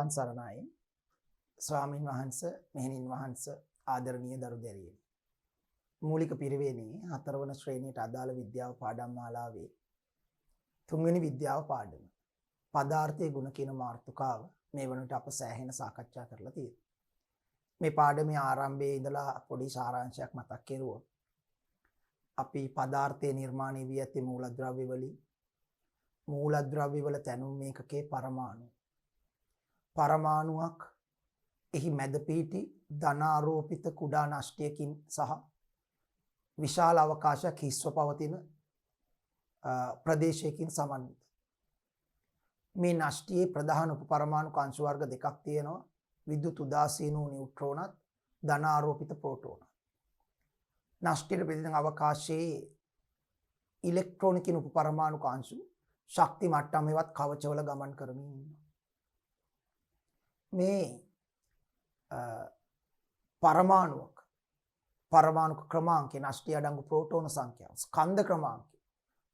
තෙරුවන් සරණයි ස්වාමින් වහන්සේ මෙහෙණින් වහන්සේ ආදරණීය දරු දැරියනි. මූලික පිරිවෙනේ 4 වන ශ්‍රේණියට අදාළ විද්‍යාව පාඩම් මාලාවේ 3 වෙනි විද්‍යාව පාඩම පදාර්ථයේ ගුණ කියන මාතෘකාව මේ වනට අප සෑහෙන සාකච්ඡා කරලා තියෙනවා. මේ පාඩමේ ආරම්භයේ ඉඳලා පොඩි සාරාංශයක් මතක් කෙරුවොත් අපි පදාර්ථයේ නිර්මාණය වී ඇති මූලද්‍රව්‍ය වලින් මූලද්‍රව්‍ය වල තැනුම් මේකකේ පරමාණුවක් එහි මැද පිහිටි ධනාරෝපිත කුඩා නෂ්ටයකින් සහ විශාල අවකාශයක් හිස්ව පවතින ප්‍රදේශයකින් සමන්විත. මේ නෂ්ටයේ ප්‍රධාන උපපරමාණු අංශු වර්ග දෙකක් තියෙනවා. විද්‍යුත් උදාසීන වූ නියුට්‍රෝනත් ධනාරෝපිත ප්‍රෝටෝනත්. නෂ්ටයට බෙදෙන අවකාශයේ ඉලෙක්ට්‍රෝනිකින් උපපරමාණු අංශු ශක්ති මට්ටමේවත් කවචවල ගමන් කරමින් ඉන්නවා. මේ පරමාණු ක්‍රමාංකය නෂ්ටය අඩංගු ප්‍රෝටෝන සංඛ්‍යාව ස්කන්ධ ක්‍රමාංකය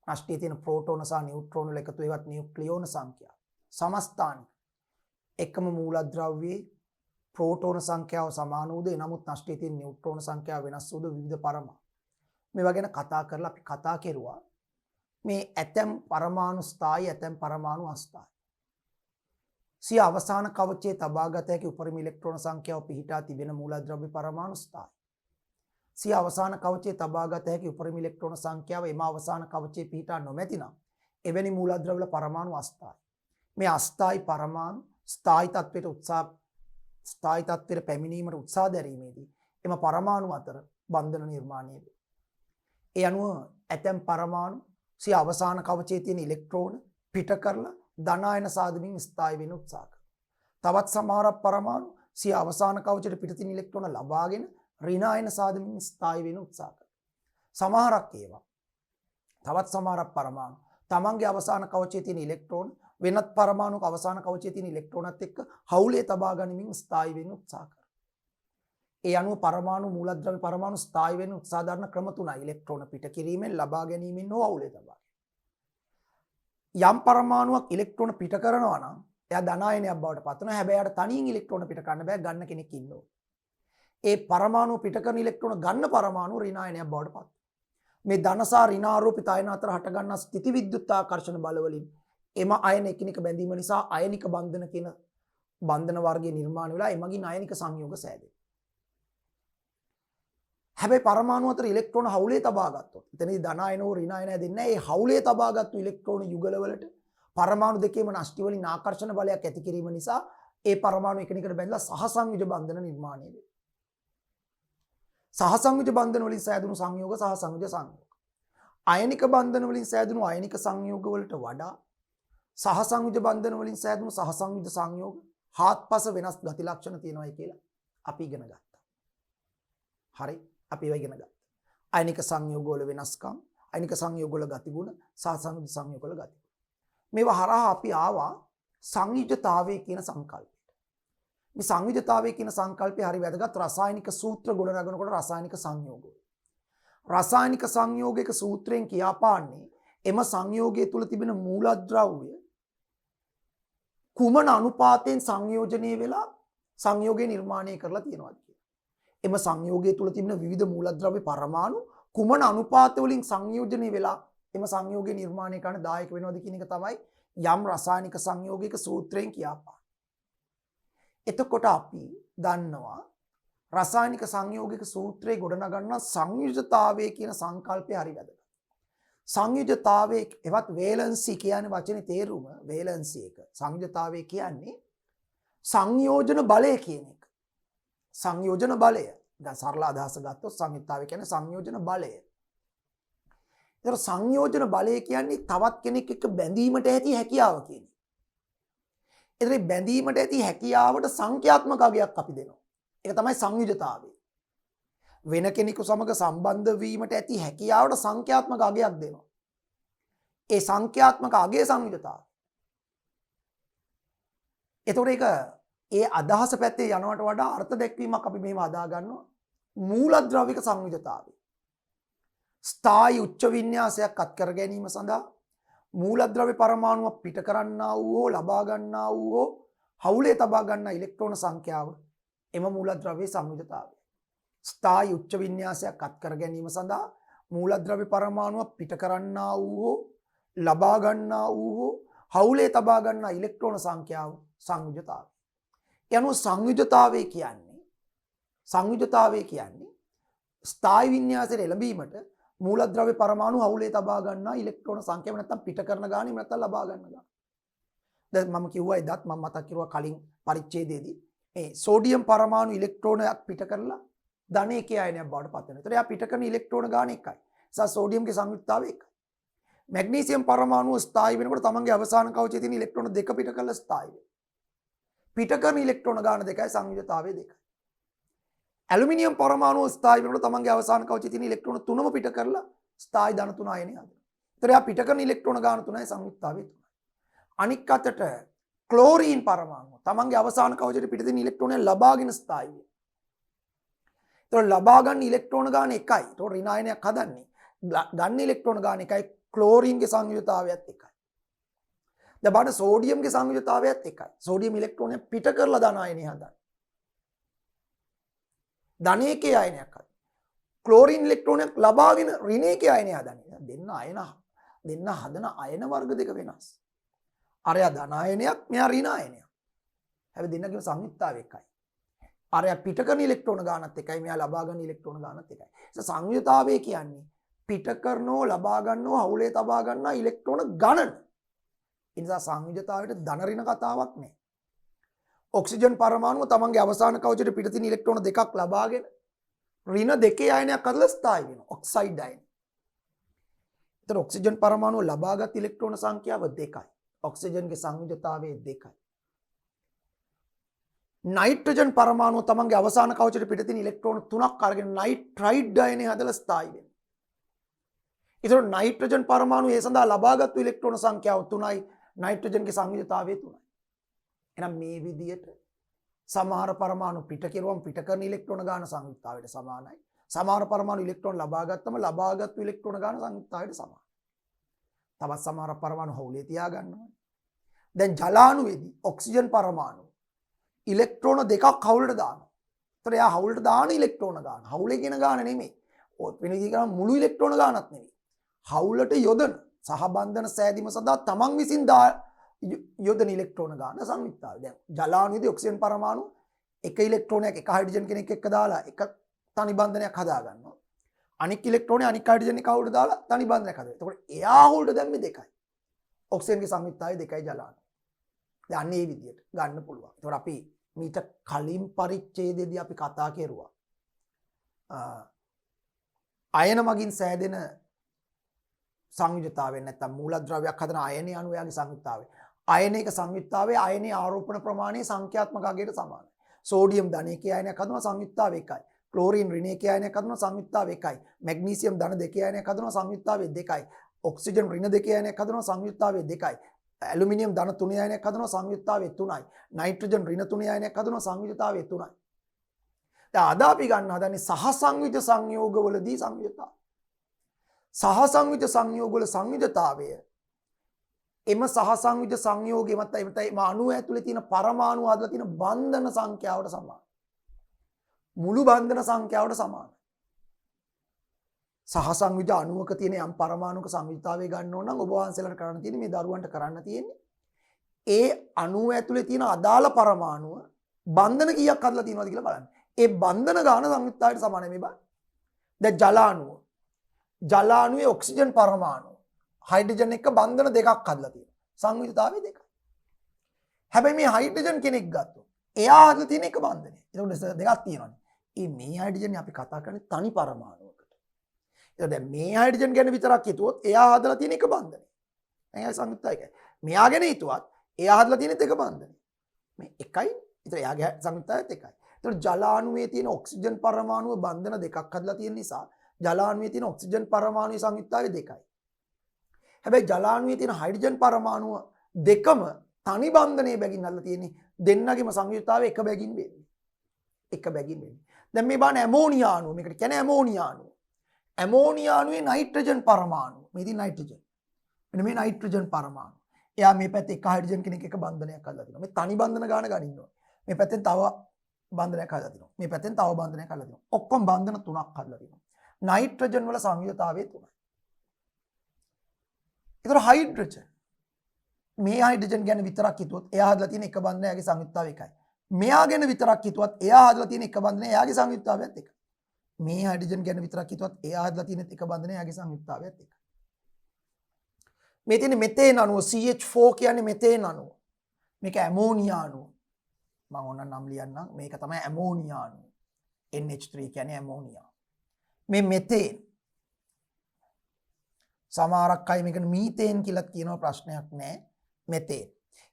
නෂ්ටයේ තියෙන ප්‍රෝටෝන සහ නියුට්‍රෝන වල එකතු වේවත් නියුක්ලියෝන සංඛ්‍යාව සමස්ථානික එකම මූලද්‍රව්‍යයේ ප්‍රෝටෝන සංඛ්‍යාව සමාන වූද නමුත් නෂ්ටයේ තියෙන නියුට්‍රෝන සංඛ්‍යාව වෙනස් වූද විවිධ පරමාණු මේවා ගැන කතා කරලා අපි කතා කෙරුවා මේ ඇතම් පරමාණු ස්ථායි ඇතම් පරමාණු අස්ථායි සිය අවසාන කවචයේ තබාගත හැකි උපරිම ඉලෙක්ට්‍රෝන සංඛ්‍යාව පිහිටා තිබෙන මූලද්‍රව්‍ය පරමාණු ස්ථායි. සිය අවසාන කවචයේ තබාගත හැකි උපරිම ඉලෙක්ට්‍රෝන සංඛ්‍යාව එම අවසාන කවචයේ පිහිටා නොමැතිනම් එවැනි මූලද්‍රව්‍ය වල පරමාණු අස්ථායි. මේ අස්ථායි පරමාණු ස්ථායි තත්ත්වයට පැමිණීමට උත්සාහ දැරීමේදී එම පරමාණු අතර බන්ධන නිර්මාණය වේ. ඒ අනුව ඇතැම් පරමාණු සිය අවසාන කවචයේ තියෙන ඉලෙක්ට්‍රෝන පිට කරලා ධනායන සාධමින් ස්ථායි වෙන උත්සාහ කරනවා. තවත් සමහරක් පරමාණු සිය අවසාන කවචයට පිටතින් ඉලෙක්ට්‍රෝන ලබාගෙන ඍණායන සාධමින් ස්ථායි වෙන උත්සාහ කරනවා. සමහරක් ඒවා තවත් සමහරක් පරමාණු තමන්ගේ අවසාන කවචයේ තියෙන ඉලෙක්ට්‍රෝන වෙනත් පරමාණුක අවසාන කවචයේ තියෙන ඉලෙක්ට්‍රෝනත් එක්ක හවුලේ තබා ගනිමින් ස්ථායි වෙන උත්සාහ කරනවා. ඒ අනුව පරමාණු මූලද්‍රව්‍ය පරමාණු ස්ථායි වෙන උත්සාහ දරන ක්‍රම තුනයි. ඉලෙක්ට්‍රෝන පිට කිරීමෙන් ලබා ගැනීමෙන් හෝ හවුලේ තබා යම් පරමාණුවක් ඉලෙක්ට්‍රෝන පිට කරනවා නම් එයා ධනායනයක් බවට පත් වෙනවා. හැබැයි එයාට තනියෙන් ඉලෙක්ට්‍රෝන පිට කරන්න බෑ, ගන්න කෙනෙක් ඉන්නවා. ඒ පරමාණු පිට කරන ඉලෙක්ට්‍රෝන ගන්න පරමාණු ඍණායනයක් බවට පත් වෙනවා. මේ ධන සහ ඍණාරෝපිත අයන අතර හටගන්නා ස්ථಿತಿ විද්‍යුත් ආකර්ෂණ බල වලින් එම අයන එකිනෙක බැඳීම නිසා අයනික බන්ධන කියන බන්ධන වර්ගයේ නිර්මාණය වෙලා එමගින් අයනික සංයෝග සෑදෙනවා. හැබැයි පරමාණු අතර ඉලෙක්ට්‍රෝන හවුලේ තබා ගත්තොත් එතනදී ධනායන හෝ ඍණායන දෙන්නේ නැහැ. ඒ හවුලේ තබාගත්තු ඉලෙක්ට්‍රෝන යුගල වලට පරමාණු දෙකේම නෂ්ටි වලින් ආකර්ෂණ බලයක් ඇති කිරීම නිසා ඒ පරමාණු එකිනෙකට බැඳලා සහසංයුජ බන්ධන නිර්මාණය වෙනවා. සහසංයුජ බන්ධන වලින් සෑදුණු සංයෝග සහසංයුජ සංයෝග. අයනික බන්ධන වලින් සෑදුණු අයනික සංයෝග වලට වඩා සහසංයුජ බන්ධන වලින් සෑදුණු සහසංයුජ සංයෝග හාත්පස වෙනස් ගති ලක්ෂණ තියෙනවායි කියලා අපි ඉගෙන ගත්තා. හරි. අපි ඒවා ඉගෙන ගත්තා. අයනික සංයෝග වල වෙනස්කම්, අයනික සංයෝග වල ගතිගුණ, සහසංයුජ සංයෝග වල ගතිගුණ. මේවා හරහා අපි ආවා සංයුජතාවය කියන සංකල්පයට. මේ සංයුජතාවය කියන සංකල්පය හරි වැදගත්. රසායනික සූත්‍ර ගොඩනගනකොට රසායනික සංයෝග. රසායනික සංයෝගයක සූත්‍රයෙන් කියාපාන්නේ එම සංයෝගය තුල තිබෙන මූලද්‍රව්‍ය කුමන අනුපාතයෙන් සංයෝජනය වෙලා සංයෝගය නිර්මාණය කරලා තියෙනවා. එම සංයෝගය තුල තිබෙන විවිධ මූලද්‍රව්‍ය පරමාණු කුමන අනුපාත වලින් සංයෝජනය වෙලා එම සංයෝගය නිර්මාණය කරන්න දායක වෙනවද කියන එක තමයි යම් රසායනික සංයෝගයක සූත්‍රයෙන් කියාපාන්නේ. එතකොට අපි දන්නවා රසායනික සංයෝගික සූත්‍රයේ ගොඩනගන සංයුජතාවය කියන සංකල්පය හරි වැදගත්. සංයුජතාවයේ එවත් වේලන්සි කියන්නේ වචනේ තේරුම වේලන්සි එක. සංයුජතාවය කියන්නේ සංයෝජන බලය කියන එක. සංයෝජන බලය. දැන් සරල අදහස ගත්තොත් සංයුක්තාවය කියන්නේ සංයෝජන බලය. ඒතර සංයෝජන බලය කියන්නේ තවත් කෙනෙක් එක්ක බැඳීමට ඇති හැකියාව කියන්නේ. ඒතර බැඳීමට ඇති හැකියාවට සංඛ්‍යාත්මක අගයක් අපි දෙනවා. ඒක තමයි සංයුජතාවය. වෙන කෙනෙකු සමග සම්බන්ධ වීමට ඇති හැකියාවට සංඛ්‍යාත්මක අගයක් දෙනවා. ඒ සංඛ්‍යාත්මක අගය සංයුජතාවය. ඒතර ඒක ඒ අදහස පැත්තේ යනවට වඩා අර්ථ දැක්වීමක් අපි මෙහෙම අදා ගන්නවා. මූලද්‍රව්‍යක සංයුජතාවය. ස්ථායි උච්ච වින්‍යාසයක් අත් කර ගැනීම සඳහා මූලද්‍රව්‍ය පරමාණුවක් පිට කරන්නා වූ හෝ ලබා ගන්නා වූ හවුලේ තබා ගන්නා ඉලෙක්ට්‍රෝන සංඛ්‍යාව එම මූලද්‍රව්‍යයේ සංයුජතාවය. ස්ථායි උච්ච වින්‍යාසයක් අත් කර ගැනීම සඳහා මූලද්‍රව්‍ය පරමාණුව පිට කරන්නා වූ හෝ ලබා ගන්නා වූ හෝ හවුලේ තබා ගන්නා ඉලෙක්ට්‍රෝන සංඛ්‍යාව සංයුජතාවය. යනු සංයුජතාවය කියන්නේ ස්ථායි වින්‍යාසයට එළඹීමට මූලද්‍රව්‍ය පරමාණු හවුලේ තබා ගන්නා ඉලෙක්ට්‍රෝන සංඛ්‍යාව නැත්නම් පිට කරන ගාන එහෙම නැත්නම් ලබා ගන්න ගාන. දැන් මම කිව්වා එදත් මම මතක් කරුවා කලින් පරිච්ඡේදයේදී මේ සෝඩියම් පරමාණු ඉලෙක්ට්‍රෝනයක් පිට කරලා ධන එකේ අයනයක් බවට පත් වෙනවා. ඒතර එයා පිට කරන ඉලෙක්ට්‍රෝන ගාන එකයි. නිසා සෝඩියම්ගේ සංයුක්තාවය එකයි. මැග්නීසියම් පරමාණුව ස්ථායි වෙනකොට තමන්ගේ අවසාන කවචයේ තියෙන ඉලෙක්ට්‍රෝන දෙක පිට කරලා ස්ථායි වෙනවා. පිට කරන ඉලෙක්ට්‍රෝන ගාන දෙකයි සංයුජතාවය දෙකයි. ඇලුමිනියම් පරමාණුව ස්ථායි වෙනකොට තමන්ගේ අවසාන කවචයේ තියෙන ඉලෙක්ට්‍රෝන තුනම පිට කරලා ස්ථායි ධන තුන අයනය හදනවා. ඒතර එයා පිට කරන ඉලෙක්ට්‍රෝන ගාන තුනයි සංයුක්තාවය තුනයි. අනික් අතට ක්ලෝරීන් පරමාණුව තමන්ගේ අවසාන කවචයට පිට තියෙන ඉලෙක්ට්‍රෝනය ලබාගෙන ස්ථායි වෙනවා. ඒතර ලබා ගන්න ඉලෙක්ට්‍රෝන ගාන එකයි. ඒතකොට ඍණායනයක් හදන්නේ. ගන්න ඉලෙක්ට්‍රෝන ගාන එකයි ක්ලෝරීන්ගේ සංයුජතාවයත් එකයි. දැන් බලන්න සෝඩියම්ගේ සංයුජතාවයත් එකයි. සෝඩියම් ඉලෙක්ට්‍රෝනය පිට කරලා ධන අයනය හදන්නේ. ධන එකේ අයනයක් හදන්නේ. ක්ලෝරීන් ඉලෙක්ට්‍රෝනයක් ලබාගෙන ඍණ එකේ අයනය හදන්නේ. දෙන්න හදන අයන වර්ග දෙක වෙනස්. අරයා ධන අයනයක් මෙයා ඍණ අයනයක්. හැබැයි දෙන්නගේම සංයුක්තාවය එකයි. අරයා පිට කරන ඉලෙක්ට්‍රෝන ගානත් එකයි මෙයා ලබා ගන්න ඉලෙක්ට්‍රෝන ගානත් එකයි. ඒ සංයුක්තාවය කියන්නේ පිට කරනෝ ලබා ගන්නෝ හවුලේ තබා ගන්නා ඉලෙක්ට්‍රෝන ගණන. ඒ නිසා සංයුජතාවයට ධන ඍණ කතාවක් නෑ. ඔක්සිජන් පරමාණුව තමන්ගේ අවසාන කවචයට පිට තියෙන ඉලෙක්ට්‍රෝන දෙකක් ලබාගෙන ඍණ දෙකේ අයනයක් හදලා ස්ථායි වෙනවා. ඔක්සයිඩ් අයන. ඒතර ඔක්සිජන් පරමාණුව ලබාගත් ඉලෙක්ට්‍රෝන සංඛ්‍යාව දෙකයි. ඔක්සිජන්ගේ සංයුජතාවය දෙකයි. නයිට්‍රජන් පරමාණුව තමන්ගේ අවසාන කවචයට පිට තියෙන ඉලෙක්ට්‍රෝන තුනක් අරගෙන නයිට්‍රයිඩ් අයනය හදලා ස්ථායි වෙනවා. ඒතර නයිට්‍රජන් පරමාණු ඒ සඳහා ලබාගත් ඉලෙක්ට්‍රෝන සංඛ්‍යාව 3යි නයිට්‍රජන්ගේ සංයුජතාවය 3යි. එහෙනම් මේ විදිහට සමහර පරමාණු පිට කෙරුවම පිට කරන ඉලෙක්ට්‍රෝන ගාන සංයුක්තාවයට සමානයි. සමහර පරමාණු ඉලෙක්ට්‍රෝන ලබාගත්තම ලබාගත් ඉලෙක්ට්‍රෝන ගාන සංයුක්තාවයට සමානයි. තවත් සමහර පරමාණු හවුලේ තියා ගන්නවා. දැන් ජලාණුවේදී ඔක්සිජන් පරමාණු ඉලෙක්ට්‍රෝන දෙකක් හවුලට දානවා. ඒතර එයා හවුලට දාන ඉලෙක්ට්‍රෝන ගාන හවුලේ කියන ගාන නෙමෙයි. ඔය වෙන විදිහකට කරාම මුළු ඉලෙක්ට්‍රෝන ගානක් නෙමෙයි. හවුලට යොදන සහබන්ධන සෑදීම සඳහා තමන් විසින් යොදන ඉලෙක්ට්‍රෝන ගාන සංයුක්තාවය. දැන් ජලාණුවේදී ඔක්සිජන් පරමාණු එක ඉලෙක්ට්‍රෝනයක් එක හයිඩ්‍රජන් කෙනෙක් එක්ක දාලා එක තනි බන්ධනයක් හදා ගන්නවා. අනික් ඉලෙක්ට්‍රෝනේ අනික් හයිඩ්‍රජන් එක හවුලට දාලා තනි බන්ධනයක් හදනවා. එතකොට එයා හවුලට දැම්මේ දෙකයි. ඔක්සිජන්ගේ සංයුක්තාවය දෙකයි ජලාණු. දැන් අන්න ඒ විදිහට ගන්න පුළුවන්. එතකොට අපි මීට කලින් පරිච්ඡේදයේදී අපි කතා කරුවා අයන මගින් සෑදෙන සංයුජතාවය නැත්නම් මූලද්‍රව්‍යයක් හදන අයනය අණු එයාගේ සංයුක්තාවය. අයනයක සංයුක්තාවයේ අයනයේ ආරෝපණ ප්‍රමාණය සංඛ්‍යාත්මක අගයට සමානයි. සෝඩියම් ධන එකේ අයනයක් හදනවා සංයුක්තාවය එකයි. ක්ලෝරින් ඍණ එකේ අයනයක් හදනවා සංයුක්තාවය එකයි. මැග්නීසියම් ධන දෙකේ අයනයක් හදනවා සංයුක්තාවය දෙකයි. ඔක්සිජන් ඍණ දෙකේ අයනයක් හදනවා සංයුක්තාවය දෙකයි. ඇලුමිනියම් ධන තුනේ අයනයක් හදනවා සංයුක්තාවය 3යි. නයිට්‍රජන් ඍණ තුනේ අයනයක් හදනවා සංයුක්තාවය 3යි. දැන් අද අපි ගන්න හදන්නේ සහසංයුජ සංයෝගවලදී සංයුජතාවය. සහසංයුජ සංයෝගවල සංයුජතාවය එම සහසංයුජ සංයෝගයේ මත එම අණුව ඇතුලේ තියෙන පරමාණු හදලා තියෙන බන්ධන සංඛ්‍යාවට සමානයි. මුළු බන්ධන සංඛ්‍යාවට සමානයි. සහසංයුජ අණුවක තියෙන යම් පරමාණුක සංයුජතාවය ගන්න ඕන නම් ඔබ වහන්සේලාට කරන්න තියෙන්නේ මේ දරුවන්ට කරන්න තියෙන්නේ ඒ අණුව ඇතුලේ තියෙන අදාළ පරමාණුව බන්ධන කීයක් හදලා තියෙනවද කියලා බලන්න. ඒ බන්ධන ගාන සංයුක්තාවයට සමානයි මේ බලන්න. දැන් ජලාණුවේ ඔක්සිජන් පරමාණු හයිඩ්‍රජන් එක්ක බන්ධන දෙකක් හදලා තියෙනවා. සංයුක්තාවය දෙකයි. හැබැයි මේ හයිඩ්‍රජන් කෙනෙක් ගත්තොත් එයා හදලා තියෙන එක බන්ධනය. ඒකට දෙකක් තියෙනවානේ. මේ හයිඩ්‍රජන් අපි කතා කරන්නේ තනි පරමාණුවකට. ඒක දැන් මේ හයිඩ්‍රජන් ගැන විතරක් හිතුවොත් එයා හදලා තියෙන එක බන්ධනය. එයා සංයුක්තයි. මෙයා ගැන හිතුවත් එයා හදලා තියෙන එක බන්ධනය. මේ එකයි. ඒතර එයාගේ සංයුක්තයත් එකයි. ඒතර ජලාණුවේ තියෙන ඔක්සිජන් පරමාණුව බන්ධන දෙකක් හදලා තියෙන නිසා ජලාණුවේ තියෙන ඔක්සිජන් පරමාණුවේ සංයුක්තාවය දෙකයි. හැබැයි ජලාණුවේ තියෙන හයිඩ්‍රජන් පරමාණුව දෙකම තනි බන්ධනයේ බැගින් අල්ලලා තියෙන්නේ දෙන්නගේම සංයුක්තාවය එක බැගින් වෙන්නේ. එක බැගින් වෙන්නේ. දැන් මේ බලන්න ඇමෝනියා අණුව. මේකට කියන්නේ ඇමෝනියා අණුව. ඇමෝනියා අණුවේ නයිට්‍රජන් පරමාණු. මේ තියෙන නයිට්‍රජන්. මෙන්න මේ නයිට්‍රජන් පරමාණු. එයා මේ පැත්තේ එක හයිඩ්‍රජන් කෙනෙක් එක බන්ධනයක් හදලා තිනවා. මේ තනි බන්ධන ගාන ගනින්න ඕනේ. මේ පැත්තෙන් තව බන්ධනයක් හදලා තිනවා. මේ පැත්තෙන් තව බන්ධනයක් හදලා තිනවා. ඔක්කොම බන්ධන තුනක් හදලා තිනවා. නයිට්‍රජන් වල සංයුතතාවය තුනයි. ඒතර හයිඩ්‍රජන් මේ හයිඩ්‍රජන් ගැන විතරක් හිතුවොත් එයා හදලා තියෙන එක බන්ධනය එයාගේ සංයුක්තාවය එකයි. මෙයා ගැන විතරක් හිතුවත් එයා හදලා තියෙන එක බන්ධනය එයාගේ සංයුක්තාවයත් එකයි. මේ හයිඩ්‍රජන් ගැන විතරක් හිතුවත් එයා හදලා තියෙන එක බන්ධනය එයාගේ සංයුක්තාවයත් එකයි. මේ තියෙන මෙතේන අණුව CH4 කියන්නේ මෙතේන අණුව. මේක ඇමෝනියා අණුව. මම ඕන නම් ලියන්නම්. මේක තමයි ඇමෝනියා අණුව. NH3 කියන්නේ ඇමෝනියා. මේ මෙතේන් සමහරක් අය මේකට මීතේන් කියලා කියනවා ප්‍රශ්නයක් නැහැ. මෙතේන්.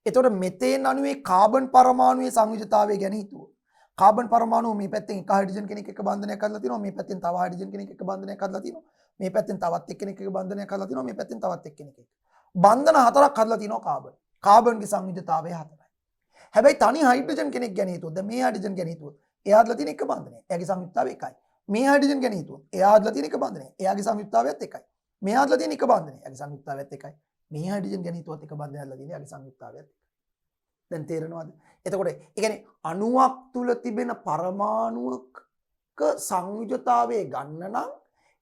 එතකොට මෙතේන් අණුවේ කාබන් පරමාණුවේ සංයුජතාවය ගැන හිතුවොත්. කාබන් පරමාණුව මේ පැත්තෙන් එක හයිඩ්‍රජන් කෙනෙක් එක බන්ධනයක් හදලා තිනවා. මේ පැත්තෙන් තව හයිඩ්‍රජන් කෙනෙක් එක බන්ධනයක් හදලා තිනවා. මේ පැත්තෙන් තවත් එක්කෙනෙක් එක බන්ධනයක් හදලා තිනවා. මේ පැත්තෙන් තවත් එක්කෙනෙක් එක. බන්ධන හතරක් හදලා තිනවා කාබන්. කාබන්ගේ සංයුජතාවය හතරයි. හැබැයි තනි හයිඩ්‍රජන් කෙනෙක් ගැන හිතුවොත් දැන් මේ හයිඩ්‍රජන් ගැන හිතුවොත් එයා හදලා තියෙන එක බන්ධනය. එයාගේ සංයුක්තාවය එකයි. මේ හයිඩ්‍රජන් ගැන හිතුවොත් එයා හදලා තියෙන එක බන්ධනය. එයාගේ සංයුක්තාවයත් එකයි. මෙයා හදලා තියෙන එක බන්ධනය. එයාගේ සංයුක්තාවයත් එකයි. මේ හයිඩ්‍රජන් ගැන හිතුවත් එක බන්ධනය හදලා තියෙන එයාගේ සංයුක්තාවයත් එකයි. දැන් තේරෙනවද? එතකොට ඒ කියන්නේ අණුවක් තුල තිබෙන පරමාණුක සංයුජතාවය ගන්න නම්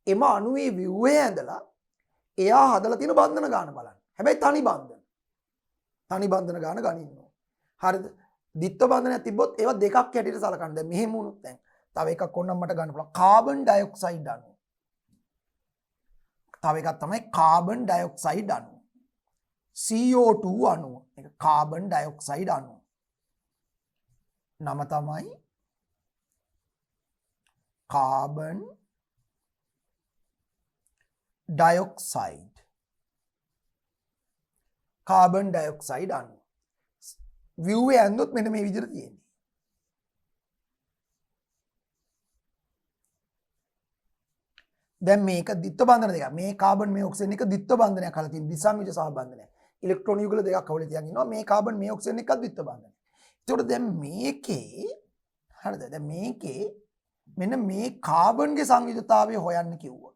එම අණුවේ ව්‍යුහය ඇඳලා එයා හදලා තියෙන බන්ධන ගාන බලන්න. හැබැයි තනි බන්ධන. තනි බන්ධන ගාන ගනින්න ඕන. හරිද? ද්විත්ව බන්ධනයක් තිබ්බොත් ඒවා දෙකක් හැටියට සලකන්න. දැන් මෙහෙම වුණොත් දැන් තව එකක් ඕනම් මට ගන්න පුළුවන්. කාබන් ඩයොක්සයිඩ් අණුව. තව එකක් තමයි කාබන් ඩයොක්සයිඩ් අණුව. CO2 අණුව. ඒක කාබන් ඩයොක්සයිඩ් අණුව. නම තමයි කාබන් ඩයොක්සයිඩ්. කාබන් ඩයොක්සයිඩ් අණුව. view එක ඇඳොත් මෙන්න මේ විදිහට තියෙන්නේ. දැන් මේක ද්විත්ව බන්ධන දෙකක්. මේ කාබන් මේ ඔක්සිජන් එක ද්විත්ව බන්ධනයක් කරලා තියෙන දිසාංගික සහබන්ධනයක්. ඉලෙක්ට්‍රෝන යුගල දෙකක් අවුල තියන් ඉන්නවා. මේ කාබන් මේ ඔක්සිජන් එකක් ද්විත්ව බන්ධනයක්. ඒතකොට දැන් මේකේ හරිද? දැන් මේකේ මෙන්න මේ කාබන්ගේ සංයුජතාවය හොයන්න කිව්වා.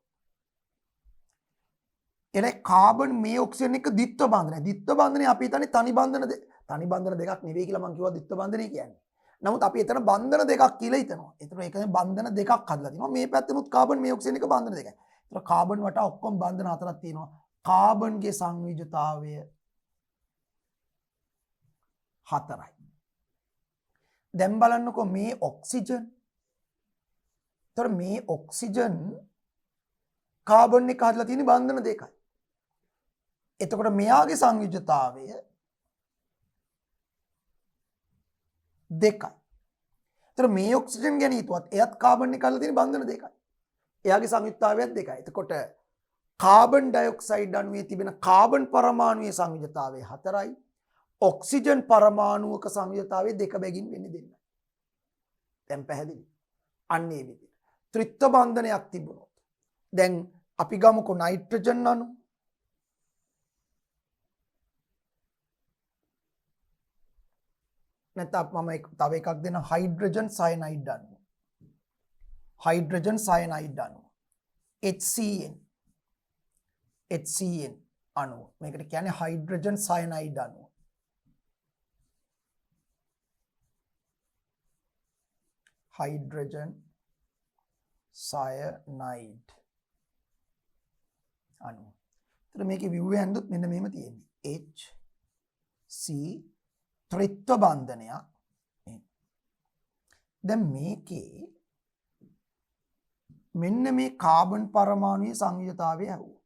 එනේ කාබන් මේ ඔක්සිජන් එක ද්විත්ව බන්ධනය. ද්විත්ව බන්ධනය අපි හිතන්නේ තනි බන්ධන දෙකක් නෙවෙයි කියලා මම කිව්වා ද්විත්ව බන්ධනය කියන්නේ. නමුත් අපි එතන බන්ධන දෙකක් කියලා හිතනවා. ඒතර ඒකනේ බන්ධන දෙකක් හදලා තිනවා. මේ පැත්තෙනුත් කාබන් මේ ඔක්සිජන් එක බන්ධන දෙකයි. ඒතර කාබන් වටා ඔක්කොම බන්ධන හතරක් තියෙනවා. කාබන්ගේ සංයුජතාවය 4යි. දැන් බලන්නකෝ මේ ඔක්සිජන්. ඒතර මේ ඔක්සිජන් කාබන් එක හදලා තියෙන බන්ධන දෙකයි. එතකොට මෙයාගේ සංයුජතාවය 2යි. ඒතර මේ ඔක්සිජන් ගැන හිතුවත් එයත් කාබන් එක අල්ලලා තියෙන බන්ධන දෙකයි. එයාගේ සංයුක්තාවයත් 2යි. එතකොට කාබන් ඩයොක්සයිඩ් අණුවේ තිබෙන කාබන් පරමාණුවේ සංයුජතාවය 4යි. ඔක්සිජන් පරමාණුවක සංයුජතාවය 2 බැගින් වෙන්නේ 2යි. දැන් පැහැදිලි. අන්න ඒ විදිහට. ත්‍රිත්ව බන්ධනයක් තිබුණොත් දැන් අපි ගමුකෝ නයිට්‍රජන් අණු. නැත්නම් මම තව එකක් දෙන හයිඩ්‍රජන් සයනයිඩ් අණුව. හයිඩ්‍රජන් සයනයිඩ් අණුව. HCN අණුව. මේකට කියන්නේ හයිඩ්‍රජන් සයනයිඩ් අණුව. හයිඩ්‍රජන් සයනයිඩ් අණුව. ඒතර මේකේ view එක හැන්දොත් මෙන්න මෙහෙම තියෙන්නේ. HC ත්‍රිත්ව බන්ධනයක්. දැන් මේකේ මෙන්න මේ කාබන් පරමාණුවේ සංයුජතාවය ඇහුවා.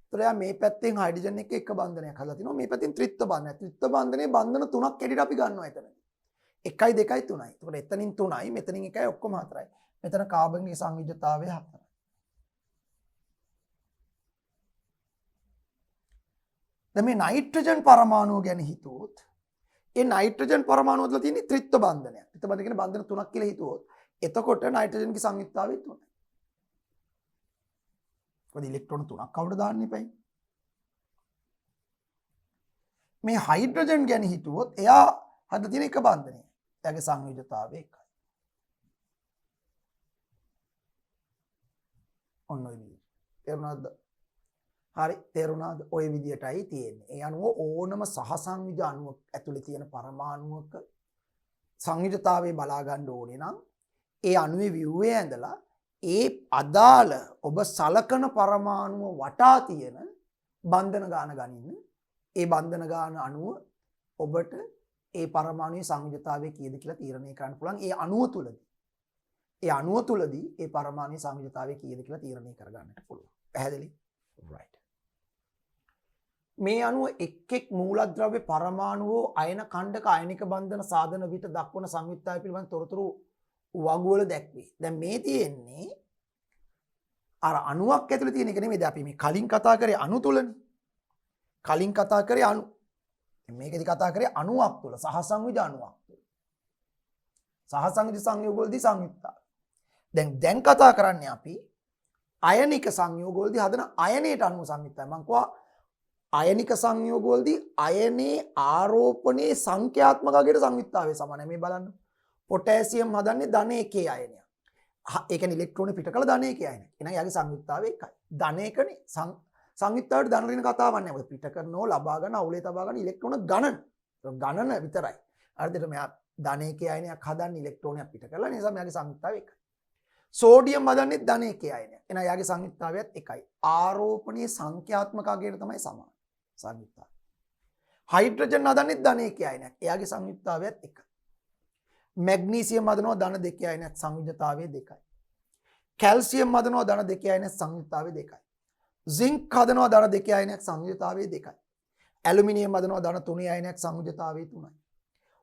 ඒතර යා මේ පැත්තෙන් හයිඩ්‍රජන් එක බන්ධනයක් හදලා තිනවා. මේ පැත්තෙන් ත්‍රිත්ව බන්ධනයක්. ත්‍රිත්ව බන්ධනයේ බන්ධන තුනක් ඇටියට අපි ගන්නවා එතනදී. 1යි 2යි 3යි. ඒතකොට එතනින් 3යි මෙතනින් 1යි ඔක්කොම 4යි. මෙතන කාබන්ගේ සංයුජතාවය 4යි. දැන් මේ නයිට්‍රජන් පරමාණුව ගැන හිතුවොත් ඒ නයිට්‍රජන් පරමාණුව වල තියෙන ත්‍රිත්ව බන්ධනයක්. ත්‍රිත්ව බන්ධන කියන්නේ බන්ධන තුනක් කියලා හිතුවොත් එතකොට නයිට්‍රජන්ගේ සංයුක්තාවය 3යි. මොකද ඉලෙක්ට්‍රෝන 3ක් කවුද දාන්න එපයි. මේ හයිඩ්‍රජන් ගැන හිතුවොත් එයා හදලා තියෙන එක බන්ධනය. එයාගේ සංයුජතාවය 1යි. ඔන්න ඔය විදිහට. තේරුණාද? හරි තේරුණාද? ওই විදියටයි තියෙන්නේ. ඒ අනුව ඕනම සහසංයුජ අණුවක් ඇතුලේ තියෙන පරමාණුවක සංයුජතාවය බලා ගන්න ඕනේ නම් ඒ අණුවේ ව්‍යුහය ඇඳලා ඒ අදාළ ඔබ සලකන පරමාණුව වටා තියෙන බන්ධන ගාන ගනින්න. ඒ බන්ධන ගාන අණුව ඔබට ඒ පරමාණුවේ සංයුජතාවය කීයද කියලා තීරණය කරන්න පුළුවන්. ඒ අණුව තුලදී. ඒ අණුව තුලදී ඒ පරමාණුවේ සංයුජතාවය කීයද කියලා තීරණය කරගන්නට පුළුවන්. පැහැදිලි? right. මේ අණුව එක් එක් මූලද්‍රව්‍ය පරමාණුවෝ අයන ඛණ්ඩක අයනික බන්ධන සාධන විට දක්වන සංයුක්තය පිළිබඳ තොරතුරු වගුවල දැක්වේ. දැන් මේ තියෙන්නේ අර අණුවක් ඇතුලේ තියෙන එක නෙමෙයි. අපි මේ කලින් කතා කරේ අණු තුලනේ. කලින් කතා කරේ අණු. මේකෙදි කතා කරේ අණුවක් තුල සහසංයුජ අණුවක් තුල. සහසංයුජ සංයෝගවලදී සංයුක්තය. දැන් කතා කරන්නේ අපි අයනික සංයෝගවලදී හදන අයනයට අණු සංයුක්තය. මම කිව්වා අයනික සංයෝගවලදී අයනේ ආරෝපණයේ සංඛ්‍යාත්මක අගයට සංයුක්තාවය සමානයි. මේ බලන්න. පොටෑසියම් හදන්නේ ධන 1 අයනය. ඒ කියන්නේ ඉලෙක්ට්‍රෝන පිට කළ ධන 1 අයනය. එහෙනම් යාගේ සංයුක්තාවය එකයි. ධන 1නේ සංයුක්තාවට ධන ඍණ කතාවක් නැහැ. මොකද පිට කරනෝ ලබා ගන්න අවුලේ තබා ගන්න ඉලෙක්ට්‍රෝන ගණන විතරයි. හරිද? මෙයා ධන 1 අයනයක් හදන්න ඉලෙක්ට්‍රෝනයක් පිට කරලා නිසා මෙයාගේ සංයුක්තාවය එකයි. සෝඩියම් හදන්නේ ධන 1 අයනයක්. එහෙනම් යාගේ සංයුක්තාවයත් එකයි. ආරෝපණයේ සංඛ්‍යාත්මක අගයට තමයි සමාන. සංයුක්තාවය. හයිඩ්‍රජන් හදන්නේ ධන 1 අයනයක්. එයාගේ සංයුක්තාවයත් එකයි. මැග්නීසියම් හදනවා ධන 2 අයනයක් සංයුජතාවය 2යි. කැල්සියම් හදනවා ධන 2 අයනයක් සංයුජතාවය 2යි. සින්ක් හදනවා ධන 2 අයනයක් සංයුජතාවය 2යි. ඇලුමිනියම් හදනවා ධන 3 අයනයක් සංයුජතාවය 3යි.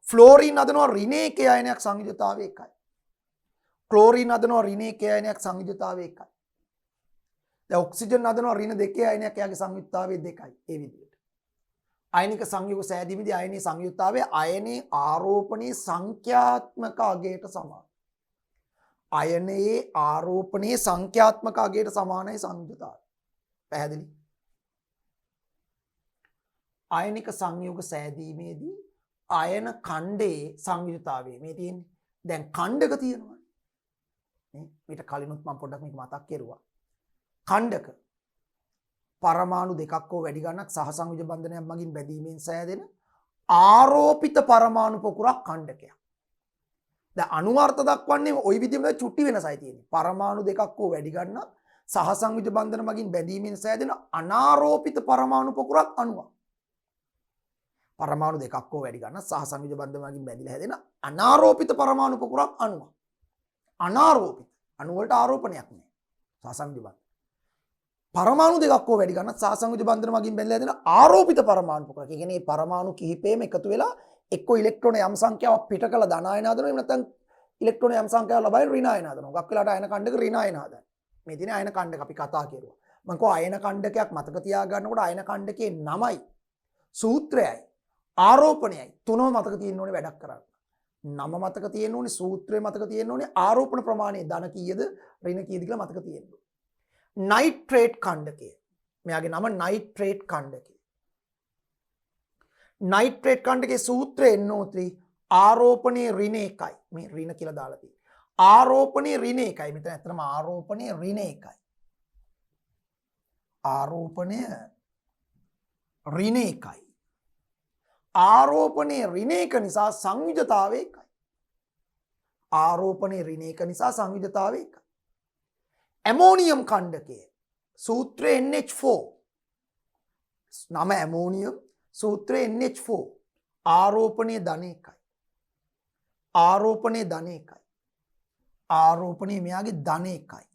ෆ්ලෝරින් හදනවා ඍණ 1 අයනයක් සංයුජතාවය 1යි. ක්ලෝරින් හදනවා ඍණ 1 අයනයක් සංයුජතාවය 1යි. දැන් ඔක්සිජන් හදනවා ඍණ 2 අයනයක් එයාගේ සංයුජතාවය 2යි. ඒ විදිහට. අයනික සංයෝග සෑදීමේදී අයනයේ සංයුක්තාවය අයනයේ ආරෝපණයේ සංඛ්‍යාත්මක අගයට සමානයි. අයනයේ ආරෝපණයේ සංඛ්‍යාත්මක අගයට සමානයි සංයුක්තාවය. පැහැදිලි? අයනික සංයෝග සෑදීමේදී අයන ඛණ්ඩයේ සංයුක්තාවය මේ තියෙන්නේ. දැන් ඛණ්ඩක තියෙනවා. ඊට කලිනුත් මම පොඩ්ඩක් මේක මතක් කරුවා. ඛණ්ඩක පරමාණු දෙකක් හෝ වැඩි ගණනක් සහසංයුජ බන්ධනයක් මගින් බැඳීමෙන් සෑදෙන ආරෝපිත පරමාණු පොකුරක් ඛණ්ඩකයක්. දැන් අණුවර්ථ දක්වන්නේ ওই විදිහම චුට්ටි වෙනසයි තියෙන්නේ. පරමාණු දෙකක් හෝ වැඩි ගණනක් සහසංයුජ බන්ධන මගින් බැඳීමෙන් සෑදෙන අනාරෝපිත පරමාණු පොකුරක් අණුවක්. පරමාණු දෙකක් හෝ වැඩි ගණනක් සහසංයුජ බන්ධන මගින් බැඳිලා හැදෙන අනාරෝපිත පරමාණු පොකුරක් අණුවක්. අනාරෝපිත අණු වලට ආරෝපණයක් නැහැ. සහසංයුජ බන්ධන පරමාණු දෙකක් හෝ වැඩි ගණනක් සහසංයුජ බන්ධන මගින් බැඳලා හැදෙන ආරෝපිත පරමාණු පොකුරක්. ඒ කියන්නේ මේ පරමාණු කිහිපෙම එකතු වෙලා එක්ක ඉලෙක්ට්‍රෝන යම් සංඛ්‍යාවක් පිට කළ ධන ආයන හදනවා. එහෙම නැත්නම් ඉලෙක්ට්‍රෝන යම් සංඛ්‍යාවක් ලබාගෙන ඍණ ආයන හදනවා. ගොඩක් වෙලාවට ආයන ඛණ්ඩක ඍණ ආයන හදනවා. මේ තියෙන ආයන ඛණ්ඩක අපි කතා කරුවා. මම කිව්වා ආයන ඛණ්ඩකයක් මතක තියාගන්නකොට ආයන ඛණ්ඩකයේ නමයි සූත්‍රයයි ආරෝපණයයි තුනම මතක තියෙන්න ඕනේ වැඩක් කරන්න. නම මතක තියෙන්න ඕනේ, සූත්‍රය මතක තියෙන්න ඕනේ, ආරෝපණ ප්‍රමාණය ධන කීයද ඍණ කීයද කියලා මතක තියෙන්න ඕනේ. නයිට්‍රේට් ඛණ්ඩකය. මෙයාගේ නම නයිට්‍රේට් ඛණ්ඩකය. නයිට්‍රේට් ඛණ්ඩකයේ සූත්‍රය NO3 ආරෝපණයේ ඍණ 1යි. මේ ඍණ කියලා දාලා තියෙනවා. ආරෝපණයේ ඍණ 1යි. මෙතන ඇත්තටම ආරෝපණයේ ඍණ 1යි. ආරෝපණය ඍණ 1යි. ආරෝපණයේ ඍණ 1 නිසා සංයුජතාවය 1යි. ආරෝපණයේ ඍණ 1 නිසා සංයුජතාවය 1යි. ඇමෝනියම් ඛණ්ඩකය සූත්‍රය NH4. නම ඇමෝනියම් සූත්‍රය NH4 ආරෝපණයේ ධන 1යි. ආරෝපණයේ ධන 1යි. ආරෝපණයේ මෙයාගේ ධන 1යි.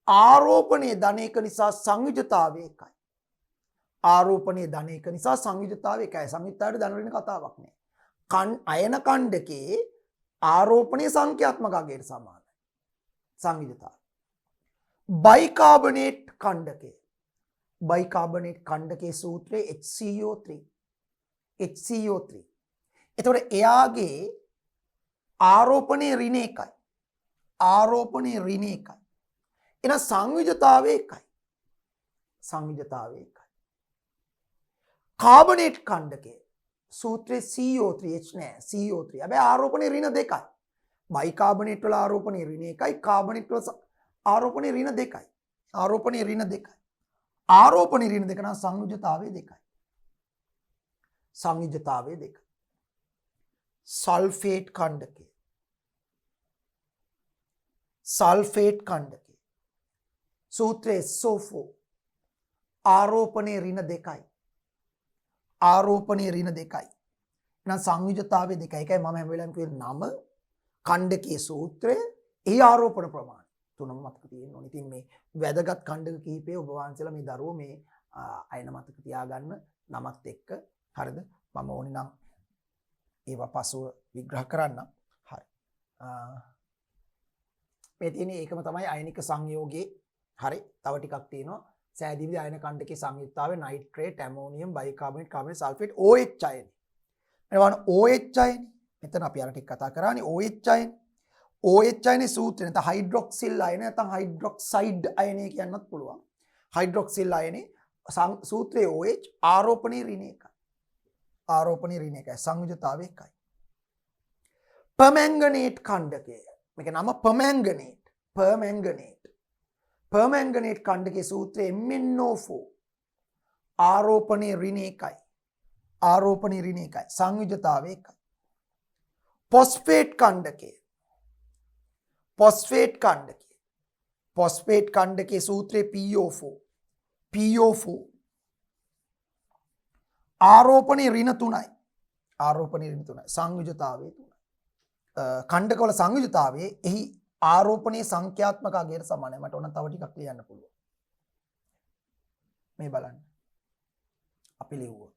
ආරෝපණයේ ධන 1 නිසා සංයුජතාවය 1යි. ආරෝපණයේ ධන 1 නිසා සංයුජතාවය 1යි. සංයුජතාවයට ධන ඍණ කතාවක් නෑ. අයන ඛණ්ඩකයේ ආරෝපණයේ සංඛ්‍යාත්මක අගයට සමානයි. සංයුජතාවය. බයිකාබනේට් ඛණ්ඩකය. බයිකාබනේට් ඛණ්ඩකයේ සූත්‍රය HCO3. HCO3. එතකොට එයාගේ ආරෝපණයේ ඍණ 1යි. ආරෝපණයේ ඍණ 1යි. එන සංයුජතාවය 1යි. සංයුජතාවය 1යි. කාබනේට් ඛණ්ඩකයේ සූත්‍රයේ CO3 H නෑ CO3. හැබැයි ආරෝපණයේ ඍණ 2යි. බයිකාබනේට් වල ආරෝපණයේ ඍණ 1යි. කාබනේට් වල ආරෝපණයේ ඍණ 2යි. ආරෝපණයේ ඍණ 2යි. ආරෝපණීය ඍණ දෙක නම් සංයුජතාවය දෙකයි. සංයුජතාවය දෙක. සල්ෆේට් කණ්ඩකය. සල්ෆේට් කණ්ඩකය. සූත්‍රයේ SO4 ආරෝපණීය ඍණ දෙකයි. ආරෝපණීය ඍණ දෙකයි. එහෙනම් සංයුජතාවය දෙකයි. ඒකයි මම හැම වෙලාවෙම කිව්වේ නම කණ්ඩකයේ සූත්‍රය එහි ආරෝපණ ප්‍රමාණය තුනම මතක තියෙන්න ඕනේ. ඉතින් මේ වැදගත් කණ්ඩක කිහිපය ඔබ වහන්සේලා මේ දරුවෝ මේ අයන මතක තියාගන්න නමත් එක්ක. හරිද? මම ඕනේ නම් ඒවා පසුව විග්‍රහ කරන්න. හරි. මේ තියෙන ඒකම තමයි අයනික සංයෝගයේ. හරි. තව ටිකක් තියෙනවා. සෑදීවිලි අයන කණ්ඩකයේ සංයුක්තාවය nitrate, ammonium, bicarbonate, carbonate, sulphate, OH අයන. එනවා OH අයන. මෙතන අපි අර ටික කතා කරානේ OH අයන. OH අයනේ සූත්‍රය නැත්නම් හයිඩ්‍රොක්සිල් අයන නැත්නම් හයිඩ්‍රොක්සයිඩ් අයනය කියන්නත් පුළුවන්. හයිඩ්‍රොක්සිල් අයනේ සූත්‍රයේ OH ආරෝපණීය ඍණ එකයි. ආරෝපණීය ඍණ එකයි සංයුජතාවය එකයි. පර්මැංගනේට් කණ්ඩකය. මේක නම පර්මැංගනේට්. පර්මැංගනේට් කණ්ඩකයේ සූත්‍රයේ MnO4 ආරෝපණීය ඍණ එකයි. ආරෝපණීය ඍණ එකයි සංයුජතාවය එකයි. ෆොස්ෆේට් කණ්ඩකය. ෆොස්ෆේට් කණ්ඩකය. ෆොස්ෆේට් කණ්ඩකයේ සූත්‍රයේ PO4 ආරෝපණීය ඍණ 3යි. ආරෝපණීය ඍණ 3යි. සංයුජතාවය 3යි. කණ්ඩකවල සංයුජතාවයේ එහි ආරෝපණීය සංඛ්‍යාත්මක අගයට සමානයි. මට ඕන තව ටිකක් ලියන්න පුළුවන්. මේ බලන්න. අපි ලියුවොත්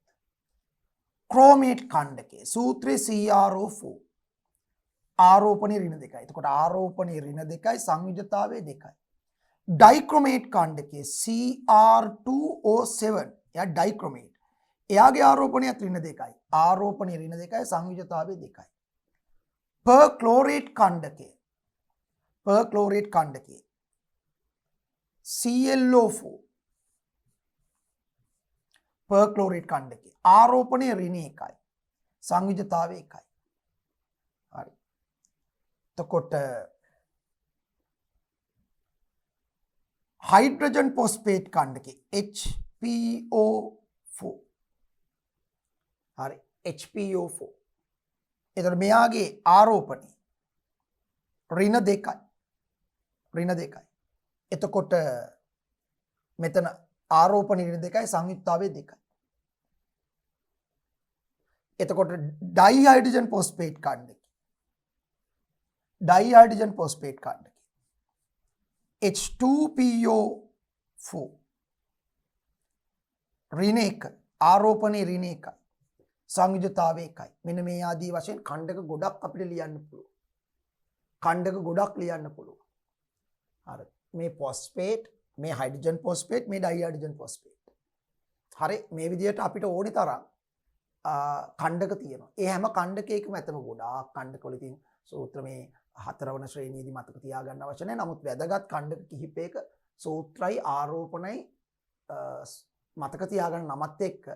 ක්‍රෝමේට් කණ්ඩකයේ සූත්‍රයේ CrO4 ආරෝපණීය ඍණ 2යි. එතකොට ආරෝපණීය ඍණ 2යි සංයුජතාවය 2යි. ඩයික්‍රොමේට් කණ්ඩකයේ Cr2O7 එයා ඩයික්‍රොමේට්. එයාගේ ආරෝපණීය ඍණ 2යි. ආරෝපණීය ඍණ 2යි සංයුජතාවය 2යි. පර්ක්ලෝරේට් කණ්ඩකයේ ClO4 පර්ක්ලෝරේට් කණ්ඩකයේ ආරෝපණීය ඍණ 1යි. සංයුජතාවය 1යි. හරි. එතකොට हाइड्रोजन फॉस्फेट कांड के HPO4 हरे HPO4 इधर में आगे आरोपणी ऋण देखाय එතකොට මෙතන ආරෝපණ ඍණ දෙකයි සංයුක්තාවය දෙකයි. එතකොට ඩයිහයිඩ්‍රජන් ෆොස්ෆේට් කාණ්ඩකේ H2PO4 ඍණ 1 ආරෝපණීය ඍණ 1යි සංයුජතාවය 1යි. මෙන්න මේ ආදී වශයෙන් ඛණ්ඩක ගොඩක් අපිට ලියන්න පුළුවන්. ඛණ්ඩක ගොඩක් ලියන්න පුළුවන්. හරි. මේ ෆොස්ෆේට්, මේ හයිඩ්‍රජන් ෆොස්ෆේට්, මේ ඩයිහයිඩ්‍රජන් ෆොස්ෆේට්. හරි. මේ විදිහට අපිට ඕනි තරම් ඛණ්ඩක තියෙනවා. ඒ හැම ඛණ්ඩකයකම ඇතම ගොඩාක් ඛණ්ඩකවල තියෙන සූත්‍ර මේ 4 වන ශ්‍රේණියේදී මතක තියාගන්න අවශ්‍ය නැහැ. නමුත් වැදගත් ඛණ්ඩක කිහිපයක සූත්‍රයි ආරෝපණයි මතක තියාගන්න නමත් එක්ක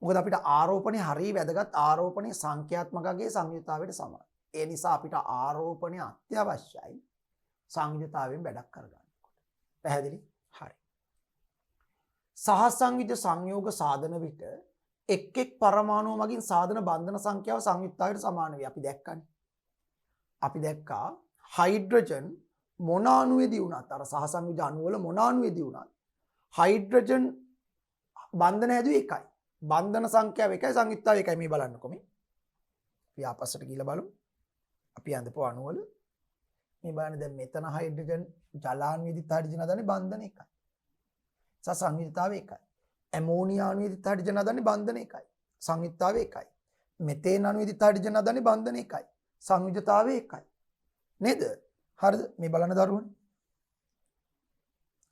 මොකද අපිට ආරෝපණය හරිය වැදගත්. ආරෝපණය සංඛ්‍යාත්මකගේ සංයුතාවයට සමානයි. ඒ නිසා අපිට ආරෝපණය අත්‍යවශ්‍යයි සංයුතාවයෙන් වැඩක් කරගන්නකොට. පැහැදිලි? හරි. සහසංයුජ සංයෝග සාධන විට එක් එක් පරමාණුව මගින් සාධන බන්ධන සංඛ්‍යාව සංයුක්තාවයට සමාන වේ. අපි දැක්කනේ. අපි දැක්කා හයිඩ්‍රජන් මොන අණුවේදී වුණත් අර සහසංයුජ අණු වල මොන අණුවේදී වුණත් හයිඩ්‍රජන් බන්ධන හැදුවේ එකයි. බන්ධන සංඛ්‍යාව එකයි සංයුක්තාවය එකයි. මේ බලන්නකො මේ. අපි ආපස්සට ගිහලා බලමු. අපි අඳපු අණු වල මේ බලන්න දැන් මෙතන හයිඩ්‍රජන් ජලාණුවේදීත් හයිඩ්‍රජන් හදන්නේ බන්ධන එකයි. සංයුක්තාවය එකයි. ඇමෝනියා අණුවේදීත් හයිඩ්‍රජන් හදන්නේ බන්ධන එකයි. සංයුක්තාවය එකයි. මෙතේන අණුවේදීත් හයිඩ්‍රජන් හදන්නේ බන්ධන එකයි. සංයුජතාවය එකයි. නේද? හරිද? මේ බලන්න දරුවනේ.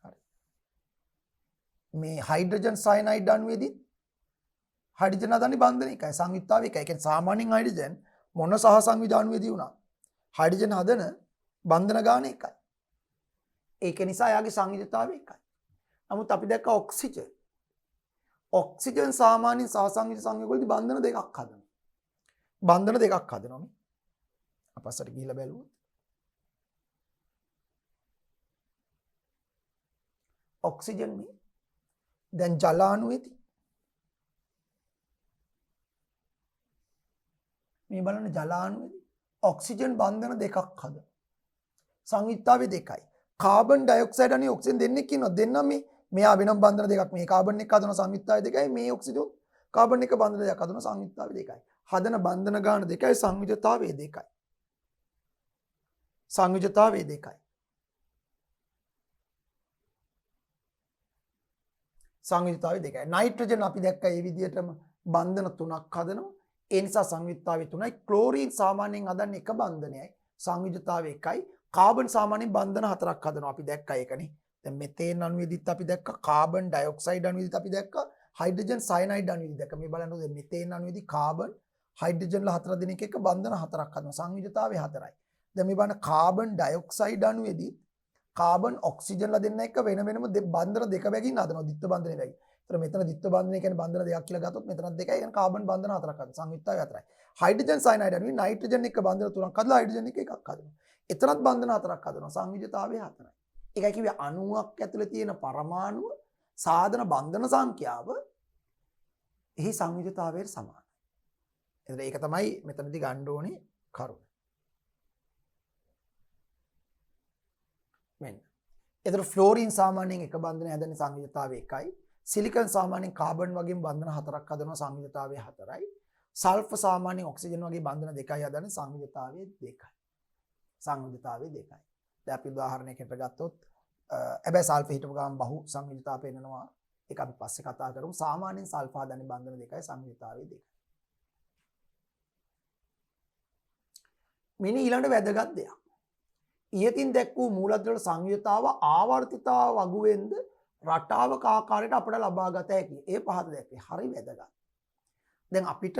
හරි. මේ හයිඩ්‍රජන් සයනයිඩ් අණුවේදී හයිඩ්‍රජන් හදන්නේ බන්ධන එකයි. සංයුක්තාවය එකයි. ඒ කියන්නේ සාමාන්‍යයෙන් හයිඩ්‍රජන් මොන සහසංයුජ අණුවේදී වුණා හයිඩ්‍රජන් හදන බන්ධන ගාන එකයි. ඒක නිසා යාගේ සංයුජතාවය එකයි. නමුත් අපි දැක්ක ඔක්සිජන් සාමාන්‍යයෙන් සහසංයුජ සංයෝගවලදී බන්ධන දෙකක් හදනවා. බන්ධන දෙකක් හදනවා. අපස්සට ගිහිල්ලා බැලුවොත් ऑक्सीजन में දැන් ජලාණුවේදී මේ බලන්න ජලාණුවේදී ඔක්සිජන් බන්ධන දෙකක් හද. සංයුක්තාවේ දෙකයි. කාබන් ඩයොක්සයිඩ් අනේ ඔක්සිජන් දෙන්නෙක් ඉන්නවා. දෙන්නම් මෙයා වෙනම බන්ධන දෙකක්. මේ කාබන් එක හදන සංයුක්තාවේ දෙකයි. මේ ඔක්සිජන් කාබන් එක බන්ධන දෙකක් හදන සංයුක්තාවේ දෙකයි. හදන බන්ධන ගාන දෙකයි සංයුජතාවයේ දෙකයි. සංයුජතාවයේ දෙකයි. සංයුජතාවයේ දෙකයි. නයිට්‍රජන් අපි දැක්ක ඒ විදිහටම බන්ධන තුනක් හදනවා. ඒ නිසා සංයුක්තාවේ තුනයි. ක්ලෝරින් සාමාන්‍යයෙන් හදන්නේ එක බන්ධනයයි. සංයුජතාවේ එකයි. කාබන් සාමාන්‍යයෙන් බන්ධන හතරක් හදනවා. අපි දැක්ක ඒකනේ. දැන් මෙතේන් අණුවේදීත් අපි දැක්ක කාබන් ඩයොක්සයිඩ් අණුවේදීත් අපි දැක්ක හයිඩ්‍රජන් සයනයිඩ් අණුවේදී දැක්ක. මේ බලන්න දැන් මෙතේන් අණුවේදී කාබන් හයිඩ්‍රජන්ලා හතර දෙනෙක් එක්ක බන්ධන හතරක් හදනවා. සංයුජතාවේ හතරයි. දැන් මේ බලන්න කාබන් ඩයොක්සයිඩ් අණුවේදී කාබන් ඔක්සිජන්ලා දෙන්න එක්ක වෙන වෙනම බන්ධන දෙක බැගින් හදනවා. ද්විත්ව බන්ධන බැගින්. ඒතර මෙතන ද්විත්ව බන්ධනය කියන්නේ බන්ධන දෙකක් කියලා ගත්තොත් මෙතනත් දෙකයි. කියන්නේ කාබන් බන්ධන හතරක් හදනවා. සංයුක්තාවේ හතරයි. හයිඩ්‍රජන් සයනයිඩ් අණුවේ නයිට්‍රජන් එක්ක බන්ධන තුනක් හදලා හයිඩ්‍රජන් එක එකක් හදනවා. එතනත් බන්ධන හතරක් හදනවා. සංයුජතාවේ හතරයි. ඒකයි කිව්වේ අණුවක් ඇතුලේ තියෙන පරමාණුව සාධන බන්ධන සංඛ්‍යාව එහි සංයුජතාවයට සමානයි. එතන ඒක තමයි මෙතනදී ගන්න ඕනේ කරුණ. මෙන්න. එතන ෆ්ලෝරින් සාමාන්‍යයෙන් එක බන්ධනය හදන්නේ සංයුජතාවය එකයි. සිලිකන් සාමාන්‍යයෙන් කාබන් වගේ බන්ධන හතරක් හදනවා සංයුජතාවය හතරයි. සල්ෆර් සාමාන්‍යයෙන් ඔක්සිජන් වගේ බන්ධන දෙකයි හදන්නේ සංයුජතාවය දෙකයි. සංයුජතාවය දෙකයි. දැන් අපි උදාහරණයකට ගත්තොත් හැබැයි සල්ෆර් හිටපු ගමන් බහු සංයුජතාව පෙන්නනවා. ඒක අපි පස්සේ කතා කරමු. සාමාන්‍යයෙන් සල්ෆර් හදන්නේ බන්ධන දෙකයි සංයුජතාවය දෙකයි. මෙන්න ඊළඟ වැදගත් දෙයක්. ඉහතින් දැක් වූ මූලද්‍රව්‍ය සංයුතාව ආවර්තිතාව වගුවෙන්ද රටාවක ආකාරයට අපට ලබා ගත හැකියි. ඒ පහත දැක්වේ. හරි වැදගත්. දැන් අපිට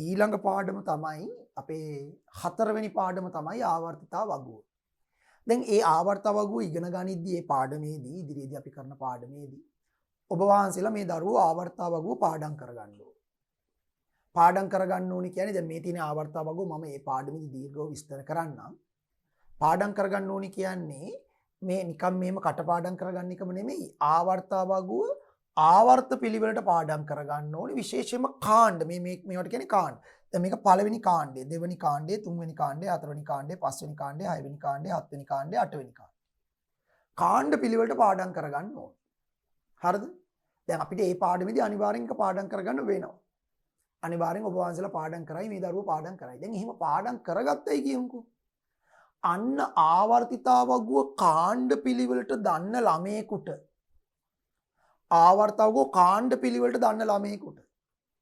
ඊළඟ පාඩම තමයි අපේ හතරවෙනි පාඩම තමයි ආවර්තිතාව වගුව. දැන් ඒ ආවර්තිතාව වගුව ඉගෙන ගනිද්දී මේ පාඩමේදී ඉදිරියේදී අපි කරන පාඩමේදී ඔබ වහන්සේලා මේ දරුවෝ ආවර්තිතාව වගුව පාඩම් කරගන්න ඕනේ. පාඩම් කරගන්න ඕනේ කියන්නේ දැන් මේ තියෙන ආවර්තිතාව වගුව මම මේ පාඩමේදී දීර්ඝව විස්තර කරන්නම්. පාඩම් කරගන්න ඕනි කියන්නේ මේ නිකම් මේම කටපාඩම් කරගන්න එකම නෙමෙයි ආවර්තාව වගුව ආවර්ත පිළිවෙලට පාඩම් කරගන්න ඕනි විශේෂයෙන්ම කාණ්ඩ මේවට කියන්නේ කාණ්ඩ. දැන් මේක පළවෙනි කාණ්ඩය, දෙවෙනි කාණ්ඩය, තුන්වෙනි කාණ්ඩය, හතරවෙනි කාණ්ඩය, පස්වෙනි කාණ්ඩය, හයවෙනි කාණ්ඩය, හත්වෙනි කාණ්ඩය, අටවෙනි කාණ්ඩය. කාණ්ඩ පිළිවෙලට පාඩම් කරගන්න ඕනි. හරිද? දැන් අපිට මේ පාඩමේදී අනිවාර්යෙන්ම පාඩම් කරගන්න වෙනවා. අනිවාර්යෙන් ඔබ වහන්සේලා පාඩම් කරයි මේ දරුවෝ පාඩම් කරයි. දැන් එහෙම පාඩම් කරගත්තයි කියමුකෝ. අන්න ආවර්තිතාව වගුව කාණ්ඩ පිළිවෙලට දන්න ළමයෙකුට ආවර්තාව වගුව කාණ්ඩ පිළිවෙලට දන්න ළමයෙකුට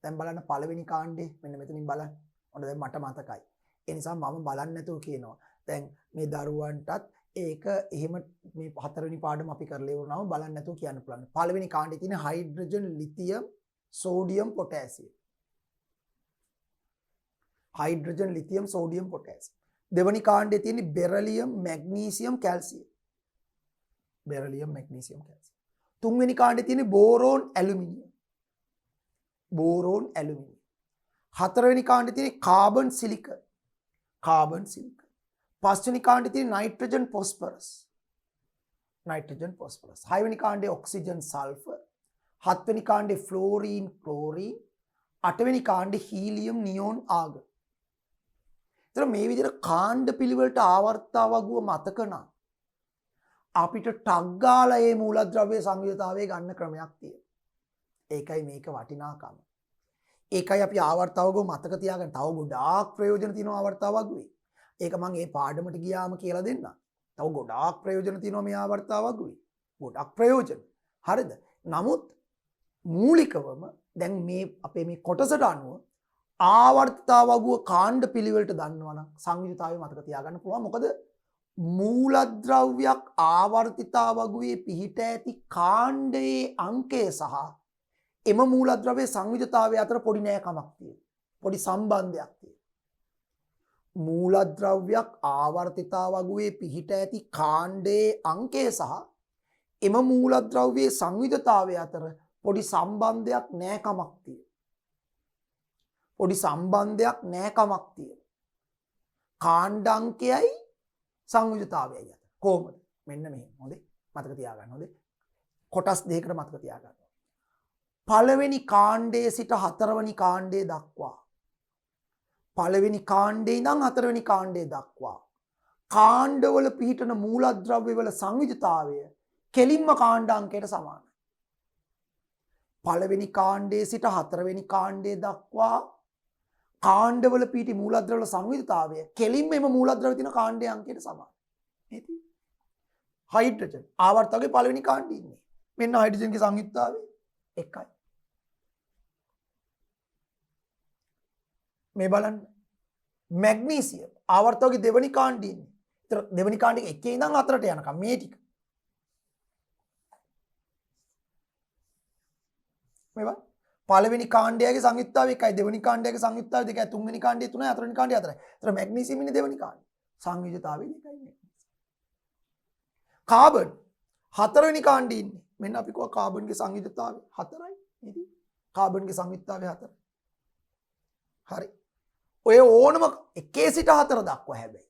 දැන් බලන්න පළවෙනි කාණ්ඩේ මෙන්න මෙතනින් බලන්න. ඔන්න දැන් මට මතකයි. ඒ නිසා මම බලන්නේ නැතුව කියනවා. දැන් මේ දරුවන්ටත් ඒක එහෙම මේ හතරවෙනි පාඩම අපි කරලා ඉවරනම බලන්න නැතුව කියන්න පුළුවන්. පළවෙනි කාණ්ඩේ තියෙන hydrogen, lithium, sodium, potassium. Hydrogen, lithium, sodium, potassium. දෙවනි කාණ්ඩේ තියෙන beryllium, magnesium, calcium. Beryllium, magnesium, calcium. තුන්වෙනි කාණ්ඩේ තියෙන බෝරෝන්, ඇලුමිනියම්. Boron, aluminium. හතරවෙනි කාණ්ඩේ තියෙන කාබන්, සිලිකන්. Carbon, silicon. පස්වෙනි කාණ්ඩේ තියෙන නයිට්‍රජන්, ෆොස්ෆරස්. Nitrogen, phosphorus. හයවෙනි කාණ්ඩේ ඔක්සිජන්, සල්ෆර්. හත්වෙනි කාණ්ඩේ ෆ්ලෝරීන්, ක්ලෝරීන්. අටවෙනි කාණ්ඩේ හීලියම්, නියෝන්, ආගන්. එතන මේ විදිහට කාණ්ඩ පිළිවෙලට ආවර්තාව වගුව මතක නම් අපිට ටග් ගාලා මේ මූලද්‍රව්‍ය සංයුතතාවය ගන්න ක්‍රමයක් තියෙනවා. ඒකයි මේක වටිනාකම. ඒකයි අපි ආවර්තාව වගුව මතක තියාගන්න. තව ගොඩාක් ප්‍රයෝජන තියෙනවා ආවර්තාව වගුවේ. ඒක මම මේ පාඩමට ගියාම කියලා දෙන්නම්. තව ගොඩාක් ප්‍රයෝජන තියෙනවා මේ ආවර්තාව වගුවේ. ගොඩක් ප්‍රයෝජන. හරිද? නමුත් මූලිකවම දැන් මේ අපේ මේ කොටසට අනුව ආවර්තිතාව වගුව කාණ්ඩ පිළිවෙලට දන්නවනම් සංයුතතාවය මතක තියාගන්න පුළුවන්. මොකද මූලද්‍රව්‍යයක් ආවර්තිතාව වගුවේ පිහිට ඇති කාණ්ඩයේ අංකය සහ එම මූලද්‍රව්‍යයේ සංයුතතාවය අතර පොඩි නෑකමක් තියෙනවා. පොඩි සම්බන්ධයක් තියෙනවා. මූලද්‍රව්‍යයක් ආවර්තිතාව වගුවේ පිහිට ඇති කාණ්ඩයේ අංකය සහ එම මූලද්‍රව්‍යයේ සංයුතතාවය අතර පොඩි සම්බන්ධයක් නෑකමක් තියෙනවා. පොඩි සම්බන්ධයක් නෑකමක් තියෙනවා. කාණ්ඩාංකයයි සංයුජතාවයයි අතර. කොහොමද? මෙන්න මෙහෙම. හොඳේ. මතක තියාගන්න. හොඳේ. කොටස් දෙකකට මතක තියාගන්න. පළවෙනි කාණ්ඩයේ සිට හතරවෙනි කාණ්ඩය දක්වා. පළවෙනි කාණ්ඩේ ඉඳන් හතරවෙනි කාණ්ඩය දක්වා. කාණ්ඩවල පිහිටන මූලද්‍රව්‍යවල සංයුජතාවය කෙලින්ම කාණ්ඩ අංකයට සමානයි. පළවෙනි කාණ්ඩයේ සිට හතරවෙනි කාණ්ඩය දක්වා කාණ්ඩවල පිහිටි මූලද්‍රව්‍යවල සංයුජතාවය කෙලින්ම එම මූලද්‍රව්‍ය තියෙන කාණ්ඩයේ අංකයට සමානයි. නේද? හයිඩ්‍රජන් ආවර්තකයේ පළවෙනි කාණ්ඩයේ ඉන්නේ. මෙන්න හයිඩ්‍රජන්ගේ සංයුක්තාවය 1යි. මේ බලන්න. මැග්නීසියම් ආවර්තකයේ දෙවෙනි කාණ්ඩයේ ඉන්නේ. ඒතර දෙවෙනි කාණ්ඩයේ 1 ඉඳන් 4ට යනකම් මේ ටික. මේවා පළවෙනි කාණ්ඩයේ සංයුක්තාවය 1යි, දෙවෙනි කාණ්ඩයේ සංයුක්තාවය 2යි, තුන්වෙනි කාණ්ඩයේ 3යි, හතරවෙනි කාණ්ඩයේ 4යි. ඒතර මැග්නීසියම් ඉන්නේ දෙවෙනි කාණ්ඩේ. සංයුජතාවය 2යි. කාබන් හතරවෙනි කාණ්ඩයේ ඉන්නේ. මෙන්න අපි කිව්වා කාබන්ගේ සංයුජතාවය 4යි නේද? කාබන්ගේ සංයුක්තාවය 4යි. හරි. ඔය ඕනම 1 සිට 4 දක්වා හැබැයි.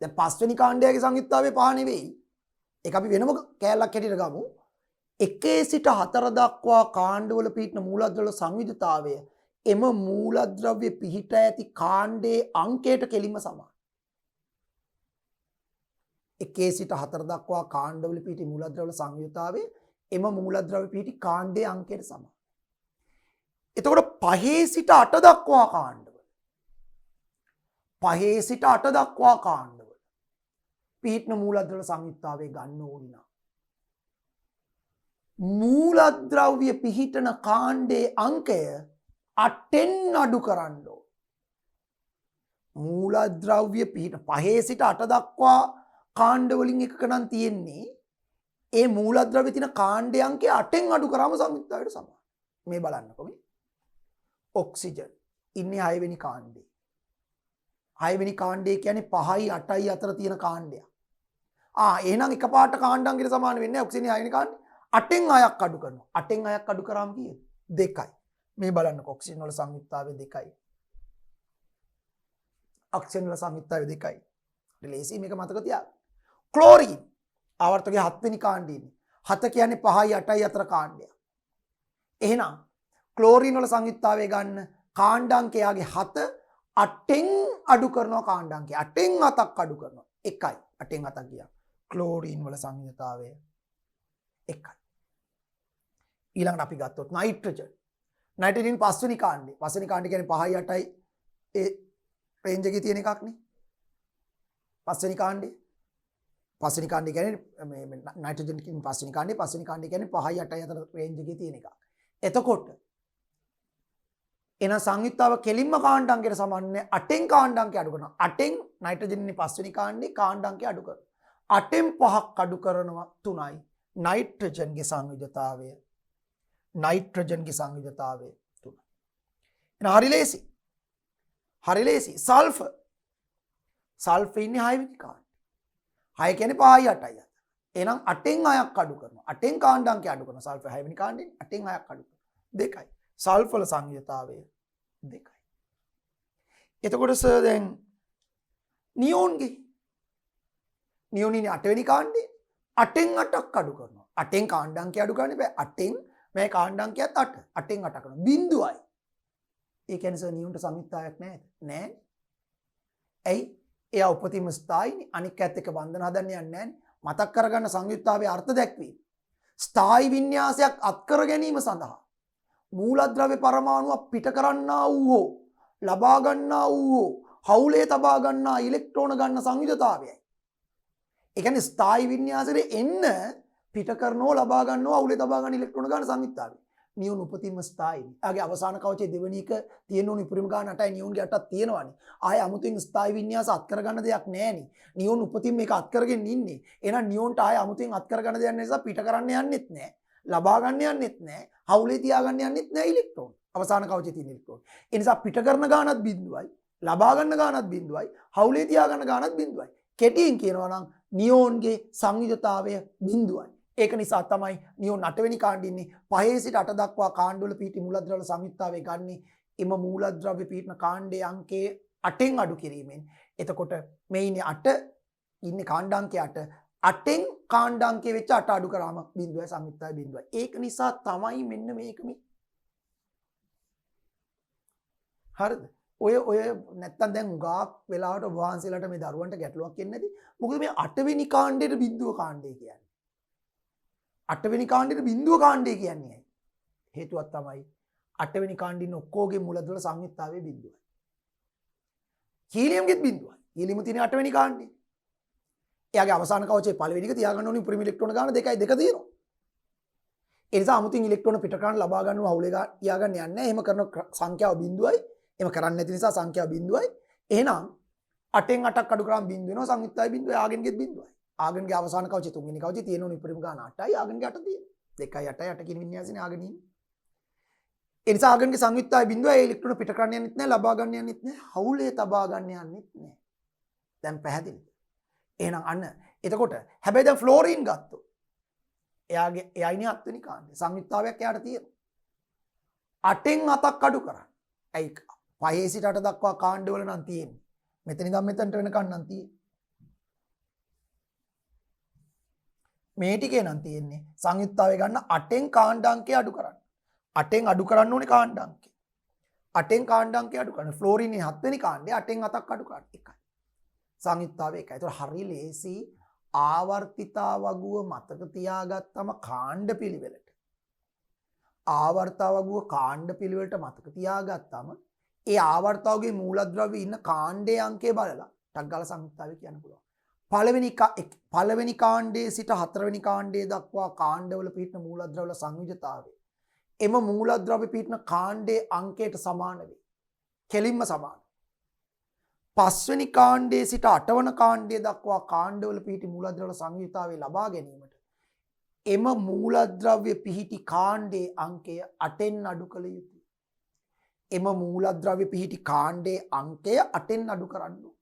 දැන් පස්වෙනි කාණ්ඩයේ සංයුක්තාවය 5 නෙවෙයි. ඒක අපි වෙනම කෑල්ලක් හැටියට ගමු. 1 සිට 4 දක්වා කාණ්ඩවල පිහිටන මූලද්‍රව්‍ය සංයුජතාවය එම මූලද්‍රව්‍ය පිහිට ඇති කාණ්ඩයේ අංකයට කෙලින්ම සමානයි. 1 සිට 4 දක්වා කාණ්ඩවල පිහිටි මූලද්‍රව්‍ය සංයුජතාවය එම මූලද්‍රව්‍ය පිහිටි කාණ්ඩයේ අංකයට සමානයි. එතකොට 5 සිට 8 දක්වා කාණ්ඩවල 5 සිට 8 දක්වා කාණ්ඩවල පිහිටන මූලද්‍රව්‍ය සංයුජතාවය ගන්න ඕනේ නම් මූලද්‍රව්‍ය පිහිටන කාණ්ඩයේ අංකය 8න් අඩු කරන්න ඕන. මූලද්‍රව්‍ය පිහිට 5 සිට 8 දක්වා කාණ්ඩ වලින් එකක නම් තියෙන්නේ ඒ මූලද්‍රව්‍ය තියෙන කාණ්ඩයේ අංකය 8න් අඩු කරාම සංයුක්තාවයට සමානයි. මේ බලන්නකො මේ. ඔක්සිජන් ඉන්නේ 6 වෙනි කාණ්ඩේ. 6 වෙනි කාණ්ඩේ කියන්නේ 5යි 8යි අතර තියෙන කාණ්ඩයක්. එහෙනම් එකපාරට කාණ්ඩ අංකයට සමාන වෙන්නේ නැහැ. ඔක්සිජන් 6 වෙනි කාණ්ඩේ 8න් 6ක් අඩු කරනවා. 8න් 6ක් අඩු කරාම කීයද? 2යි. මේ බලන්නකො ඔක්සිජන් වල සංයුක්තාවය 2යි. ඔක්සිජන් වල සංයුක්තාවය 2යි. ලේසි මේක මතක තියාගන්න. ක්ලෝරීන් ආවර්තකයේ 7 වෙනි කාණ්ඩයේ 7 කියන්නේ 5යි 8යි අතර කාණ්ඩයක්. එහෙනම් ක්ලෝරීන් වල සංයුක්තාවය ගන්න කාණ්ඩාංකයගේ 7 8න් අඩු කරනවා කාණ්ඩාංකය. 8න් 7ක් අඩු කරනවා. 1යි. 8න් 7ක් ගියා. ක්ලෝරීන් වල සංයුක්තාවය 1යි. ඊළඟට අපි ගත්තොත් නයිට්‍රජන්. නයිට්‍රජන් 5 වෙනි කාණ්ඩේ. 5 වෙනි කාණ්ඩේ කියන්නේ 5යි 8යි ඒ රේන්ජ් එකේ තියෙන එකක් නේ. 5 වෙනි කාණ්ඩේ 5 වෙනි කාණ්ඩේ කියන්නේ මේ නයිට්‍රජන් කියන 5 වෙනි කාණ්ඩේ 5 වෙනි කාණ්ඩේ කියන්නේ 5යි 8යි අතර රේන්ජ් එකේ තියෙන එකක්. එතකොට එන සංයුක්තාව කෙලින්ම කාණ්ඩ අංකයට සමානනේ 8න් කාණ්ඩ අංකය අඩු කරනවා. 8න් නයිට්‍රජන් ඉන්නේ 5 වෙනි කාණ්ඩේ කාණ්ඩ අංකය අඩු කරනවා. 8න් 5ක් අඩු කරනවා 3යි. නයිට්‍රජන්ගේ සංයුජතාවය 3යි. එහෙනම් හරි ලේසි. සල්ෆර්. සල්ෆර් ඉන්නේ 6 වෙනි කාණ්ඩේ. 6 කියන්නේ 5යි 8යි අතර. එහෙනම් 8න් 6ක් අඩු කරනවා. 8න් කාණ්ඩ අංකය අඩු කරනවා. සල්ෆර් 6 වෙනි කාණ්ඩේ 8න් 6ක් අඩු කරනවා. 2යි. සල්ෆර් සංයුජතාවය 2යි. එතකොට සර් දැන් නියෝන්ගේ නියෝන් ඉන්නේ 8 වෙනි කාණ්ඩේ 8න් 8ක් අඩු කරනවා. 8න් කාණ්ඩ අංකය අඩු කරන්න බෑ. 8න් මේ කාණ්ඩ අංකයත් 8. 8න් 8 කරනවා. බිඳුවයි. ඒ කියන්නේ සර් නියෝන්ට සංයුක්තාවයක් නැහැ. නෑ. ඇයි? එයා උපතින්ම ස්ථායිනේ. අනික් ඇත්ත එක බන්ධන හදන්න යන්නේ නැහැ. මතක් කරගන්න සංයුක්තාවයේ අර්ථ දැක්වීම. ස්ථායි වින්‍යාසයක් අත්කර ගැනීම සඳහා මූලද්‍රව්‍ය පරමාණුවක් පිට කරන්නා වූ හෝ ලබා ගන්නා වූ හෝ හවුලේ තබා ගන්නා ඉලෙක්ට්‍රෝන ගන්න සංයුජතාවයයි. ඒ කියන්නේ ස්ථායි වින්‍යාසයේ එන්න පිට කරනෝ ලබා ගන්නෝ හවුලේ තබා ගන්න ඉලෙක්ට්‍රෝන ගන්න සංයුක්තාවය. නියෝන් උපතින්ම ස්ථායි. ආගේ අවසාන කවචයේ දෙවෙනි එක තියෙන උනි උපරිම ගන්න 8යි නියෝන්ගේ 8ක් තියෙනවානේ. ආයේ අමුතුවෙන් ස්ථායි වින්‍යාස අත් කරගන්න දෙයක් නැහැනේ. නියෝන් උපතින් මේක අත් කරගෙන ඉන්නේ. එහෙනම් නියෝන්ට ආයේ අමුතුවෙන් අත් කරගන්න දෙයක් නිසා පිට කරන්න යන්නෙත් නැහැ. ලබා ගන්න යන්නෙත් නැහැ. හවුලේ තියා ගන්න යන්නෙත් නැහැ ඉලෙක්ට්‍රෝන. අවසාන කවචයේ තියෙන ඉලෙක්ට්‍රෝන. ඒ නිසා පිට කරන ගානත් බිඳුවයි, ලබා ගන්න ගානත් බිඳුවයි, හවුලේ තියා ගන්න ගානත් බිඳුවයි. කෙටියෙන් කියනවා නම් නියෝන්ගේ සංයුජතාවය බිඳුවයි. ඒක නිසා තමයි නියෝන් 8 වෙනි කාණ්ඩේ ඉන්නේ 5 සිට 8 දක්වා කාණ්ඩවල පිහිටි මූලද්‍රව්‍ය සංයුක්තාවය ගන්න එම මූලද්‍රව්‍ය පිහිටන කාණ්ඩයේ අංකයේ 8න් අඩු කිරීමෙන්. එතකොට මේ ඉන්නේ 8 ඉන්නේ කාණ්ඩාංකය 8. 8න් කාණ්ඩාංකයේ වෙච්ච 8 අඩු කරාම බිඳුවයි සංයුක්තයි බිඳුවයි. ඒක නිසා තමයි මෙන්න මේක මේ. හරිද? ඔය නැත්තම් දැන් උගාක් වෙලාවට ඔබ වහන්සේලාට මේ දරුවන්ට ගැටලුවක් එන්නේ නැති. මොකද මේ 8 වෙනි කාණ්ඩයට බිඳුව කාණ්ඩය කියන්නේ. 8 වෙනි කාණ්ඩයට බිඳුව කාණ්ඩය කියන්නේ ඇයි? හේතුවක් තමයි 8 වෙනි කාණ්ඩින් ඔක්කොගේ මූලද්‍රව්‍ය සංයුක්තාවයේ බිඳුවයි. හීලියම්ගෙත් බිඳුවයි. හීලියම් තියෙන 8 වෙනි කාණ්ඩේ. එයාගේ අවසාන කවචයේ පළවෙනි එක තියාගන්න ඕනේ උපරිම ඉලෙක්ට්‍රෝන ගාන 2යි 2 තියෙනවා. ඒ නිසා 아무තින් ඉලෙක්ට්‍රෝන පිට කරන්න ලබා ගන්නවා හවුලේ තියාගන්න යන්නේ නැහැ. එහෙම කරන සංඛ්‍යාව බිඳුවයි. එහෙම කරන්නේ නැති නිසා සංඛ්‍යාව බිඳුවයි. එහෙනම් 8න් 8ක් අඩු කරාම බිඳුව වෙනවා සංයුක්තයි බිඳුවයි ආගෙන්ගෙත් බිඳුවයි. ආගෙන්ගේ අවසාන කවචයේ තුන්වෙනි කවචයේ තියෙන ඕනේ උපරිම ගාන 8යි ආගෙන්ගේ 8 තියෙනවා. 2යි 8යි 8 කියන වින්‍යාසනේ ආගෙන ඉන්නේ. ඒ නිසා ආගෙන්ගේ සංයුක්තයි බිඳුවයි ඉලෙක්ට්‍රෝන පිට කරන්න යන්නෙත් නැහැ ලබා ගන්න යන්නෙත් නැහැ හවුලේ තබා ගන්න යන්නෙත් නැහැ. දැන් පැහැදිලිද? එහෙනම් අන්න එතකොට හැබැයි දැන් ෆ්ලෝරින් ගත්තොත් එයායිනේ 7 වෙනි කාණ්ඩේ සංයුක්තාවයක් එයාට තියෙනවා 8න් 7ක් අඩු කරන්න. ඇයි 5 සිට 8 දක්වා කාණ්ඩවල නම් තියෙන්නේ. මෙතන ඉඳන් මෙතනට වෙනකන් නම් තියෙන්නේ. මේ ටිකේ නම් තියෙන්නේ සංයුක්තාවය ගන්න 8න් කාණ්ඩාංකය අඩු කරන්න. 8න් අඩු කරන්න ඕනේ කාණ්ඩාංකය. 8න් කාණ්ඩාංකය අඩු කරන්න. ෆ්ලෝරිනේ 7 වෙනි කාණ්ඩේ 8න් 7ක් අඩු කරන්න. එකයි. සංයුක්තාවය එකයි. ඒතකොට හරි ලේසි ආවර්තිතා වගුව මතක තියාගත්තම කාණ්ඩ පිළිවෙලට. ආවර්තා වගුව කාණ්ඩ පිළිවෙලට මතක තියාගත්තම ඒ ආවර්තාවගේ මූලද්‍රව්‍ය ඉන්න කාණ්ඩයේ අංකය බලලා ටක් ගාලා සංයුක්තාවය කියන්න පුළුවන්. පළවෙනි කාණ්ඩයේ සිට හතරවෙනි කාණ්ඩයේ දක්වා කාණ්ඩවල පිහිටන මූලද්‍රව්‍ය සංයුජතාවය. එම මූලද්‍රව්‍ය පිහිටන කාණ්ඩයේ අංකයට සමාන වේ. කෙලින්ම සමාන. පස්වෙනි කාණ්ඩයේ සිට අටවන කාණ්ඩය දක්වා කාණ්ඩවල පිහිටි මූලද්‍රව්‍ය සංයුතාවය ලබා ගැනීමට එම මූලද්‍රව්‍ය පිහිටි කාණ්ඩයේ අංකය 8න් අඩු කළ යුතුයි. එම මූලද්‍රව්‍ය පිහිටි කාණ්ඩයේ අංකය 8න් අඩු කරන්න ඕනේ.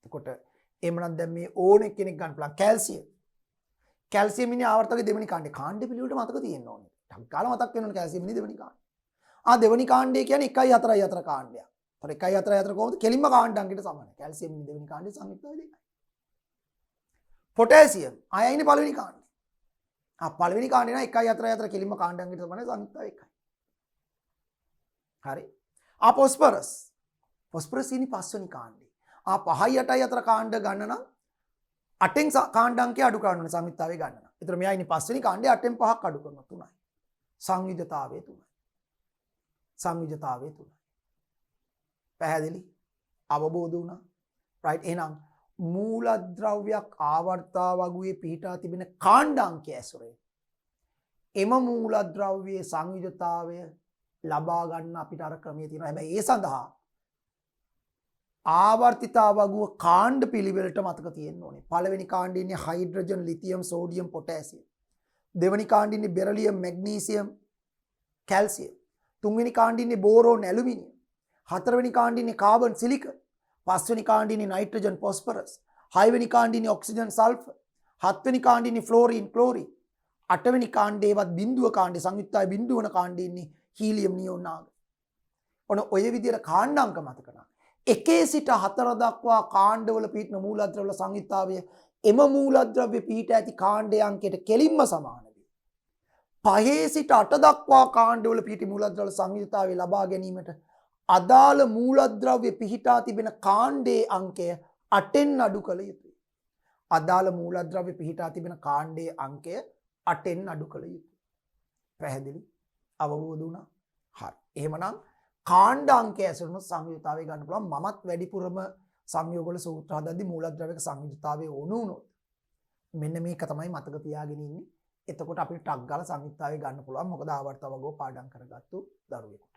එතකොට එhmenan දැන් මේ ඕන කෙනෙක් ගන්න පුළුවන් කැල්සියම්. කැල්සියම් ඉන්නේ ආවර්තකයේ දෙවෙනි කාණ්ඩේ. කාණ්ඩ පිළිවෙලට මතක තියෙන්න ඕනේ. ටක් ගාලා මතක් වෙනවනේ කැල්සියම් ඉන්නේ දෙවෙනි කාණ්ඩේ. දෙවෙනි කාණ්ඩය කියන්නේ 1යි 4යි 4 කාණ්ඩයක්. තොර 1යි 4යි 4 කොහොමද? කෙලින්ම කාණ්ඩාංකයට සමානයි. කැල්සියම් ඉන්නේ දෙවෙනි කාණ්ඩේ සංයුක්තය දෙකයි. පොටෑසියම් ආයෙ ඉන්නේ පළවෙනි කාණ්ඩේ. පළවෙනි කාණ්ඩේ නා 1යි 4යි 4 කෙලින්ම කාණ්ඩාංකයට සමානයි සංයුක්තය එකයි. හරි. ෆොස්ෆරස්. ෆොස්ෆරස් ඉන්නේ පස්වෙනි කාණ්ඩේ. 5යි 8යි 4 කාණ්ඩ ගන්න නම් 8න් කාණ්ඩාංකය අඩු කරන්න ඕනේ සංයුක්තාවය ගන්න නම්. ඒතර මෙයා ඉන්නේ පස්වෙනි කාණ්ඩේ 8න් 5ක් අඩු කරනවා 3යි. සංයුජතාවය 3යි. සංයුජතාවය 3යි. පැහැදිලි? අවබෝධ වුණා? රයිට්. එහෙනම් මූලද්‍රව්‍යයක් ආවර්තා වගුවේ පිහිටා තිබෙන කාණ්ඩාංකය ඇසුරේ එම මූලද්‍රව්‍යයේ සංයුජතාවය ලබා ගන්න අපිට අර ක්‍රමයේ තියෙනවා. හැබැයි ඒ සඳහා ආවර්තිතා වගුව කාණ්ඩ පිළිවෙලට මතක තියෙන්න ඕනේ. පළවෙනි කාණ්ඩේ ඉන්නේ හයිඩ්‍රජන්, ලිතියම්, සෝඩියම්, පොටෑසියම්. දෙවෙනි කාණ්ඩේ ඉන්නේ බෙරිලියම්, මැග්නීසියම්, කැල්සියම්. තුන්වෙනි කාණ්ඩේ ඉන්නේ බෝරෝන්, ඇලුමිනියම්. හතරවෙනි කාණ්ඩේ ඉන්නේ කාබන්, සිලිකන්. පස්වෙනි කාණ්ඩේ ඉන්නේ නයිට්‍රජන්, ෆොස්ෆරස්. හයවෙනි කාණ්ඩේ ඉන්නේ ඔක්සිජන්, සල්ෆර්. හත්වෙනි කාණ්ඩේ ඉන්නේ ෆ්ලෝරින්, ක්ලෝරින්. අටවෙනි කාණ්ඩේවත් බිඳුව කාණ්ඩේ සංයුක්තය බිඳුව වන කාණ්ඩේ ඉන්නේ හීලියම්, නියෝන්, ආග. ඔන්න ඔය විදිහට කාණ්ඩාංක මතක නම් 1 සිට 4 දක්වා කාණ්ඩවල පිහිටන මූලද්‍රව්‍ය සංයුක්තාවය එම මූලද්‍රව්‍ය පිහිට ඇති කාණ්ඩයේ අංකයට කෙලින්ම සමාන වේ. 5 සිට 8 දක්වා කාණ්ඩවල පිහිටි මූලද්‍රව්‍ය සංයුක්තාවය ලබා ගැනීමට අදාළ මූලද්‍රව්‍ය පිහිටා තිබෙන කාණ්ඩයේ අංකය 8න් අඩු කළ යුතුයි. අදාළ මූලද්‍රව්‍ය පිහිටා තිබෙන කාණ්ඩයේ අංකය 8න් අඩු කළ යුතුයි. පැහැදිලි? අවබෝධ වුණා? හරි. එහෙමනම් කාණ්ඩාංකය ඇසුරුණු සංයුතාවය ගන්න පුළුවන්. මමත් වැඩිපුරම සංයෝගවල සූත්‍ර හදද්දී මූලද්‍රව්‍යක සංයුතාවය ඕන වුණොත් මෙන්න මේක තමයි මතක තියාගෙන ඉන්නේ. එතකොට අපිට ටක් ගාලා සංයුතාවය ගන්න පුළුවන්. මොකද ආවර්තවගෝ පාඩම් කරගත්තු දරුවෙකුට.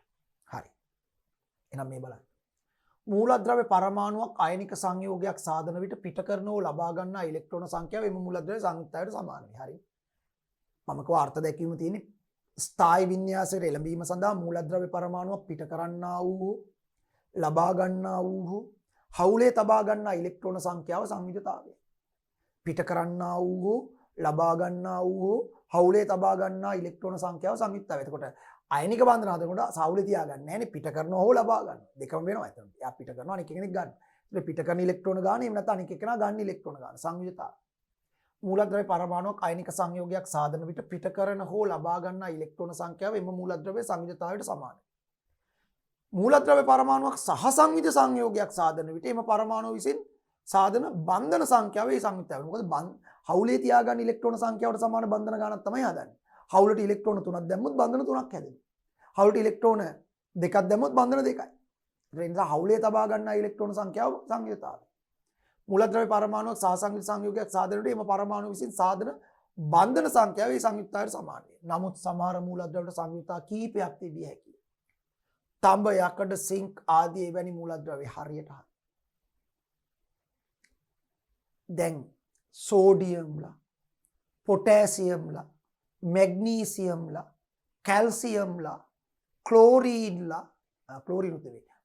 හරි. එහෙනම් මේ බලන්න. මූලද්‍රව්‍ය පරමාණුවක් අයනික සංයෝගයක් සාධන විට පිට කරනෝ ලබා ගන්නා ඉලෙක්ට්‍රෝන සංඛ්‍යාව එම මූලද්‍රව්‍ය සංයුක්තයට සමානයි. හරි. මම කව අර්ථ දැක්වීම තියෙන්නේ ස්ථායි වින්‍යාසයට එළඹීම සඳහා මූලද්‍රව්‍ය පරමාණුවක් පිට කරන්නා වූ ලබා ගන්නා වූ හවුලේ තබා ගන්නා ඉලෙක්ට්‍රෝන සංඛ්‍යාව සංයුජතාවය. පිට කරන්නා වූ ලබා ගන්නා වූ හවුලේ තබා ගන්නා ඉලෙක්ට්‍රෝන සංඛ්‍යාව සංයුක්තතාවය. එතකොට අයනික බන්ධන හදනකොට සවුලේ තියාගන්නේ නැහැ නේ, පිට කරනවා හෝ ලබා ගන්නවා. දෙකම වෙනවා එතන. එයා පිට කරනවා අනික කෙනෙක් ගන්න. ඒ පිට කරන ඉලෙක්ට්‍රෝන ගන්න එහෙම නැත්නම් අනික කෙනා ගන්න ඉලෙක්ට්‍රෝන ගන්න සංයුජතාවය. මූලද්‍රව්‍ය පරමාණුවක් අයනික සංයෝගයක් සාදන විට පිට කරන හෝ ලබා ගන්නා ඉලෙක්ට්‍රෝන සංඛ්‍යාව එම මූලද්‍රව්‍ය සංයුජතාවයට සමානයි. මූලද්‍රව්‍ය පරමාණුවක් සහ සංයුජ සංයෝගයක් සාදන විට එම පරමාණුව විසින් සාදන බන්ධන සංඛ්‍යාව ඒ සංයුක්තය. මොකද හවුලේ තියාගන්න ඉලෙක්ට්‍රෝන සංඛ්‍යාවට සමාන බන්ධන ගානක් තමයි හදන්නේ. හවුලට ඉලෙක්ට්‍රෝන 3ක් දැම්මොත් බන්ධන 3ක් හැදෙනවා. හවුලට ඉලෙක්ට්‍රෝන 2ක් දැම්මොත් බන්ධන 2යි. ඒ නිසා හවුලේ තබා ගන්නා ඉලෙක්ට්‍රෝන සංඛ්‍යාව සංයුජතාවය. මූලද්‍රව්‍ය පරමාණුවක් සහ සංයුජ සංයෝගයක් සාදන විට එම පරමාණු විසින් සාදන බන්ධන සංඛ්‍යාව ඒ සංයුක්තයට සමානයි. නමුත් සමහර මූලද්‍රව්‍යවලට සංයුක්තා කීපයක් තිබිය හැකියි. තඹ යකඩ සිංක් ආදී එවැනි මූලද්‍රව්‍ය හරියට දැන් සෝඩියම්ලා පොටෑසියම්ලා මැග්නීසියම්ලා කැල්සියම්ලා ක්ලෝරීන්ලා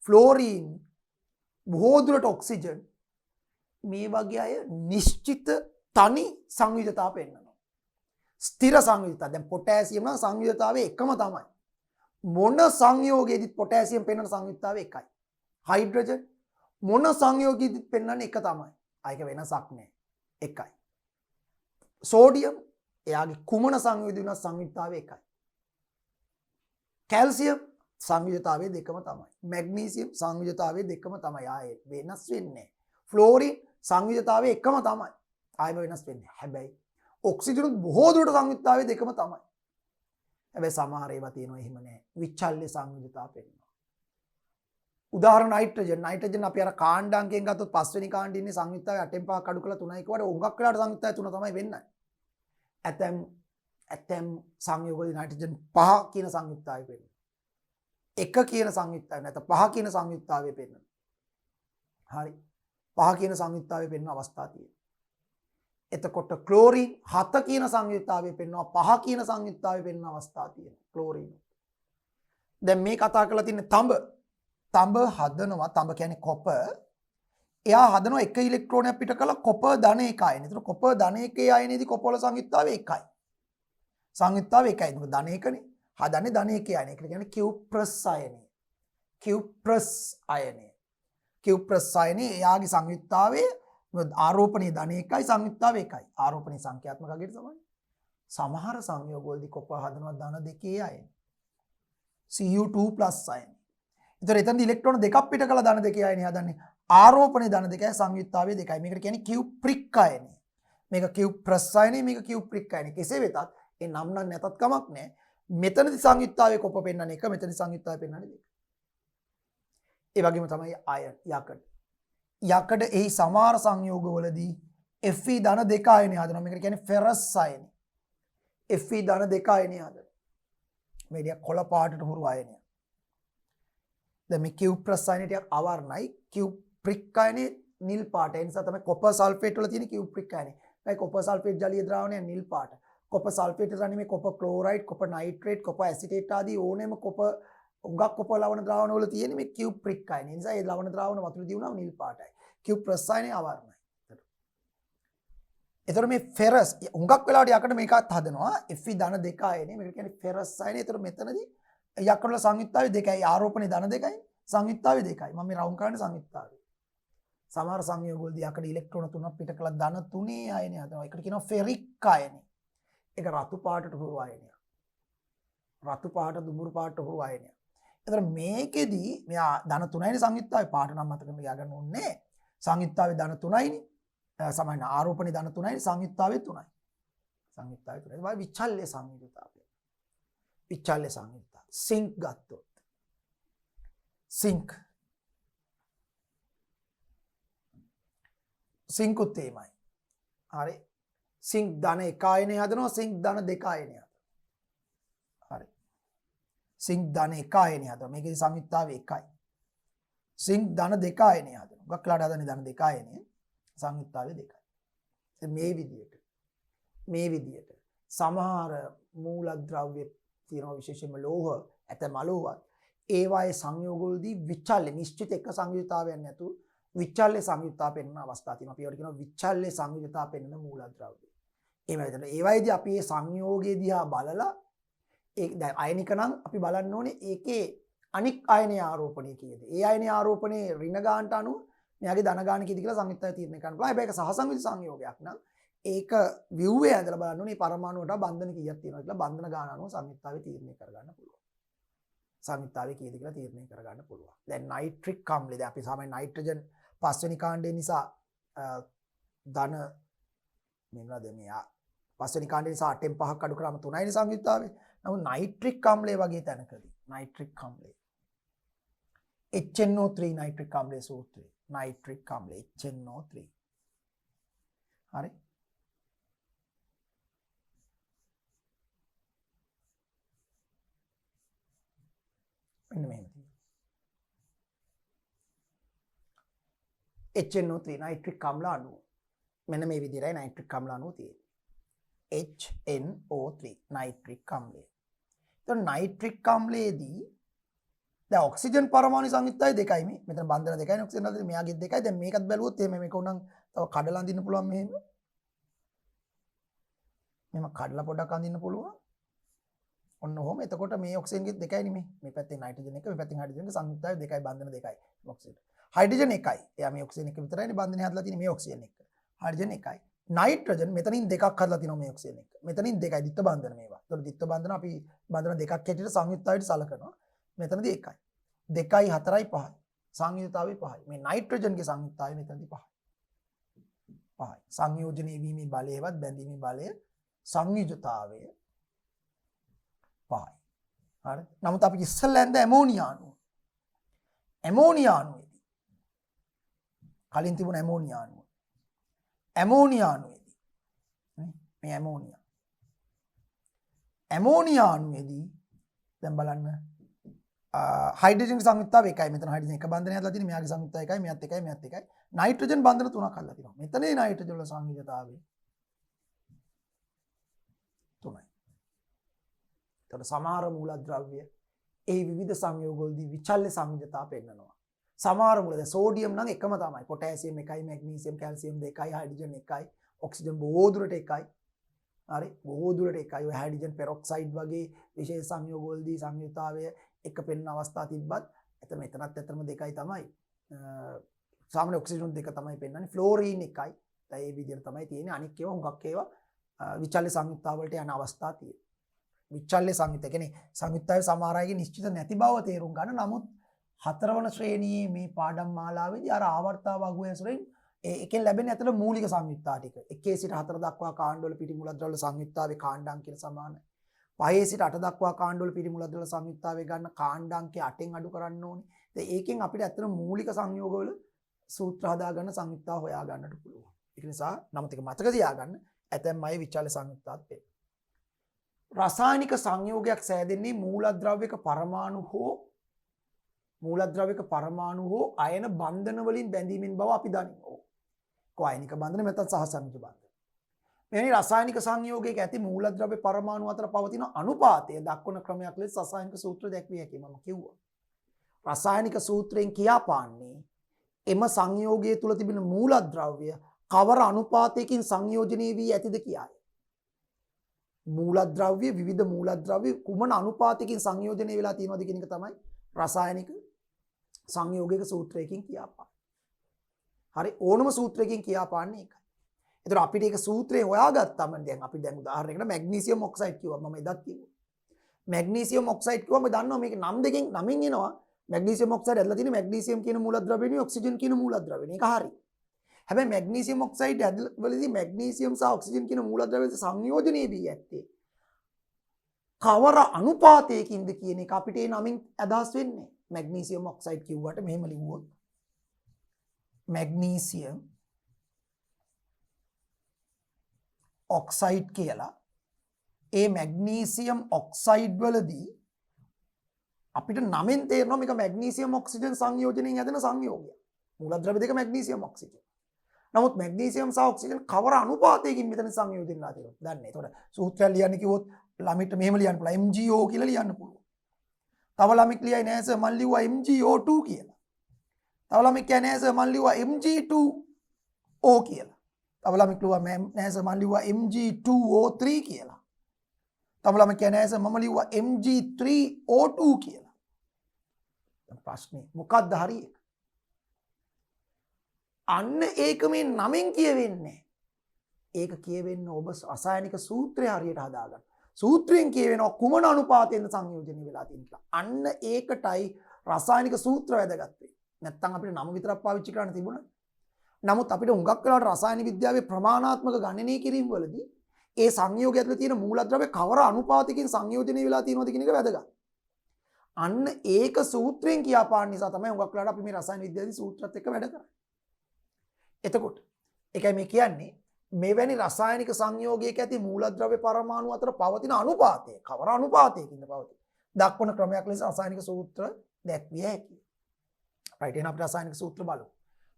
ෆ්ලෝරීන් බොහෝ දුරට ඔක්සිජන් මේ වගේ අය නිශ්චිත තනි සංයුජතා පෙන්වනවා. ස්ථිර සංයුජතා. දැන් පොටෑසියම් නම් සංයුජතාවේ එකම තමයි. මොන සංයෝගයේදීත් පොටෑසියම් පෙන්වන සංයුජතාවේ එකයි. හයිඩ්‍රජන් මොන සංයෝගයේදීත් පෙන්වන්නේ එක තමයි. ආයක වෙනසක් නැහැ. එකයි. සෝඩියම් එයාගේ කුමන සංයෝගයේදී වෙනස් සංයුජතාවේ එකයි. කැල්සියම් සංයුජතාවේ දෙකම තමයි. මැග්නීසියම් සංයුජතාවේ දෙකම තමයි. ආයේ වෙනස් වෙන්නේ නැහැ. ෆ්ලෝරින් සංයුජතාවේ එකම තමයි. ආයෙම වෙනස් වෙන්නේ. හැබැයි ඔක්සිජන් බොහෝ දුරට සංයුජතාවේ දෙකම තමයි. හැබැයි සමහර ඒවා තියෙනවා එහෙම නැහැ. විචල්්‍ය සංයුජතාව පෙන්වනවා. උදාහරණ නයිට්‍රජන් අපි අර කාණ්ඩාංකයෙන් ගත්තොත් පස්වෙනි කාණ්ඩේ ඉන්නේ සංයුජතාවේ 8න් 5 කඩු කරලා 3යි කියවට උඟක් වෙලාට සංයුජතාවේ 3 තමයි වෙන්නේ. ඇතැම් සංයෝගවල නයිට්‍රජන් 5 කියන සංයුජතාවය පෙන්වනවා. 1 කියන සංයුජතාවය නැත්නම් 5 කියන සංයුජතාවය පෙන්වනවා. හරි. 5 කියන සංයුජතාවය පෙන්වන අවස්ථා තියෙනවා. එතකොට ක්ලෝරින් 7 කියන සංයුජතාවය පෙන්වනවා 5 කියන සංයුජතාවය පෙන්වන අවස්ථා තියෙනවා ක්ලෝරින්. දැන් මේ කතා කරලා තින්නේ තඹ හදනවා. තඹ කියන්නේ කොපර්. එයා හදනවා එක ඉලෙක්ට්‍රෝනයක් පිට කරලා කොපර් ධන 1 අයන. ඒතර කොපර් ධන 1 අයනේදී කොපර් වල සංයුජතාවය 1යි. සංයුජතාවය 1යි. මොකද ධන 1නේ. හදන්නේ ධන 1 අයන. ඒකට කියන්නේ කියුප්‍රස් අයනය. කියුප්‍රස් අයනය. කියුප්‍රස් අයනේ එයාගේ සංයුජතාවය ආරෝපණයේ ධන 1යි සංයුක්තාවේ 1යි. ආරෝපණයේ සංඛ්‍යාත්මක අගයට සමානයි. සමහර සංයෝගවලදී කොපර් හදනවා ධන 2 අයන. Cu2+ අයන. ඒතර එතනදී ඉලෙක්ට්‍රෝන දෙකක් පිට කළා ධන 2 අයන හදන්නේ. ආරෝපණයේ ධන 2යි සංයුක්තාවේ 2යි. මේකට කියන්නේ කියුප්‍රික් අයනය. මේක කියුප්‍රස් අයනය මේක කියුප්‍රික් අයනය. කෙසේ වෙතත් ඒ නම් නම් නැතත් කමක් නැහැ. මෙතනදී සංයුක්තාවේ කොපර් පෙන්වන්නේ 1 මෙතනදී සංයුක්තාවේ පෙන්වන්නේ 2. ඒ වගේම තමයි අයන් යකඩ. යකඩ එහි සමහර සංයෝගවලදී Fe ධන 2 අයනය හදනවා. මේකට කියන්නේ ෆෙරස් අයනය. Fe ධන 2 අයනය හදනවා. මේ ටික කොළ පාටට හුරු අයනය. දැන් මේ කියුප්‍රස් අයනය ටික අවර්ණයි. කියුප්‍රික් අයනය නිල් පාට. ඒ නිසා තමයි කොපර් සල්ෆේට් වල තියෙන කියුප්‍රික් අයනය. ඒ කොපර් සල්ෆේට් ජලීය ද්‍රාවණය නිල් පාට. කොපර් සල්ෆේට් එක නෙමෙයි copper chloride, copper nitrate, copper acetate ආදී ඕනෑම කොපර් උඟක් කොපර් ලවණ ද්‍රාවණ වල තියෙන මේ කියුප්‍රික් අයනය. ඒ නිසා ඒ ලවණ ද්‍රාවණ වතුරේ දිනුනම නිල් පාටයි. කියුප්‍රස් අයනය අවර්ණයි. එතකොට මේ ෆෙරස් උඟක් වෙලාවට යකඩ මේකත් හදනවා. Fe ධන 2 අයනේ. මේකට කියන්නේ ෆෙරස් අයනේ. එතකොට මෙතනදී යකඩ වල සංයුක්තාවේ 2යි. ආරෝපණයේ ධන 2යි. සංයුක්තාවේ 2යි. මම මේ රවුම් කරන්නේ සංයුක්තාවේ. සමහර සංයෝගවලදී යකඩ ඉලෙක්ට්‍රෝන 3ක් පිට කළා ධන 3 අයනේ හදනවා. ඒකට කියනවා ෆෙරික් අයනේ. ඒක රතු පාටට හුරු අයනය. රතු පාට දුඹුරු පාටට හුරු අයනය. එතකොට මේකෙදී මෙයා ධන 3යිනේ සංයුක්තාවේ පාට නම් මතක තියාගන්න ඕනේ. සංයුක්තාවේ ධන 3යිනේ. සමාන ආරෝපණයේ ධන 3යි සංයුක්තාවේ 3යි. සංයුක්තාවේ 3යි. ඒ විචල්්‍ය සංයුක්තාවය. විචල්්‍ය සංයුක්තාව. සිංක් ගත්තොත්. සිංක්. සිංකුත් එමයයි. හරි. සිංක් ධන 1 අයනය හදනවා සිංක් ධන 2 අයනය හදනවා. හරි. සිංක් ධන 1 අයනය හදනවා. මේකේ සංයුක්තාවේ 1යි. සිංක් ධන 2 අයනය හදනවා. ගොඩක් වෙලාට හදන්නේ ධන 2 අයනය. සංයුක්තාවේ 2යි. මේ විදියට සමහර මූලද්‍රව්‍ය තියෙනවා විශේෂයෙන්ම ලෝහ ඇතැම් අලෝහත් ඒවායේ සංයෝගවලදී විචල්්‍ය නිශ්චිත එක සංයුක්තාවයක් නැතුව විචල්්‍ය සංයුක්තාව පෙන්වන අවස්ථා තියෙනවා. අපි ඒවට කියනවා විචල්්‍ය සංයුක්තාව පෙන්වන මූලද්‍රව්‍ය. ඒවයිද අපි මේ සංයෝගයේ දිහා බලලා ඒ දැන් අයනික නම් අපි බලන්න ඕනේ ඒකේ අනික් අයනීය ආරෝපණය කීයද? ඒ අයනීය ආරෝපණයේ ඍණ ගානට අනුව මෙයාගේ ධන ගාන කීයද කියලා සංයුක්තය තීරණය කරන්න පුළුවන්. හැබැයි ඒක සහසංයුත සංයෝගයක් නම් ඒක view එක ඇඳලා බලන්න ඕනේ පරමාණුවට බන්ධන කීයක් තියෙනවද කියලා බන්ධන ගාන අනුව සංයුක්තාවේ තීරණය කරගන්න පුළුවන්. සංයුක්තාවේ කීයද කියලා තීරණය කරගන්න පුළුවන්. දැන් නයිට්‍රික් අම්ලය දැන් අපි සාමාන්‍ය නයිට්‍රජන් පස්වෙනි කාණ්ඩය නිසා ධන මෙන්නද මෙයා පස්වෙනි කාණ්ඩය නිසා 8න් 5ක් අඩු කරාම 3යිනේ සංයුක්තාවේ. නමුත් නයිට්‍රික් අම්ලය වගේ තැනකදී නයිට්‍රික් අම්ලය HNO3 නයිට්‍රික් අම්ලයේ සූත්‍රය නයිට්‍රික් අම්ලය HNO3 හරි මෙන්න මෙහෙම තියෙනවා HNO3 නයිට්‍රික් අම්ල අණුව මෙන්න මේ විදිහටයි නයිට්‍රික් අම්ල අණුව තියෙන්නේ HNO3 නයිට්‍රික් අම්ලය. එතකොට නයිට්‍රික් අම්ලයේදී දැන් ඔක්සිජන් පරමාණු සංයුක්තයි දෙකයි මේ. මෙතන බන්ධන දෙකයි ඔක්සිජන් අතර මෙයාගේ දෙකයි. දැන් මේකත් බැලුවොත් එහෙම මේක උනම් තව කඩලා අඳින්න පුළුවන් මෙහෙම. මෙහෙම කඩලා පොඩක් අඳින්න පුළුවන්. ඔන්න ඔහොම. එතකොට මේ ඔක්සිජන්ගේ දෙකයිනේ මේ. මේ පැත්තේ නයිට්‍රජන් එක, මේ පැත්තෙන් හයිඩ්‍රජන් එක සංයුක්තයි දෙකයි බන්ධන දෙකයි. ඔක්සිජන්. හයිඩ්‍රජන් එකයි. එයා මේ ඔක්සිජන් එක විතරයිනේ බන්ධනය හදලා තියෙන්නේ මේ ඔක්සිජන් එක. හයිඩ්‍රජන් එකයි. නයිට්‍රජන් මෙතනින් දෙකක් හදලා තිනවා මේ ඔක්සිජන් එක. මෙතනින් දෙකයි ditth බන්ධන මේවා. ඒතකොට ditth බන්ධන අපි බන්ධන දෙකක් හැටියට සංයුක්තයට සලකනවා. මෙතනදී 1යි 2යි 4යි 5යි සංයුතාවේ 5යි මේ නයිට්‍රජන්ගේ සංයුතාවේ මෙතනදී 5යි 5යි සංයෝජනයේ වීමේ බලයවත් බැඳීමේ බලය සංයුජතාවය 5යි හරි නමුත් අපි ඉස්සෙල්ලා ඇඳ ඇමෝනියා අණුවේදී කලින් තිබුණ ඇමෝනියා අණුවේදී මේ ඇමෝනියා අණුවේදී දැන් බලන්න හයිඩ්‍රජන් සංයුක්තාව එකයි මෙතන හයිඩ්‍රජන් එක බන්ධනය හදලා තියෙන්නේ මෙයාගේ සංයුක්තාව එකයි මෙයත් එකයි මෙයත් එකයි නයිට්‍රජන් බන්ධන තුනක් හදලා තියෙනවා මෙතනේ නයිට්‍රජන් වල සංයුජතාවය 3යි. ඒතකොට සමහර මූලද්‍රව්‍ය ඒ විවිධ සංයෝගවලදී විචල්්‍ය සංයුජතා පෙන්නනවා. සමහර මූල දැන් සෝඩියම් නම් එකම තමයි. පොටෑසියම් එකයි මැග්නීසියම් කැල්සියම් දෙකයි හයිඩ්‍රජන් එකයි ඔක්සිජන් බොහෝ දුරට එකයි. හරි බොහෝ දුරට එකයි. ඔය හයිඩ්‍රජන් පෙරොක්සයිඩ් වගේ විශේෂ සංයෝගවලදී සංයුජතාවය එක පෙන්වන අවස්ථා තිබ්බත් එතන මෙතනත් ඇත්තටම දෙකයි තමයි සාමාන්‍ය ඔක්සිජන් දෙක තමයි පෙන්වන්නේ ෆ්ලෝරීන් එකයි දැන් මේ විදිහට තමයි තියෙන්නේ අනික් ඒවා හුඟක් ඒවා විචල්්‍ය සංයුක්තාව වලට යන අවස්ථා තියෙනවා විචල්්‍ය සංයුක්ත කියන්නේ සංයුක්තාවේ සමහර අයගේ නිශ්චිත නැති බව තේරුම් ගන්න නමුත් හතරවන ශ්‍රේණියේ මේ පාඩම් මාලාවේදී අර ආවර්තාව වගුව ඇසුරෙන් ඒකෙන් ලැබෙන ඇතට මූලික සංයුක්තා ටික 1 සිට 4 දක්වා කාණ්ඩවල පිටි මූලද්‍රව්‍ය සංයුක්තාවේ කාණ්ඩාංක කියලා සමානයි 5 සිට 8 දක්වා කාණ්ඩවල පිටි මූලද්‍රව්‍ය සංයුක්තාවේ ගන්න කාණ්ඩාංකය 8න් අඩු කරන්න ඕනේ. දැන් ඒකෙන් අපිට ඇත්තට මූලික සංයෝගවල සූත්‍ර හදා ගන්න සංයුක්තාව හොයා ගන්නට පුළුවන්. ඒක නිසා නම් ටික මතක තියාගන්න ඇතැම් අය විචල්්‍ය සංයුක්තාත් වේ. රසායනික සංයෝගයක් සෑදෙන්නේ මූලද්‍රව්‍යක පරමාණු හෝ අයන බන්ධන වලින් බැඳීමෙන් බව අපි දනිමු. කොයිනික බන්ධන නැත්නම් සහසංයුජ බන්ධන. මෙවැනි රසායනික සංයෝගයක ඇති මූලද්‍රව්‍ය පරමාණු අතර පවතින අනුපාතය දක්වන ක්‍රමයක් ලෙස රසායනික සූත්‍ර දැක්විය හැකියි මම කිව්වා. රසායනික සූත්‍රයෙන් කියාපාන්නේ එම සංයෝගය තුල තිබෙන මූලද්‍රව්‍ය කවර අනුපාතයකින් සංයෝජනය වී ඇතිද කියාය. මූලද්‍රව්‍ය විවිධ මූලද්‍රව්‍ය කුමන අනුපාතයකින් සංයෝජනය වෙලා තියෙනවද කියන එක තමයි රසායනික සංයෝගයක සූත්‍රයකින් කියාපාන්නේ. හරි ඕනම සූත්‍රයකින් කියාපාන්නේ ඒකයි. ඒතර අපිට ඒක සූත්‍රේ හොයාගත්තම දැන් අපි දැන් උදාහරණයකට මැග්නීසියම් ඔක්සයිඩ් කිව්වා මම එදත් කිව්වා. මැග්නීසියම් ඔක්සයිඩ් කිව්වම දන්නවා මේක නම් දෙකෙන් නමින් එනවා. මැග්නීසියම් ඔක්සයිඩ් ඇදලා තියෙන මැග්නීසියම් කියන මූලද්‍රව්‍යනේ ඔක්සිජන් කියන මූලද්‍රව්‍යනේ. ඒක හරි. හැබැයි මැග්නීසියම් ඔක්සයිඩ් ඇදලාවලදී මැග්නීසියම් සහ ඔක්සිජන් කියන මූලද්‍රව්‍ය සංයෝජනයේ වී ඇත්තේ කවර අනුපාතයකින්ද කියන එක අපිට ඒ නමින් අදහස් වෙන්නේ. මැග්නීසියම් ඔක්සයිඩ් කිව්වට මෙහෙම ලිව්වොත් මැග්නීසියම් ඔක්සයිඩ් කියලා ඒ මැග්නීසියම් ඔක්සයිඩ් වලදී අපිට නමෙන් තේරෙනවා මේක මැග්නීසියම් ඔක්සිජන් සංයෝජනයෙන් හැදෙන සංයෝගයක්. මූලද්‍රව්‍ය දෙක මැග්නීසියම් ඔක්සිජන්. නමුත් මැග්නීසියම් සහ ඔක්සිජන් කවර අනුපාතයකින් මෙතන සංයෝජන වෙලා තියෙනවද? දන්නේ. ඒතකොට සූත්‍රය ලියන්න කිව්වොත් ළමිට මෙහෙම ලියන්න පුළුවන් MgO කියලා ලියන්න පුළුවන්. තව ළමෙක් ලියයි නෑ සර් මම ලිව්වා MgO2 කියලා. තව ළමෙක් කියන්නේ නෑ සර් මම ලිව්වා Mg2O කියලා. තව ළමෙක් ලිව්වා නෑ සර් මම ලිව්වා Mg2O3 කියලා. තව ළමෙක් කියන්නේ නෑ සර් මම ලිව්වා Mg3O2 කියලා. දැන් ප්‍රශ්නේ මොකක්ද හරි එක? අන්න ඒක මේ නමෙන් කියවෙන්නේ. ඒක කියවෙන්න ඔබ රසායනික සූත්‍රය හරියට හදාගන්න. සූත්‍රයෙන් කියවෙනවා කුමන අනුපාතයෙන්ද සංයෝජනය වෙලා තියෙන්නේ කියලා. අන්න ඒකටයි රසායනික සූත්‍ර වැදගත් වෙන්නේ. නැත්තම් අපිට නම විතරක් පාවිච්චි කරන්න තිබුණා. නමුත් අපිට හුඟක් වෙලාවට රසායන විද්‍යාවේ ප්‍රමාණාත්මක ගණනය කිරීම වලදී ඒ සංයෝගය ඇතුළේ තියෙන මූලද්‍රව්‍ය කවර අනුපාතයකින් සංයෝජනය වෙලා තියෙනවද කියන එක වැදගත්. අන්න ඒක සූත්‍රයෙන් කියාපාන නිසා තමයි හුඟක් වෙලාවට අපි මේ රසායන විද්‍යාවේ සූත්‍රات එක්ක වැඩ කරන්නේ. එතකොට ඒකයි මේ කියන්නේ මෙවැනි රසායනික සංයෝගයක ඇති මූලද්‍රව්‍ය පරමාණු අතර පවතින අනුපාතය කවර අනුපාතයකින්ද පවතින දක්වන ක්‍රමයක් ලෙස රසායනික සූත්‍ර දැක්විය හැකියි. රයිට් එහෙනම් අපි රසායනික සූත්‍ර බලමු.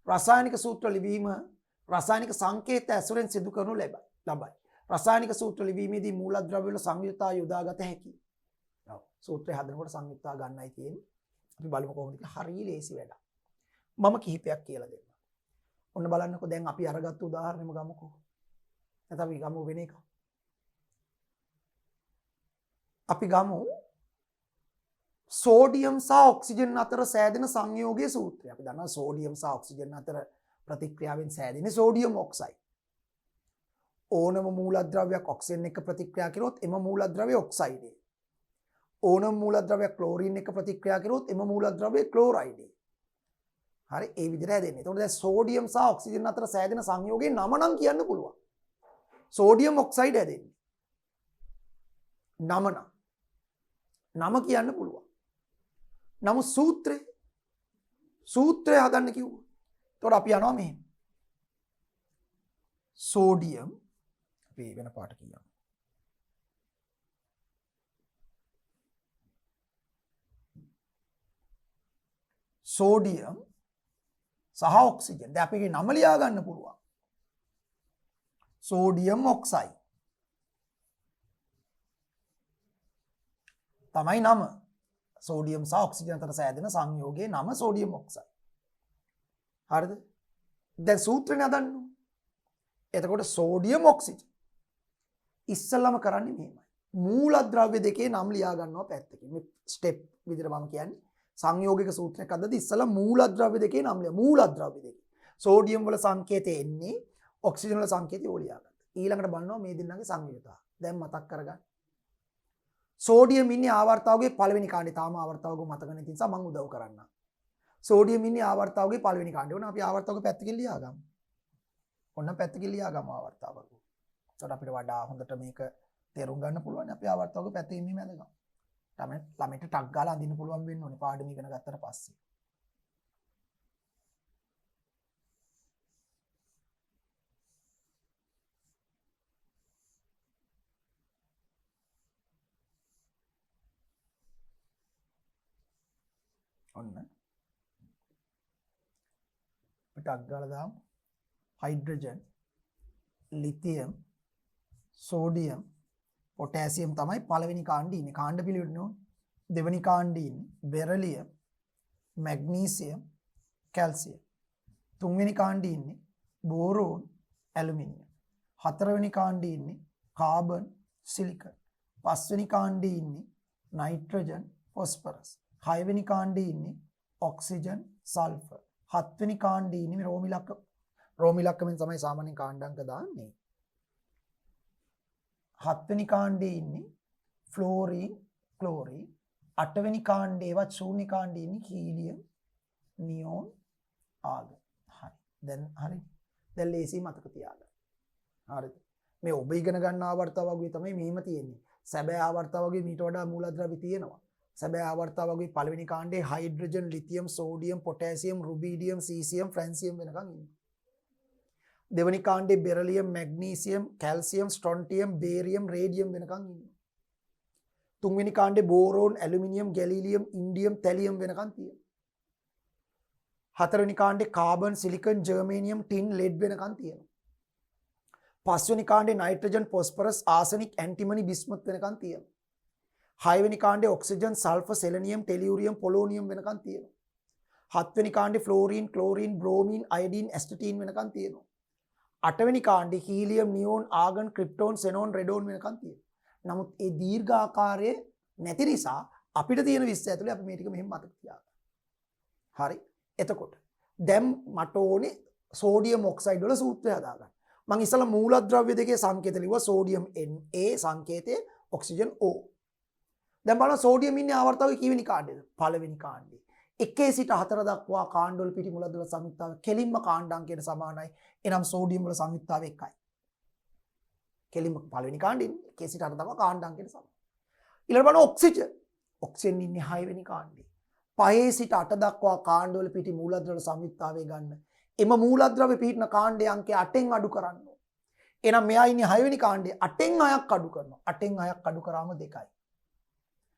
රසායනික සූත්‍ර ලිවීම රසායනික සංකේත ඇසුරෙන් සිදු කරනු ලබයි. රසායනික සූත්‍ර ලිවීමේදී මූලද්‍රව්‍ය වල සංයුක්තතා යොදාගත හැකියි. ඔව් සූත්‍රය හදනකොට සංයුක්තතා ගන්නයි තියෙන්නේ. අපි බලමු කොහොමද කියලා. හරිය ලේසි වැඩක්. මම කිහිපයක් කියලා දෙන්නම්. ඔන්න බලන්නකෝ දැන් අපි අරගත්තු උදාහරණෙම ගමුකෝ. නැත්නම් අපි ගමු වෙන එක. අපි ගමු සෝඩියම් සහ ඔක්සිජන් අතර සෑදෙන සංයෝගයේ සූත්‍රය. අපි දන්නවා සෝඩියම් සහ ඔක්සිජන් අතර ප්‍රතික්‍රියාවෙන් සෑදෙන්නේ සෝඩියම් ඔක්සයිඩ්. ඕනම මූලද්‍රව්‍යයක් ඔක්සිජන් එක්ක ප්‍රතික්‍රියා කරොත් එම මූලද්‍රව්‍ය ඔක්සයිඩේ. ඕනම මූලද්‍රව්‍යයක් ක්ලෝරින් එක්ක ප්‍රතික්‍රියා කරොත් එම මූලද්‍රව්‍ය ක්ලෝරයිඩේ. හරි ඒ විදිහට හැදෙන්නේ. එතකොට දැන් සෝඩියම් සහ ඔක්සිජන් අතර සෑදෙන සංයෝගයේ නම නම් කියන්න පුළුවන්. සෝඩියම් ඔක්සයිඩ් හැදෙන්නේ. නම කියන්න පුළුවන්. නමුත් සූත්‍රය හදන්න කිව්වා. එතකොට අපි යනවා මෙහෙම. සෝඩියම් අපි වෙන පාට කියමු. සෝඩියම් සහ ඔක්සිජන්. දැන් අපිගේ නම ලියා ගන්න පුළුවන්. Sodium oxide. තමයි නම. සෝඩියම් සහ ඔක්සිජන් අතර සෑදෙන සංයෝගයේ නම සෝඩියම් ඔක්සයිඩ්. හරිද? දැන් සූත්‍රය හදන්න. එතකොට සෝඩියම් ඔක්සිජන් ඉස්සෙල්ලාම කරන්නේ මෙහෙමයි. මූලද්‍රව්‍ය දෙකේ නම් ලියා ගන්නවා පැත්තකින්. මේ ස්ටෙප් විදිහට මම කියන්නේ සංයෝගික සූත්‍රයක් අදදී ඉස්සෙල්ලා මූලද්‍රව්‍ය දෙකේ නම් ලියා. මූලද්‍රව්‍ය දෙකේ. සෝඩියම් වල සංකේතය එන්නේ ඔක්සිජන් වල සංකේතය ඕ ලියා ගන්න. ඊළඟට බලනවා මේ දෙන්නගේ සංයුතතාව. දැන් මතක් කරගන්න. සෝඩියම් ඉන්නේ ආවර්තාවකයේ පළවෙනි කාණ්ඩේ. තාම ආවර්තාවක මතක නැති නිසා මම උදව් කරන්නම්. සෝඩියම් ඉන්නේ ආවර්තාවකයේ පළවෙනි කාණ්ඩේ. ඕන අපි ආවර්තාවක පැත්තකින් ලියා ගමු. ඔන්න පැත්තකින් ලියා ගමු ආවර්තාවක. එතකොට අපිට වඩා හොඳට මේක තේරුම් ගන්න පුළුවන්. අපි ආවර්තාවක පැත්තකින් මෙහෙම ඇඳගමු. ළමයට ටක් ගාලා අඳින්න පුළුවන් වෙන්න ඕනේ පාඩම ඉගෙන ගත්තට පස්සේ. ඔන්න ටක් ගාලා දාමු. හයිඩ්‍රජන්, ලිතියම්, සෝඩියම්, පොටෑසියම් තමයි පළවෙනි කාණ්ඩේ ඉන්නේ. කාණ්ඩ පිළිවෙල නෝ. දෙවෙනි කාණ්ඩේ ඉන්නේ බෙරිලියම්, මැග්නීසියම්, කැල්සියම්. තුන්වෙනි කාණ්ඩේ ඉන්නේ බෝරෝන්, ඇලුමිනියම්. හතරවෙනි කාණ්ඩේ ඉන්නේ කාබන්, සිලිකන්. පස්වෙනි කාණ්ඩේ ඉන්නේ නයිට්‍රජන්, ෆොස්ෆරස්. හයවෙනි කාණ්ඩේ ඉන්නේ ඔක්සිජන්, සල්ෆර්. හත්වෙනි කාණ්ඩේ ඉන්නේ රෝම ඉලක්කමෙන් තමයි සාමාන්‍යයෙන් කාණ්ඩාංක දාන්නේ. හත්වෙනි කාණ්ඩේ ඉන්නේ ෆ්ලෝරින්, ක්ලෝරින්. අටවෙනි කාණ්ඩේවත් ශූන්‍ය කාණ්ඩේ ඉන්නේ හීලියම්, නියෝන්, ආගන්. හරි. දැන් ලේසි මතක තියාගන්න. හරිද? මේ ඔබ ඉගෙන ගන්න ආවර්තාව වගේ තමයි මෙහෙම තියෙන්නේ. සැබෑ ආවර්තාව වගේ මීට වඩා මූලද්‍රව්‍ය තියෙනවා. සැබෑ ආවර්තාව වගේ පළවෙනි කාණ්ඩේ hydrogen, lithium, sodium, potassium, rubidium, caesium, francium වෙනකන් ඉන්නවා. දෙවනි කාණ්ඩේ beryllium, magnesium, calcium, strontium, barium, radium වෙනකන් ඉන්නවා. තුන්වෙනි කාණ්ඩේ බෝරෝන්, ඇලුමිනියම්, ගැලීලියම්, ඉන්ඩියම්, තැලියම් වෙනකන් තියෙනවා. හතරවෙනි කාණ්ඩේ කාබන්, සිලිකන්, ජර්මේනියම්, ටින්, ලෙඩ් වෙනකන් තියෙනවා. පස්වෙනි කාණ්ඩේ නයිට්‍රජන්, ෆොස්ෆරස්, ආසනික්, ඇන්ටිමනි, බිස්මත් වෙනකන් තියෙනවා. හයවෙනි කාණ්ඩේ ඔක්සිජන්, සල්ෆර්, සෙලනියම්, ටෙලියුරියම්, පොලෝනියම් වෙනකන් තියෙනවා. හත්වෙනි කාණ්ඩේ ෆ්ලෝරින්, ක්ලෝරින්, බ්‍රෝමීන්, අයඩීන්, ඇස්ටටීන් වෙනකන් තියෙනවා. අටවෙනි කාණ්ඩේ හීලියම්, නියෝන්, ආගන්, ක්‍රිප්ටෝන්, සෙනෝන්, රෙඩෝන් වෙනකන් තියෙනවා. නමුත් ඒ දීර්ඝාකාරයේ නැති නිසා අපිට තියෙන විස්තර ඇතුලේ අපි මේ ටික මෙහෙම මතක තියාගන්න. හරි. එතකොට දැන් මට ඕනේ සෝඩියම් ඔක්සයිඩ් වල සූත්‍රය හදාගන්න. මම ඉස්සලා මූලද්‍රව්‍ය දෙකේ සංකේත ලිව්වා සෝඩියම් Na සංකේතය ඔක්සිජන් O. දැන් බලන්න සෝඩියම් ඉන්නේ ආවර්තකයේ කීවෙනි කාණ්ඩයේද? පළවෙනි කාණ්ඩේ. 1 සිට 4 දක්වා කාණ්ඩවල පිටි මූලද්‍රව්‍ය සංයුක්තාවය කෙලින්ම කාණ්ඩාංකයට සමානයි. එනම් සෝඩියම් වල සංයුක්තාවය 1යි. කෙලින්ම පළවෙනි කාණ්ඩේ 1 සිට 4 දක්වා කාණ්ඩාංකයට සමානයි. ඊළඟ බලන්න ඔක්සිජන්. ඔක්සිජන් ඉන්නේ 6 වෙනි කාණ්ඩේ. 5 සිට 8 දක්වා කාණ්ඩවල පිටි මූලද්‍රව්‍ය සංයුක්තාවය ගන්න. එම මූලද්‍රව්‍ය පිටින කාණ්ඩයේ අංකය 8න් අඩු කරන්න ඕන. එහෙනම් මෙයා ඉන්නේ 6 වෙනි කාණ්ඩේ 8න් 6ක් අඩු කරනවා. 8න් 6ක් අඩු කරාම 2යි.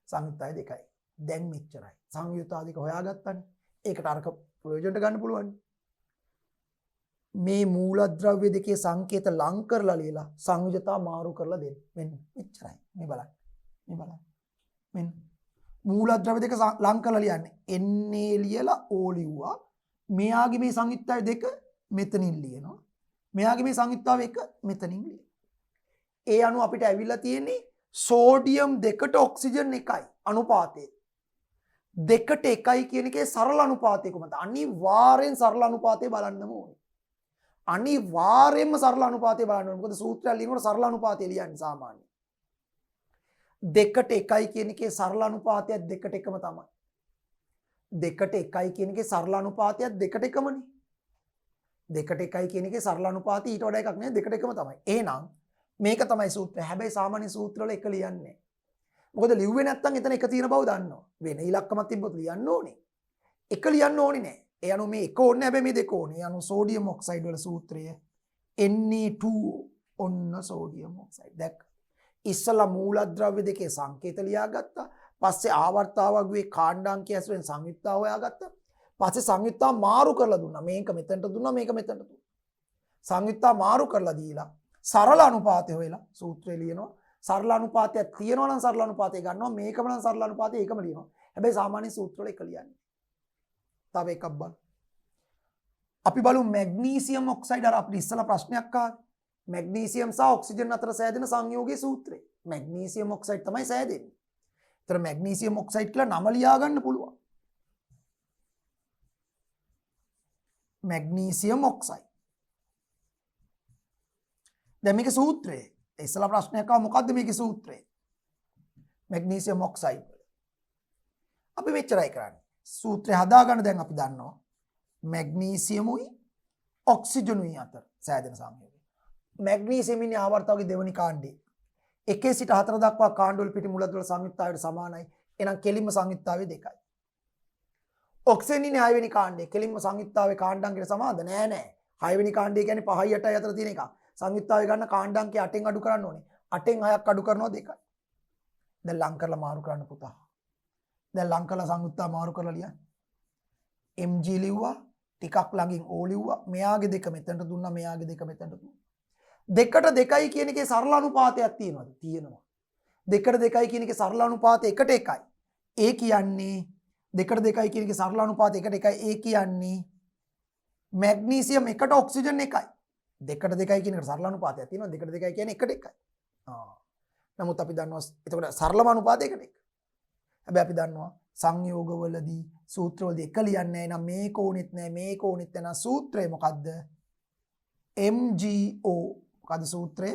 සංයුක්තය 2යි. දැන් මෙච්චරයි. සංයුතාදික හොයාගත්තානේ. ඒකට අරක ප්‍රයෝජනට ගන්න පුළුවන්. මේ මූලද්‍රව්‍ය දෙකේ සංකේත ලං කරලා ලියලා සංයුජතා මාරු කරලා දෙන්න. මෙන්න මෙච්චරයි. මේ බලන්න. මේ බලන්න. මෙන්න මූලද්‍රව්‍ය දෙක ලං කරලා ලියන්නේ. Na ලියලා O ලිව්වා. මෙයාගේ මේ සංයුක්තය දෙක මෙතනින් ලියනවා. මෙයාගේ මේ සංයුක්තාව එක මෙතනින් ලියනවා. ඒ අනුව අපිට ඇවිල්ලා තියෙන්නේ සෝඩියම් දෙකට ඔක්සිජන් එකයි අනුපාතය. දෙකට එකයි කියන එකේ සරල අනුපාතය කොහොමද? අනිවාර්යෙන් සරල අනුපාතය බලන්නම ඕනේ. අනිවාර්යෙන්ම සරල අනුපාතය බලන්න ඕනේ. මොකද සූත්‍රය ලියනකොට සරල අනුපාතය ලියන්නේ සාමාන්‍යයෙන්. දෙකට එකයි කියන එකේ සරල අනුපාතයත් දෙකට එකම තමයි. දෙකට එකයි කියන එකේ සරල අනුපාතයත් දෙකට එකමනේ. දෙකට එකයි කියන එකේ සරල අනුපාතය ඊට වඩා එකක් නෙවෙයි දෙකට එකම තමයි. එහෙනම් මේක තමයි සූත්‍රය. හැබැයි සාමාන්‍ය සූත්‍රවල එක ලියන්නේ. මොකද ලිව්වේ නැත්තම් එතන එක තියෙන බව දන්නවා. වෙන ඉලක්කමක් තිබ්බොත් ලියන්න ඕනේ. එක ලියන්න ඕනේ නෑ. ඒ අනුව මේ එක ඕනේ හැබැයි මේ දෙක ඕනේ. ඒ අනුව සෝඩියම් ඔක්සයිඩ් වල සූත්‍රය Na2 ඔන්න සෝඩියම් ඔක්සයිඩ්. දැක්ක. ඉස්සලා මූලද්‍රව්‍ය දෙකේ සංකේත ලියාගත්තා. පස්සේ ආවර්තාවගුවේ කාණ්ඩාංකය ඇසුරෙන් සංයුක්තාව හොයාගත්තා. පස්සේ සංයුක්තාව මාරු කරලා දුන්නා. මේක මෙතනට දුන්නා මේක මෙතනට දුන්නා. සංයුක්තාව මාරු කරලා දීලා සරල අනුපාතය හොයලා සූත්‍රය ලියනවා. සරල අනුපාතයක් තියෙනවා නම් සරල අනුපාතය ගන්නවා. මේකම නම් සරල අනුපාතය ඒකම ලියනවා. හැබැයි සාමාන්‍ය සූත්‍රවල එක ලියන්නේ. තව එකක් බලන්න. අපි බලමු මැග්නීසියම් ඔක්සයිඩ් අර අපිට ඉස්සලා ප්‍රශ්නයක් ආවා. මැග්නීසියම් සහ ඔක්සිජන් අතර සෑදෙන සංයෝගයේ සූත්‍රය. මැග්නීසියම් ඔක්සයිඩ් තමයි සෑදෙන්නේ. ඒතර මැග්නීසියම් ඔක්සයිඩ් කියලා නම ලියා ගන්න පුළුවන්. Magnesium oxide. දැන් මේකේ සූත්‍රය. ඉස්සලා ප්‍රශ්නයක් ආවා මොකද්ද මේකේ සූත්‍රය? Magnesium oxide. අපි මෙච්චරයි කරන්නේ. සූත්‍රය හදාගන්න දැන් අපි දන්නවා. මැග්නීසියමුයි ඔක්සිජනුයි අතර සෑදෙන සංයෝගය. මැග්නීසියම් ඉන්නේ ආවර්තකයේ දෙවෙනි කාණ්ඩේ. 1 සිට 4 දක්වා කාණ්ඩවල පිටි මුලද්‍රව්‍ය සංයුක්තාවයට සමානයි. එහෙනම් කෙලින්ම සංයුක්තාවය 2යි. ඔක්සිජන් ඉන්නේ 6 වෙනි කාණ්ඩේ. කෙලින්ම සංයුක්තාවයේ කාණ්ඩාංකයට සමානද? නෑ. 6 වෙනි කාණ්ඩය කියන්නේ 5යි 8යි අතර තියෙන එකක්. සංයුක්තාවය ගන්න කාණ්ඩාංකය 8න් අඩු කරන්න ඕනේ. 8න් 6ක් අඩු කරනවා 2යි. දැන් ලං කරලා මාරු කරන්න පුතා. දැන් ලං කරලා සංයුක්තාව මාරු කරලා ලියන්න. Mg ලිව්වා. ටිකක් ළඟින් O ලිව්වා. මෙයාගේ දෙක මෙතනට දුන්නා. මෙයාගේ දෙක මෙතනට දුන්නා. දෙකට දෙකයි කියන එකේ සරල අනුපාතයක් තියෙනවද? තියෙනවා. දෙකට දෙකයි කියන එකේ සරල අනුපාතය එකට එකයි. ඒ කියන්නේ දෙකට දෙකයි කියන එකේ සරල අනුපාතය එකට එකයි. ඒ කියන්නේ මැග්නීසියම් එකට ඔක්සිජන් එකයි. දෙකට දෙකයි කියන එකට සරල අනුපාතයක් තියෙනවා. දෙකට දෙකයි කියන්නේ එකට එකයි. නමුත් අපි දන්නවා එතකොට සරලම අනුපාතය එකට එක. හැබැයි අපි දන්නවා සංයෝගවලදී සූත්‍රවලදී එක ලියන්නේ නැහැ. නම් මේක ඕනෙත් නැහැ. මේක ඕනෙත් නැහැ. සූත්‍රය මොකද්ද? MgO. මොකද්ද සූත්‍රය?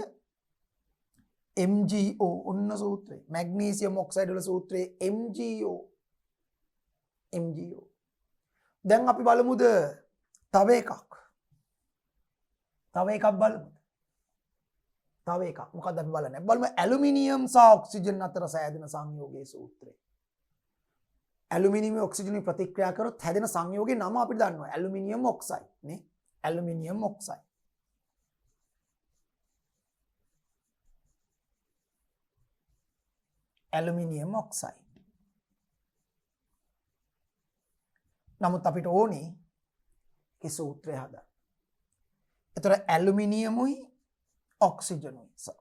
MgO ඔන්න සූත්‍රය. මැග්නීසියම් ඔක්සයිඩ් වල සූත්‍රය MgO. MgO. දැන් අපි බලමුද තව එකක්. තව එකක් බලමු. තව එකක්. මොකද්ද අපි බලන්නේ? බලමු ඇලුමිනියම් සහ ඔක්සිජන් අතර සෑදෙන සංයෝගයේ සූත්‍රය. ඇලුමිනියම් ඔක්සිජන් ප්‍රතික්‍රියා කරොත් හැදෙන සංයෝගයේ නම අපිට දන්නවා. ඇලුමිනියම් ඔක්සයිඩ් නේ. Aluminium oxide. Aluminium oxide. නමුත් අපිට ඕනේ ඒ සූත්‍රය හදන්න. ඒතර ඇලුමිනියමුයි ඔක්සිජනුයි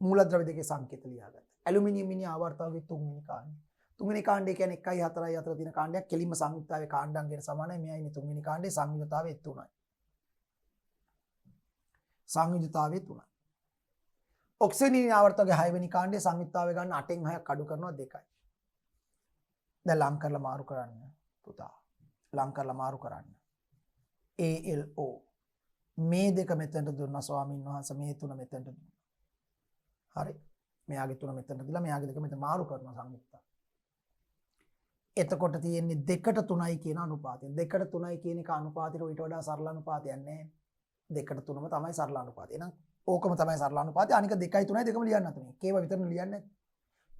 මූලද්‍රව්‍ය දෙකේ සංකේත ලියාගත්තා. ඇලුමිනියම් ඉන්නේ ආවර්තකයේ තුන්වෙනි කාණ්ඩය. තුන්වෙනි කාණ්ඩය කියන්නේ 1යි 4යි අතර තියෙන කාණ්ඩයක්. කෙලින්ම සංයුක්තාවයේ කාණ්ඩාංගයට සමානයි. මෙයා ඉන්නේ තුන්වෙනි කාණ්ඩේ සංයුක්තාවයේ 3යි. සංයුක්තාවයේ 3යි. ඔක්සිජන් ඉන්නේ ආවර්තකයේ 6 වෙනි කාණ්ඩේ සංයුක්තාවය ගන්න 8න් 6ක් අඩු කරනවා 2යි. දැන් ලං කරලා මාරු කරන්න පුතා. ලං කරලා මාරු කරන්න. ALO මේ දෙක මෙතනට දුන්නා ස්වාමීන් වහන්සේ මේ තුන මෙතනට දුන්නා. හරි. මෙයාගේ තුන මෙතනට දීලා මෙයාගේ දෙක මෙතන මාරු කරනවා සංයුක්ත. එතකොට තියෙන්නේ 2ට 3යි කියන අනුපාතය. 2ට 3යි කියන එක අනුපාතයට ඊට වඩා සරල අනුපාතයක් නැහැ. 2ට 3ම තමයි සරල අනුපාතය. එහෙනම් ඕකම තමයි සරල අනුපාතය. අනික 2යි 3යි දෙකම ලියන්න අතනේ. කේව විතරනේ ලියන්නේ නැත්තේ.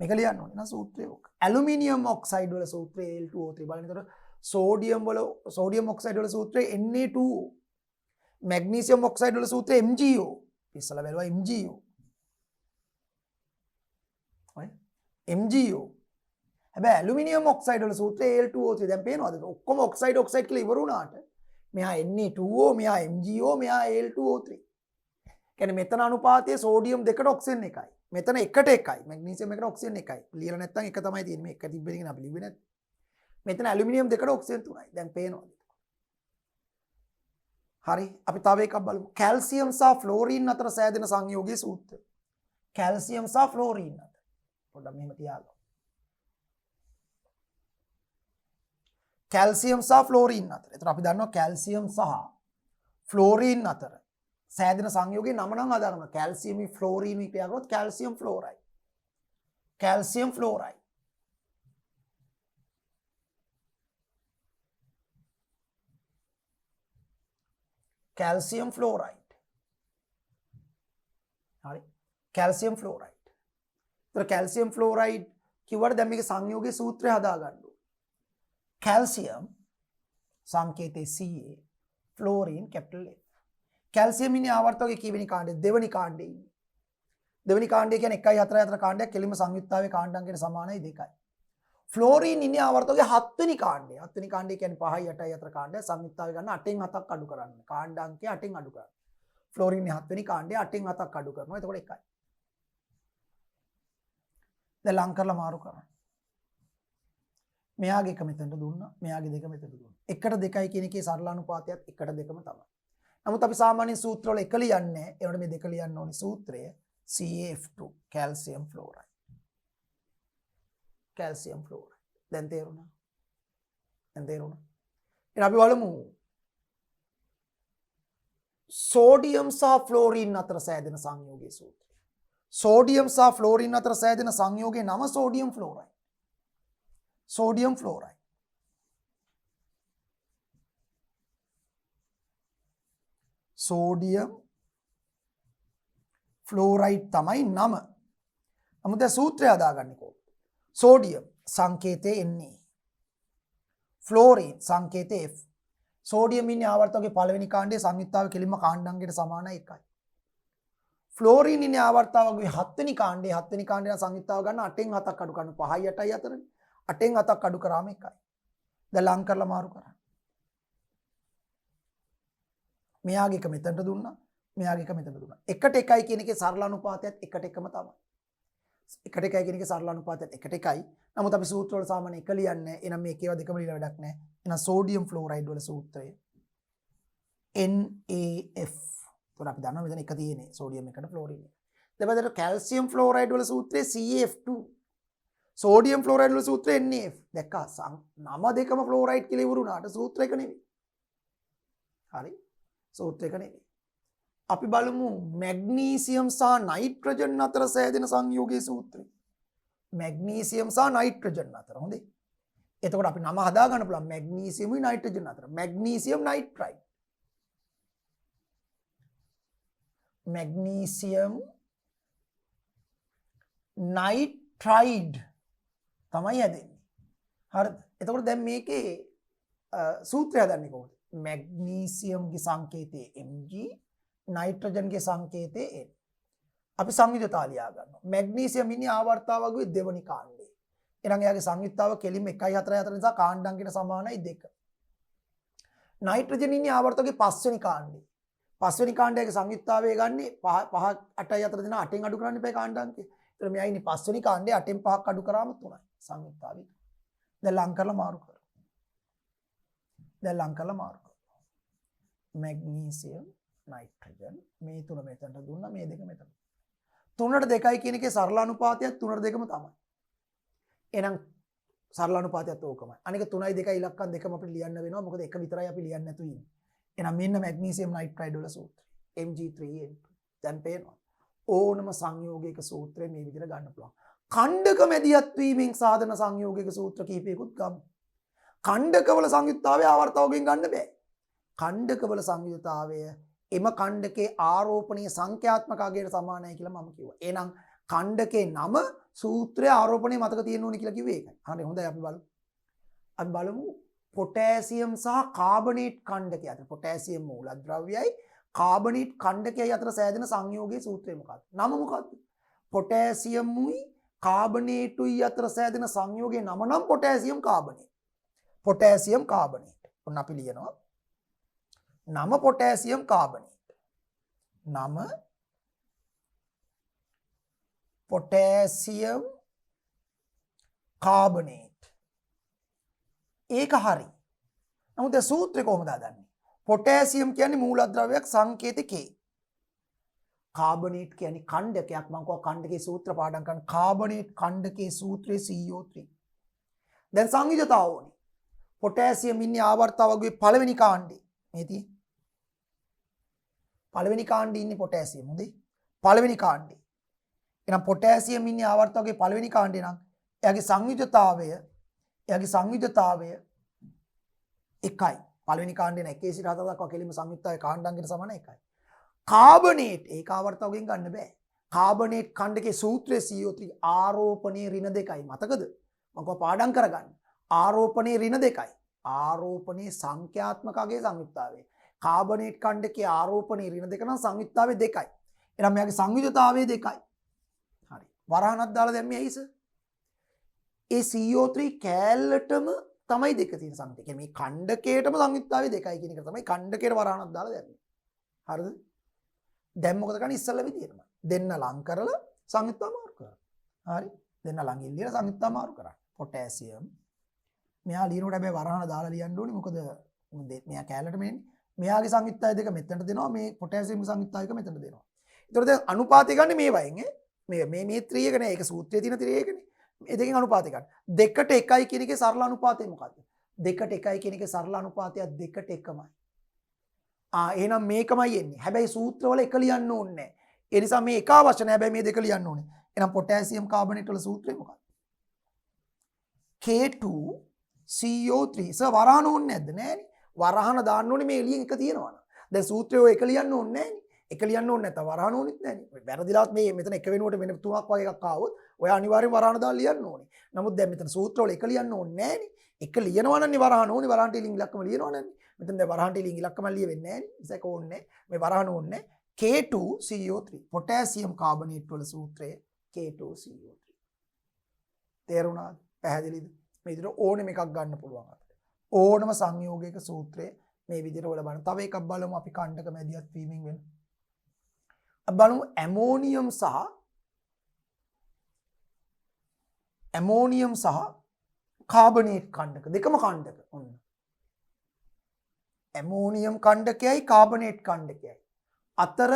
මේක ලියන්න ඕනේ. එහෙනම් සූත්‍රය ඕක. ඇලුමිනියම් ඔක්සයිඩ් වල සූත්‍රය Al2O3 බලන්න. එතකොට සෝඩියම් ඔක්සයිඩ් වල සූත්‍රය Na2O. මැග්නීසියම් ඔක්සයිඩ් වල සූත්‍රය MgO. ඉස්සලා බැලුවා MgO. ඔය MgO. හැබැයි ඇලුමිනියම් ඔක්සයිඩ් වල සූත්‍රය Al2O3. දැන් පේනවද? ඔක්කොම ඔක්සයිඩ් කියලා ඉවර වුණාට මෙහා Na2O, මෙහා MgO, මෙහා Al2O3. කියන්නේ මෙතන අනුපාතයේ සෝඩියම් 2ට ඔක්සිජන් 1යි. මෙතන 1ට 1යි. Magnesium 1ට oxygen 1යි. ලියලා නැත්නම් එක තමයි තියෙන්නේ. මේ එක තිබ්බෙනකින් අපි ලිව්වේ නැත්නම්. මෙතන ඇලුමිනියම් 2ට ඔක්සිජන් 3යි. දැන් පේනවද? හරි. අපි තව එකක් බලමු. කැල්සියම් සහ ෆ්ලෝරීන් අතර සෑදෙන සංයෝගයේ සූත්‍රය. කැල්සියම් සහ ෆ්ලෝරීන් අතර. පොඩ්ඩක් මෙහෙම තියාගන්න. කැල්සියම් සහ ෆ්ලෝරීන් අතර. ඒතර අපි දන්නවා කැල්සියම් සහ ෆ්ලෝරීන් අතර සෑදෙන සංයෝගයේ නම නම් ආදාරම කැල්සියම් ෆ්ලෝරීන් කියලා කරොත් කැල්සියම් ෆ්ලෝරයිඩ්. කැල්සියම් ෆ්ලෝරයිඩ්. කැල්සියම් ෆ්ලෝරයිඩ්. හරි. කැල්සියම් ෆ්ලෝරයිඩ්. ඒතර කැල්සියම් ෆ්ලෝරයිඩ් කිව්වට දැන් මේක සංයෝගයේ සූත්‍රය හදා ගන්න ඕනේ. කැල්සියම් සංකේතය Ca, fluorine capital F. Calcium ඉන්නේ ආවර්තකයේ කීවෙනි කාණ්ඩේ? දෙවෙනි කාණ්ඩේ ඉන්නේ. දෙවෙනි කාණ්ඩය කියන්නේ 1.4 කාණ්ඩයක් කෙලින්ම සංයුක්තාවේ කාණ්ඩාංගයට සමානයි 2යි. ෆ්ලෝරීන් ඉන්නේ ආවර්තකයේ 7 වෙනි කාණ්ඩය. 7 වෙනි කාණ්ඩය කියන්නේ 5යි 8යි අතර කාණ්ඩය. සංයුක්තාවේ ගන්න 8න් 7ක් අඩු කරන්න. කාණ්ඩාංකය 8න් අඩු කරන්න. ෆ්ලෝරීන් 7 වෙනි කාණ්ඩය 8න් 7ක් අඩු කරනවා. එතකොට 1යි. දැන් ලං කරලා මාරු කරන්න. මෙයාගේ එක මෙතනට දුන්නා. මෙයාගේ දෙක මෙතනට දුන්නා. 1ට 2යි කියන එකේ සරල අනුපාතයත් 1ට 2ම තමයි. නමුත් අපි සාමාන්‍යයෙන් සූත්‍රවල එක ලියන්නේ නැහැ. ඒවට මේ දෙක ලියන්න ඕනේ. සූත්‍රය CaF2 කැල්සියම් ෆ්ලෝරයිඩ්. කැල්සියම් ෆ්ලෝරයිඩ්. දැන් තේරුණා? දැන් තේරුණා? එහෙනම් අපි බලමු. සෝඩියම් සහ ෆ්ලෝරීන් අතර සෑදෙන සංයෝගයේ සූත්‍රය. සෝඩියම් සහ ෆ්ලෝරීන් අතර සෑදෙන සංයෝගයේ නම sodium fluoride. Sodium fluoride. Sodium fluoride තමයි නම. නමුත් දැන් සූත්‍රය හදාගන්නේ කොහොමද? සෝඩියම් සංකේතය Na. ෆ්ලෝරීන් සංකේතය F. සෝඩියම් ඉන්නේ ආවර්තකයේ පළවෙනි කාණ්ඩයේ සංයුක්තාවේ කෙලින්ම කාණ්ඩාංගයට සමානයි 1යි. ෆ්ලෝරීන් ඉන්නේ ආවර්තකයේ 7 වෙනි කාණ්ඩයේ 7 වෙනි කාණ්ඩේ සංයුක්තාව ගන්න 8න් 7ක් අඩු කරන 5යි 8යි අතරනේ. 8න් 7ක් අඩු කරාම 1යි. දැන් ලං කරලා මාරු කරන්න. මෙයාගේ එක මෙතනට දුන්නා. මෙයාගේ එක මෙතනට දුන්නා. 1ට 1යි කියන එකේ සරල අනුපාතයත් 1ට 1ම තමයි. 1ට 1යි කියන එකේ සරල අනුපාතයත් 1ට 1යි. නමුත් අපි සූත්‍ර වල සාමාන්‍ය එක ලියන්නේ නැහැ. එහෙනම් මේකේව දෙකම ලියලා වැඩක් නැහැ. එහෙනම් සෝඩියම් ෆ්ලෝරයිඩ් වල සූත්‍රය NaF. ඒතකොට අපි දන්නවා මෙතන එක තියෙන්නේ. සෝඩියම් එකට ෆ්ලෝරින් එක. දෙපැත්තට කැල්සියම් ෆ්ලෝරයිඩ් වල සූත්‍රය CaF2. සෝඩියම් ෆ්ලෝරයිඩ් වල සූත්‍රය NaF. දැක්කා? නම දෙකම ෆ්ලෝරයිඩ් කියලා ඉවර වුණාට සූත්‍ර එක නෙවෙයි. හරි? සූත්‍ර එක නෙවෙයි. අපි බලමු මැග්නීසියම් සහ නයිට්‍රජන් අතර සෑදෙන සංයෝගයේ සූත්‍රය. මැග්නීසියම් සහ නයිට්‍රජන් අතර. හොඳේ. එතකොට අපි නම හදා ගන්න පුළුවන් මැග්නීසියම්යි නයිට්‍රජන් අතර. මැග්නීසියම් නයිට්‍රයිඩ්. මැග්නීසියම් නයිට්‍රයිඩ් තමයි හැදෙන්නේ. හරිද? එතකොට දැන් මේකේ සූත්‍රය හදන්නේ කොහොමද? මැග්නීසියම්ගේ සංකේතය Mg, නයිට්‍රජන්ගේ සංකේතය N. අපි සංයුතතාව ලියා ගන්නවා. මැග්නීසියම් ඉන්නේ ආවර්තාවකයේ දෙවනි කාණ්ඩේ. එහෙනම් එයාගේ සංයුක්තාව කෙලින්ම 1.4 නිසා කාණ්ඩාංගයට සමානයි 2. නයිට්‍රජන් ඉන්නේ ආවර්තකයේ 5 වෙනි කාණ්ඩේ. 5 වෙනි කාණ්ඩයේ සංයුක්තාවය ගන්නේ 5 8යි අතර දෙන 8න් අඩු කරන්න එපා කාණ්ඩාංකය. ඒතර මෙයා ඉන්නේ 5 වෙනි කාණ්ඩේ 8න් 5ක් අඩු කරාම 3යි සංයුක්තාවය. දැන් ලං කරලා මාරු කරමු. දැන් ලං කරලා මාරු කරමු. මැග්නීසියම් නයිට්‍රජන් මේ තුන මෙතනට දුන්නා මේ දෙක මෙතන. 3ට 2යි කියන එකේ සරල අනුපාතයත් 3ට 2ම තමයි. එහෙනම් සරල අනුපාතයත් ඕකමයි. අනික 3යි 2යි ඉලක්කම් දෙකම අපිට ලියන්න වෙනවා. මොකද එක විතරයි අපි ලියන්න නැතු ඉන්නේ. එහෙනම් මෙන්න මැග්නීසියම් නයිට්‍රයිඩ් වල සූත්‍රය Mg3N2. දැන් පේනවා. ඕනම සංයෝගයක සූත්‍රය මේ විදිහට ගන්න පුළුවන්. ඛණ්ඩක මැදිහත් වීමෙන් සාධන සංයෝගයක සූත්‍ර කීපයකුත් ගමු. ඛණ්ඩකවල සංයුක්තාවය ආවර්තවගෙන් ගන්න බෑ. ඛණ්ඩකවල සංයුතාවය එම ඛණ්ඩකේ ආරෝපණීය සංඛ්‍යාත්මක අගයට සමානයි කියලා මම කිව්වා. එහෙනම් ඛණ්ඩකේ නම සූත්‍රය ආරෝපණය මතක තියෙන්න ඕනේ කියලා කිව්වේ ඒකයි. හරි හොඳයි අපි බලමු. අපි බලමු පොටෑසියම් සහ කාබනේට් ඛණ්ඩකය අතර පොටෑසියම් මූලද්‍රව්‍යයි කාබනේට් ඛණ්ඩකයයි අතර සෑදෙන සංයෝගයේ සූත්‍රය මොකක්ද? නම මොකක්ද? පොටෑසියම්ුයි කාබනේටුයි අතර සෑදෙන සංයෝගයේ නම නම් පොටෑසියම් කාබනේට්. Potassium carbonate. ඔන්න අපි ලියනවා. නම පොටෑසියම් කාබනේට්. නම පොටෑසියම් කාබනේට්. ඒක හරි. නමුත් දැන් සූත්‍රය කොහොමද හදන්නේ? පොටෑසියම් කියන්නේ මූලද්‍රව්‍යයක් සංකේත K. කාබනේට් කියන්නේ ඛණ්ඩකයක්. මම කිව්වා ඛණ්ඩකයේ සූත්‍ර පාඩම් කරන්න. කාබනේට් ඛණ්ඩකයේ සූත්‍රයේ CO3. දැන් සංයුජතාව ඕනේ. පොටෑසියම් ඉන්නේ ආවර්තවගේ පළවෙනි කාණ්ඩේ. මේ තියෙන්නේ. පළවෙනි කාණ්ඩේ ඉන්නේ පොටෑසියම්. හොඳයි. පළවෙනි කාණ්ඩේ. එහෙනම් පොටෑසියම් ඉන්නේ ආවර්තවගේ පළවෙනි කාණ්ඩේ නම් එයාගේ සංයුජතාවය එකයි. පළවෙනි කාණ්ඩේ නේ 1 සිට 7 දක්වා කෙලිම සංයුක්තය කාණ්ඩාංගයට සමාන එකයි. කාබනේට් ඒක ආවර්තවගෙන් ගන්න බෑ. කාබනේට් ඛණ්ඩකයේ සූත්‍රයේ CO3 ආරෝපණයේ ඍණ 2යි. මතකද? මම කව පාඩම් කරගන්න. ආරෝපණයේ ඍණ 2යි. ආරෝපණයේ සංඛ්‍යාත්මක අගයේ සංයුක්තාවය. කාබනේට් ඛණ්ඩකයේ ආරෝපණයේ ඍණ 2 නම් සංයුක්තාවය 2යි. එහෙනම් මෙයාගේ සංයුජතාවය 2යි. හරි. වරහණක් දාලා දැම්මේ ඇයිස? ඒ CO3 කෑල්ලටම තමයි 2 තියෙන සංයුක්තය. කියන්නේ මේ ඛණ්ඩකයටම සංයුක්තාවය 2යි කියන එක තමයි ඛණ්ඩකයට වරහණක් දාලා දැම්මේ. හරිද? දැන් මොකද කරන්නේ ඉස්සෙල්ලා විදියටම. දෙන්න ලං කරලා සංයුක්තා මාරු කරනවා. හරි? දෙන්න ළඟින් ලියලා සංයුක්තා මාරු කරන්න. පොටෑසියම් මෙයා ලියනකොට හැබැයි වරහණ දාලා ලියන්න ඕනේ. මොකද මෙයා කැලලට මෙන්නේ. මෙයාගේ සංයුක්තය දෙක මෙතනට දෙනවා. මේ පොටෑසියම් සංයුක්තය එක මෙතනට දෙනවා. ඒතකොට දැන් අනුපාතය ගන්න මේ වයින් මේ 3 එක නේ. ඒක සූත්‍රයේ තියෙන 3 එකනේ. මේ දෙකෙන් අනුපාතය ගන්න. 2ට 1යි කියන එකේ සරල අනුපාතය මොකද්ද? 2ට 1යි කියන එකේ සරල අනුපාතය 2ට 1යි. එහෙනම් මේකමයි එන්නේ. හැබැයි සූත්‍රවල එක ලියන්න ඕනේ නැහැ. ඒ නිසා මේ එක අවශ්‍ය නැහැ. හැබැයි මේ දෙක ලියන්න ඕනේ. එහෙනම් පොටෑසියම් කාබනේට් වල සූත්‍රය මොකක්ද? K2CO3. වරහන ඕනේ නැද්ද? නෑනේ. වරහන දාන්න ඕනේ මේ එළියෙන් එක තියෙනවා. දැන් සූත්‍රය ඔය එක ලියන්න ඕනේ නෑනේ. එක ලියන්න ඕනේ නැත්නම් වරහන ඕනෙත් නෑනේ. වැරදිලාවත් මේ මෙතන එක වෙනුවට වෙන තුනක් වගේ එකක් ආවොත් ඔය අනිවාර්යෙන් වරහන දාලා ලියන්න ඕනේ. නමුත් දැන් මෙතන සූත්‍රවල එක ලියන්න ඕනේ නෑනේ. එක ලියනවා නම් වරහන ඕනේ. වරහන්ට ලිංග ඉලක්කම ලියනවා නම් මෙතන දැන් වරහන්ට ලිංග ඉලක්කම ලියෙන්නේ නෑනේ. ඒක ඕනේ මේ වරහන ඕනේ. K2CO3 පොටෑසියම් කාබනේට් වල සූත්‍රය K2CO3. තේරුණාද? පැහැදිලිද? මේ විදිහට ඕනෙම එකක් ගන්න පුළුවන් අපිට. ඕනම සංයෝගයක සූත්‍රය මේ විදිහට ඔයාලා බලන්න. තව එකක් බලමු අපි ඛණ්ඩක මැදිහත් වීමෙන් වෙන. අපි බලමු ඇමෝනියම් සහ කාබනේට් ඛණ්ඩක දෙකම ඛණ්ඩක. ඔන්න. ඇමෝනියම් ඛණ්ඩකයයි කාබනේට් ඛණ්ඩකයයි අතර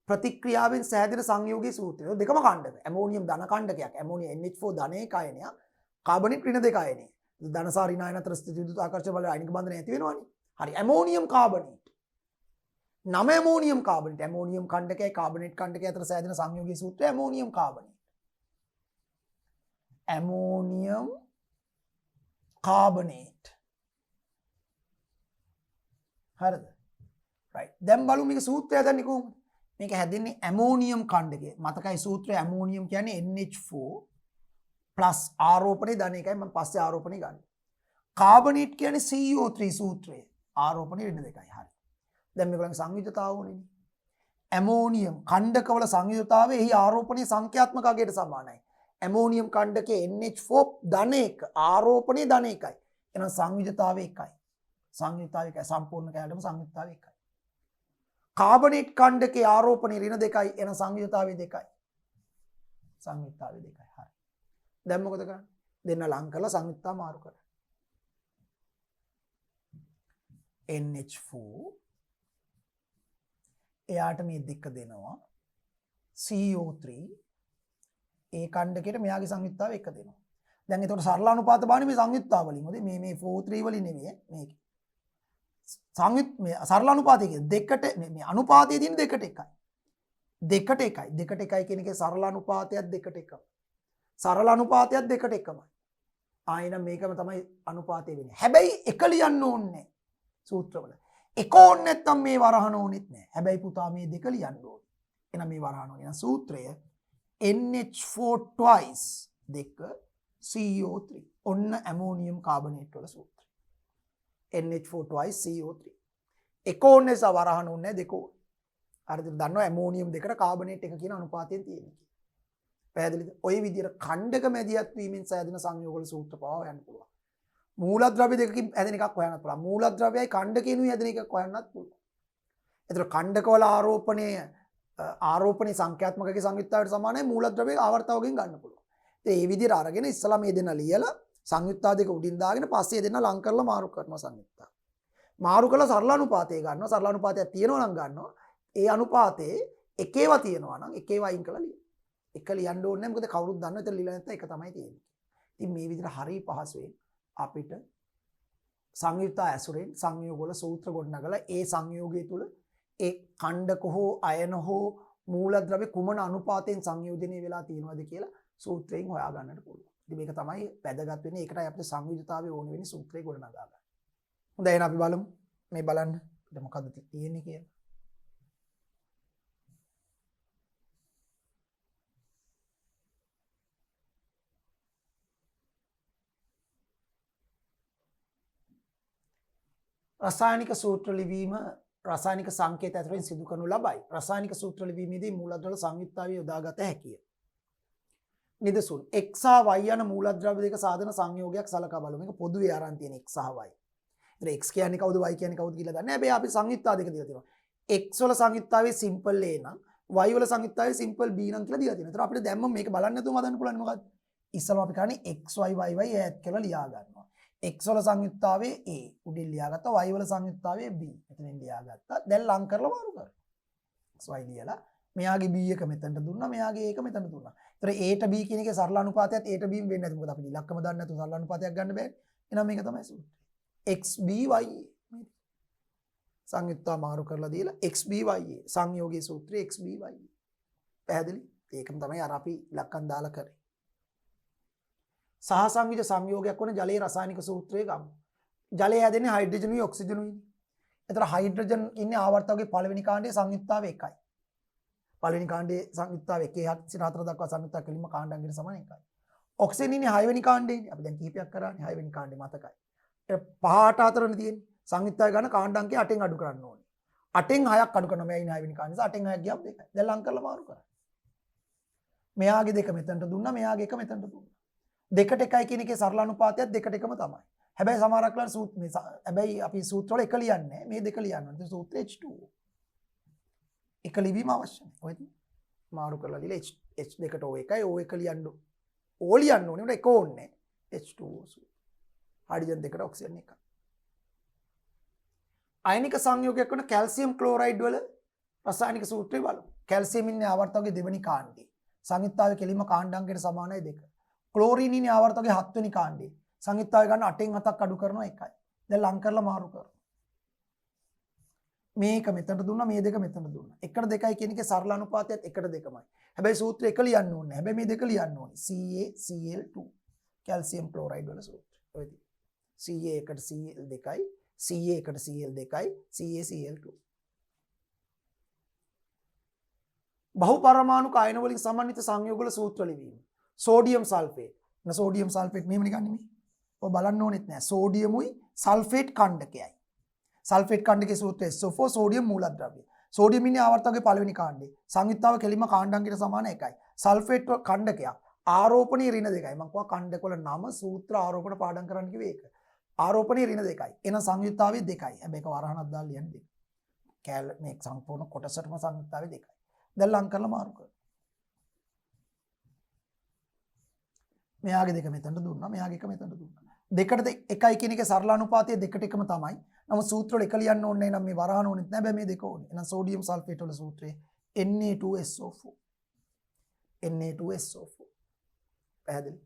ප්‍රතික්‍රියාවෙන් සෑදෙන සංයෝගයේ සූත්‍රය. දෙකම ඛණ්ඩක. ඇමෝනියම් ධන ඛණ්ඩකයක්. ඇමෝනියම් NH4 ධන ඒකයනයක්. කාබනේට් ඍණ දෙකයනේ. ධන සහ ඍණ අයන අතර ස්ථිති විදුලි ආකර්ෂණ බල අයනික බන්ධන ඇති වෙනවනේ. හරි. Ammonium carbonate. නම ඇමෝනියම් කාබනේට්. ඇමෝනියම් ඛණ්ඩකයයි කාබනේට් ඛණ්ඩකයයි අතර සෑදෙන සංයෝගයේ සූත්‍රය ඇමෝනියම් කාබනේට්. Ammonium carbonate. හරිද? right. දැන් බලමු මේක සූත්‍රය හදන්නේ කොහොමද? මේක හැදෙන්නේ ඇමෝනියම් ඛණ්ඩකය. මතකයි සූත්‍රය ඇමෝනියම් කියන්නේ NH4 plus ආරෝපණය ධන එකයි. මම පස්සේ ආරෝපණය ගන්න. කාබනේට් කියන්නේ CO3 සූත්‍රය. ආරෝපණය ඍණ 2යි. හරි. දැන් මේගොල්ලන්ගේ සංයුජතාව ඕනේ. ඇමෝනියම් ඛණ්ඩකවල සංයුජතාවය එහි ආරෝපණයේ සංඛ්‍යාත්මක අගයට සමානයි. ඇමෝනියම් ඛණ්ඩකයේ NH4 ධන 1 ආරෝපණය ධන 1යි. එහෙනම් සංයුජතාවය 1යි. සංයුජතාවය එකයි සම්පූර්ණ කැලටම සංයුජතාවය 1යි. කාබනේට් ඛණ්ඩකයේ ආරෝපණය ඍණ 2යි. එහෙනම් සංයුජතාවය 2යි. සංයුජතාවය 2යි. හරි. දැන් මොකද කරන්නේ? දෙන්න ලං කරලා සංයුක්තා මාරු කරන්න. NH4 එයාට මේ දෙක දෙනවා. CO3 ඒ ඛණ්ඩකයට මෙයාගේ සංයුක්තාව එක දෙනවා. දැන් ඒතකොට සරල අනුපාත බාන්නේ මේ සංයුක්තාව වලින්. හොඳයි මේ 4 3 වලින් නෙවෙයි මේක. සංයුත් මේ සරල අනුපාතය කියන්නේ දෙකට මේ අනුපාතයේ තියෙන දෙකට එකයි. දෙකට එකයි. දෙකට එකයි කියන එකේ සරල අනුපාතයත් දෙකට එකයි. සරල අනුපාතයත් දෙකට එකමයි. ආයෙනම් මේකම තමයි අනුපාතය වෙන්නේ. හැබැයි එක ලියන්න ඕනේ සූත්‍රවල. එක ඕනේ නැත්තම් මේ වරහන ඕනෙත් නැහැ. හැබැයි පුතා මේ දෙක ලියන්න ඕනේ. එහෙනම් මේ වරහන ඕනේ. එහෙනම් සූත්‍රය NH4 twice දෙක CO3. ඔන්න ඇමෝනියම් කාබනේට් වල සූත්‍රය. NH4 twice CO3. එක ඕනේ නිසා වරහන ඕනේ දෙක ඕනේ. හරිද? දන්නවා ඇමෝනියම් දෙකට කාබනේට් එක කියන අනුපාතයෙන් තියෙන්නේ. පැහැදිලිද? ඔය විදිහට ඛණ්ඩක මැදිහත් වීමෙන් සෑදෙන සංයෝගවල සූත්‍ර පවා හොයන්න පුළුවන්. මූලද්‍රව්‍ය දෙකකින් හැදෙන එකක් හොයන්නත් පුළුවන්. මූලද්‍රව්‍යයි ඛණ්ඩකේනුයි හැදෙන එකක් හොයන්නත් පුළුවන්. ඒතර ඛණ්ඩකවල ආරෝපණයේ සංඛ්‍යාත්මකකේ සංයුක්තාවයට සමානයි මූලද්‍රව්‍යයේ ආවර්තවකින් ගන්න පුළුවන්. ඉතින් මේ විදිහට අරගෙන ඉස්සලා මේ දෙන්න ලියලා සංයුක්තා දෙක උඩින් දාගෙන පස්සේ දෙන්න ලං කරලා මාරු කරනවා සංයුක්තා. මාරු කරලා සරල අනුපාතය ගන්නවා. සරල අනුපාතයක් තියෙනවා නම් ගන්නවා. ඒ අනුපාතේ එකේවා තියෙනවා නම් එකේවා අයින් කරලා ලියනවා. එක ලියන්න ඕනේ නැහැ මොකද කවුරුත් දන්නවා එතන ලියලා නැත්නම් එක තමයි තියෙන්නේ. ඉතින් මේ විදිහට හරිය පහසුවෙන් අපිට සංයුක්ත ඇසුරෙන් සංයෝග වල සූත්‍ර ගොඩනගලා ඒ සංයෝගය තුල ඒ ඛණ්ඩක හෝ අයන හෝ මූලද්‍රව්‍ය කුමන අනුපාතයෙන් සංයෝජනය වෙලා තියෙනවද කියලා සූත්‍රයෙන් හොයා ගන්නට පුළුවන්. ඉතින් මේක තමයි වැදගත් වෙන්නේ. ඒකටයි අපිට සංයුජතාවය ඕන වෙන්නේ සූත්‍රය ගොඩනගා ගන්න. හොඳයි එහෙනම් අපි බලමු මේ බලන්න අපිට මොකද්ද තියෙන්නේ කියලා. රසායනික සූත්‍ර ලිවීම රසායනික සංකේත ඇතුළෙන් සිදු කරනු ලබයි. රසායනික සූත්‍ර ලිවීමේදී මූලද්‍රව්‍ය සංයුක්තාවය යොදාගත හැකිය. නිදසුන් x සහ y යන මූලද්‍රව්‍ය දෙක සාධන සංයෝගයක් සලකා බලමු. මේක පොදුවේ අරන් තියෙන x සහ y. ඒතර x කියන්නේ කවුද y කියන්නේ කවුද කියලා දන්නේ. හැබැයි අපි සංයුක්තා දෙක දීලා තියෙනවා. x වල සංයුක්තාවේ සිම්පල් a නම් y වල සංයුක්තාවේ සිම්පල් b නම් කියලා දීලා තියෙනවා. ඒතර අපිට දැම්ම මේක බලන්න නැතුව හදන්න පුළුවන් මොකද්ද? ඉස්සෙල්ලා අපි කරන්නේ x y y y add කරලා ලියා ගන්නවා. x වල සංයුක්තාවේ a උඩින් ලියාගත්තා y වල සංයුක්තාවේ b එතනින් ලියාගත්තා දැන් ලං කරලා මාරු කරා x y ලියලා මෙයාගේ b එක මෙතනට දුන්නා මෙයාගේ a එක මෙතනට දුන්නා. ඒතර a ට b කියන එකේ සරල අනුපාතයත් a ට b වෙන්නේ නැති මොකද අපි ඉලක්කම දන්නේ නැතුව සරල අනුපාතයක් ගන්න බෑ. එහෙනම් මේක තමයි සූත්‍රය. x b y a සංයුක්තා මාරු කරලා දීලා x b y a සංයෝගයේ සූත්‍රය x b y a පැහැදිලි? ඒකම තමයි අර අපි ඉලක්කම් දාලා කරේ. සහසංයුජ සංයෝගයක් වන ජලයේ රසායනික සූත්‍රය ගමු. ජලය හැදෙන්නේ හයිඩ්‍රජනුයි ඔක්සිජනුයි. එතන හයිඩ්‍රජන් ඉන්නේ ආවර්තකයේ පළවෙනි කාණ්ඩයේ සංයුක්තාවය 1යි. පළවෙනි කාණ්ඩයේ සංයුක්තාවය 1 සිට 4 දක්වා සංයුක්තා කෙලින්ම කාණ්ඩාංගයට සමාන 1යි. ඔක්සිජන් ඉන්නේ 6 වෙනි කාණ්ඩයේනේ. අපි දැන් කීපයක් කරානේ 6 වෙනි කාණ්ඩේ මතකයි. ඒ 5ට 4නේ තියෙන්නේ. සංයුක්තාවය ගන්න කාණ්ඩාංකය 8න් අඩු කරන්න ඕනේ. 8න් 6ක් අඩු කරනවා. මෙයා ඉන්නේ 6 වෙනි කාණ්ඩේ. 8න් 6ක් ගියාම 2යි. දැන් ලං කරලා මාරු කරා. මෙයාගේ දෙක මෙතනට දුන්නා. මෙයාගේ එක මෙතනට දුන්නා. දෙකට එකයි කියන එකේ සරල අනුපාතයත් දෙකට එකම තමයි. හැබැයි සමහරක් වෙලාවට සූත්‍ර මේ හැබැයි අපි සූත්‍ර වල එක ලියන්නේ මේ දෙක ලියන්න ඕනේ. ඒ සූත්‍රය H2O. එක ලිවීම අවශ්‍යයි. ඔයද මාරු කරලා දීලා H දෙකට O එකයි O එක ලියන්න O ලියන්න ඕනේ. ඒක ඕනේ. H2O සූත්‍රය. හයිඩ්‍රජන් දෙකට ඔක්සිජන් එකයි. අයනික සංයෝගයක් වන කැල්සියම් ක්ලෝරයිඩ් වල රසායනික සූත්‍රය බලමු. කැල්සියම් ඉන්නේ ආවර්තකයේ දෙවෙනි කාණ්ඩේ. සංයුක්තාවයේ කෙලින්ම කාණ්ඩාංගයට සමානයි 2. ක්ලෝරින් ඉන්නේ ආවර්තකයේ 7 වෙනි කාණ්ඩේ. සංයුක්තාවය ගන්න 8න් 7ක් අඩු කරනවා 1යි. දැන් ලං කරලා මාරු කරනවා. මේක මෙතනට දුන්නා මේ දෙක මෙතනට දුන්නා. 1ට 2යි කියන එකේ සරල අනුපාතයත් 1ට 2මයි. හැබැයි සූත්‍රය එක ලියන්න ඕනේ. හැබැයි මේ දෙක ලියන්න ඕනේ. CaCl2 කැල්සියම් ක්ලෝරයිඩ් වල සූත්‍රය. ඔයද Ca එකට Cl 2යි Ca එකට Cl 2යි CaCl2. බහුපරමාණු කායන වලින් සමන්විත සංයෝග වල සූත්‍ර ලිවීම. Sodium sulphate. සෝඩියම් සල්ෆේට් මෙහෙම නිකන් නෙමෙයි. ඔය බලන්න ඕනෙත් නෑ. සෝඩියමුයි සල්ෆේට් කණ්ඩකයයි. සල්ෆේට් කණ්ඩකයේ සූත්‍රය SO4 සෝඩියම් මූලද්‍රව්‍ය. සෝඩියම් ඉන්නේ ආවර්තකයේ පළවෙනි කාණ්ඩේ. සංයුක්තාව කෙලින්ම කාණ්ඩාංගයට සමාන 1යි. සල්ෆේට් කණ්ඩකයක්. ආරෝපණීය ඍණ 2යි. මම කිව්වා කණ්ඩකවල නම සූත්‍ර ආරෝපණ පාඩම් කරන්න කිව්වේ ඒක. ආරෝපණීය ඍණ 2යි. එහෙනම් සංයුක්තාවේ 2යි. හැබැයි ඒක වරහණක් දාලා ලියන්න දෙන්න. කැල මේ සම්පූර්ණ කොටසටම සංයුක්තාවේ 2යි. දැන් ලං කරලා මාරු කරනවා. මෙයාගේ දෙක මෙතනට දුන්නා මෙයාගේ එක මෙතනට දුන්නා. දෙකට එකයි කියන එකේ සරල අනුපාතය දෙකට එකම තමයි. නමුත් සූත්‍ර වල එක ලියන්න ඕනේ නම් මේ වරහන ඕනෙත් නැහැ. මේ දෙක ඕනේ. එහෙනම් සෝඩියම් සල්ෆේට් වල සූත්‍රය Na2SO4. Na2SO4. පැහැදිලි?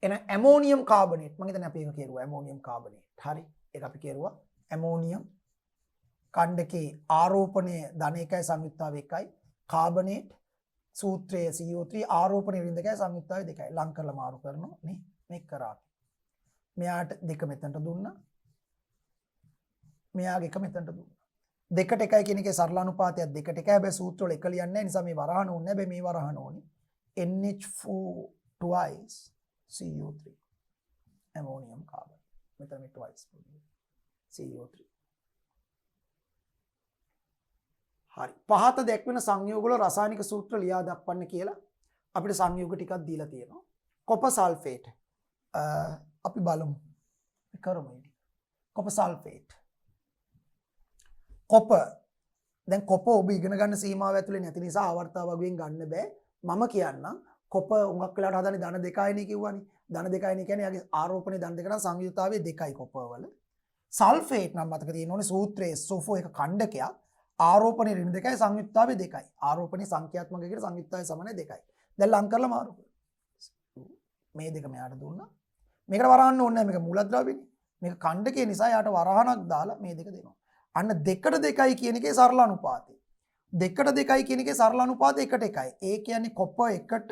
එහෙනම් ඇමෝනියම් කාබනේට් මම හිතන්නේ අපි ඒක කියරුවා ඇමෝනියම් කාබනේට්. හරි. ඒක අපි කියරුවා ඇමෝනියම් කණ්ඩකේ ආරෝපණය ධන 1යි සංයුක්තාව 1යි කාබනේට් සූත්‍රයේ CO3 ආරෝපණය ඍණ 2යි සංයුක්තාව 2යි ලං කරලා මාරු කරනවා නේ මේක කරා මෙයාට දෙක මෙතනට දුන්නා මෙයාගේ එක මෙතනට දුන්නා දෙකට එකයි කියන එකේ සරල අනුපාතයක් දෙකට එකයි හැබැයි සූත්‍ර වල එක ලියන්නේ නැහැ නිසා මේ වරහන ඕනේ හැබැයි මේ වරහන ඕනේ NH4 twice CO3 ammonium carbon මෙතන මේ twice CO3 හරි පහත දැක්වෙන සංයෝග වල රසායනික සූත්‍ර ලියා දක්වන්න කියලා අපිට සංයෝග ටිකක් දීලා තියෙනවා කොපර් සල්ෆේට් අපි බලමු කරමු ඉතින් කොපර් සල්ෆේට් කොපර් දැන් කොපර් ඔබ ඉගෙන ගන්න සීමාව ඇතුලේ නැති නිසා ආවර්තාව වගේන් ගන්න බෑ මම කියන්නම් කොපර් උඟක් වෙලාවට හදන්නේ ධන 2යිනේ කිව්වනේ ධන 2යිනේ කියන්නේ යාගේ ආරෝපණයේ ධන 2 නම් සංයුතාවයේ 2යි කොපර් වල සල්ෆේට් නම් මතක තියෙන්න ඕනේ සූත්‍රයේ SO4 එක කණ්ඩකයක් ආරෝපණයේ ඍණ 2යි සංයුක්තාවයේ 2යි ආරෝපණයේ සංඛ්‍යාත්මක එකට සංයුක්තාවයේ සමානයි 2යි දැන් ලං කරලා මාරු මේ දෙක මෙයාට දුන්නා මේකට වරහන්න ඕනේ නැහැ මේක මූලද්‍රව්‍යනේ මේක කණ්ඩකයේ නිසා යාට වරහණක් දාලා මේ දෙක දෙනවා අන්න දෙකට 2යි කියන එකේ සරල අනුපාතය දෙකට 2යි කියන එකේ සරල අනුපාතය 1ට 1යි ඒ කියන්නේ කොපර් 1ට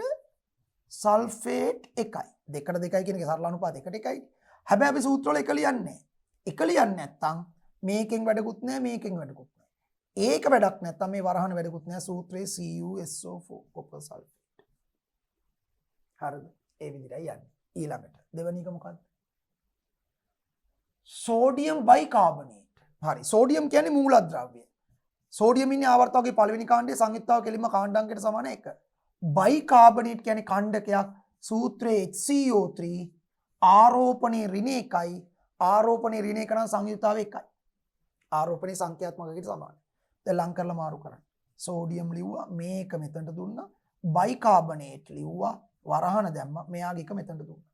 සල්ෆේට් 1යි දෙකට 2යි කියන එකේ සරල අනුපාතය 1ට 1යි හැබැයි අපි සූත්‍ර වල එක ලියන්නේ එක ලියන්නේ නැත්නම් මේකෙන් වැඩකුත් නැහැ මේකෙන් වැඩකුත් නැහැ ඒක වැඩක් නැත්නම් මේ වරහන වැඩකුත් නැහැ සූත්‍රයේ CuSO4 කොපර් සල්ෆේට් හරිද ඒ විදිහටයි යන්නේ ඊළඟට දෙවෙනි එක මොකක්ද සෝඩියම් බයිකාබනේට් හරි සෝඩියම් කියන්නේ මූලද්‍රව්‍ය සෝඩියම් ඉන්නේ ආවර්තකයේ පළවෙනි කාණ්ඩයේ සංයුක්තාව කෙලින්ම කාණ්ඩාංකයට සමාන 1 බයිකාබනේට් කියන්නේ කණ්ඩකයක් සූත්‍රයේ HCO3 ආරෝපණයේ ඍණ 1යි ආරෝපණයේ ඍණ 1 නම් සංයුක්තාව 1යි ආරෝපණයේ සංඛ්‍යාත්මකයකට සමානයි දැන් ලං කරලා මාරු කරන්න සෝඩියම් ලිව්වා මේක මෙතනට දුන්නා බයිකාබනේට් ලිව්වා වරහන දැම්මා මෙයාගේ එක මෙතනට දුන්නා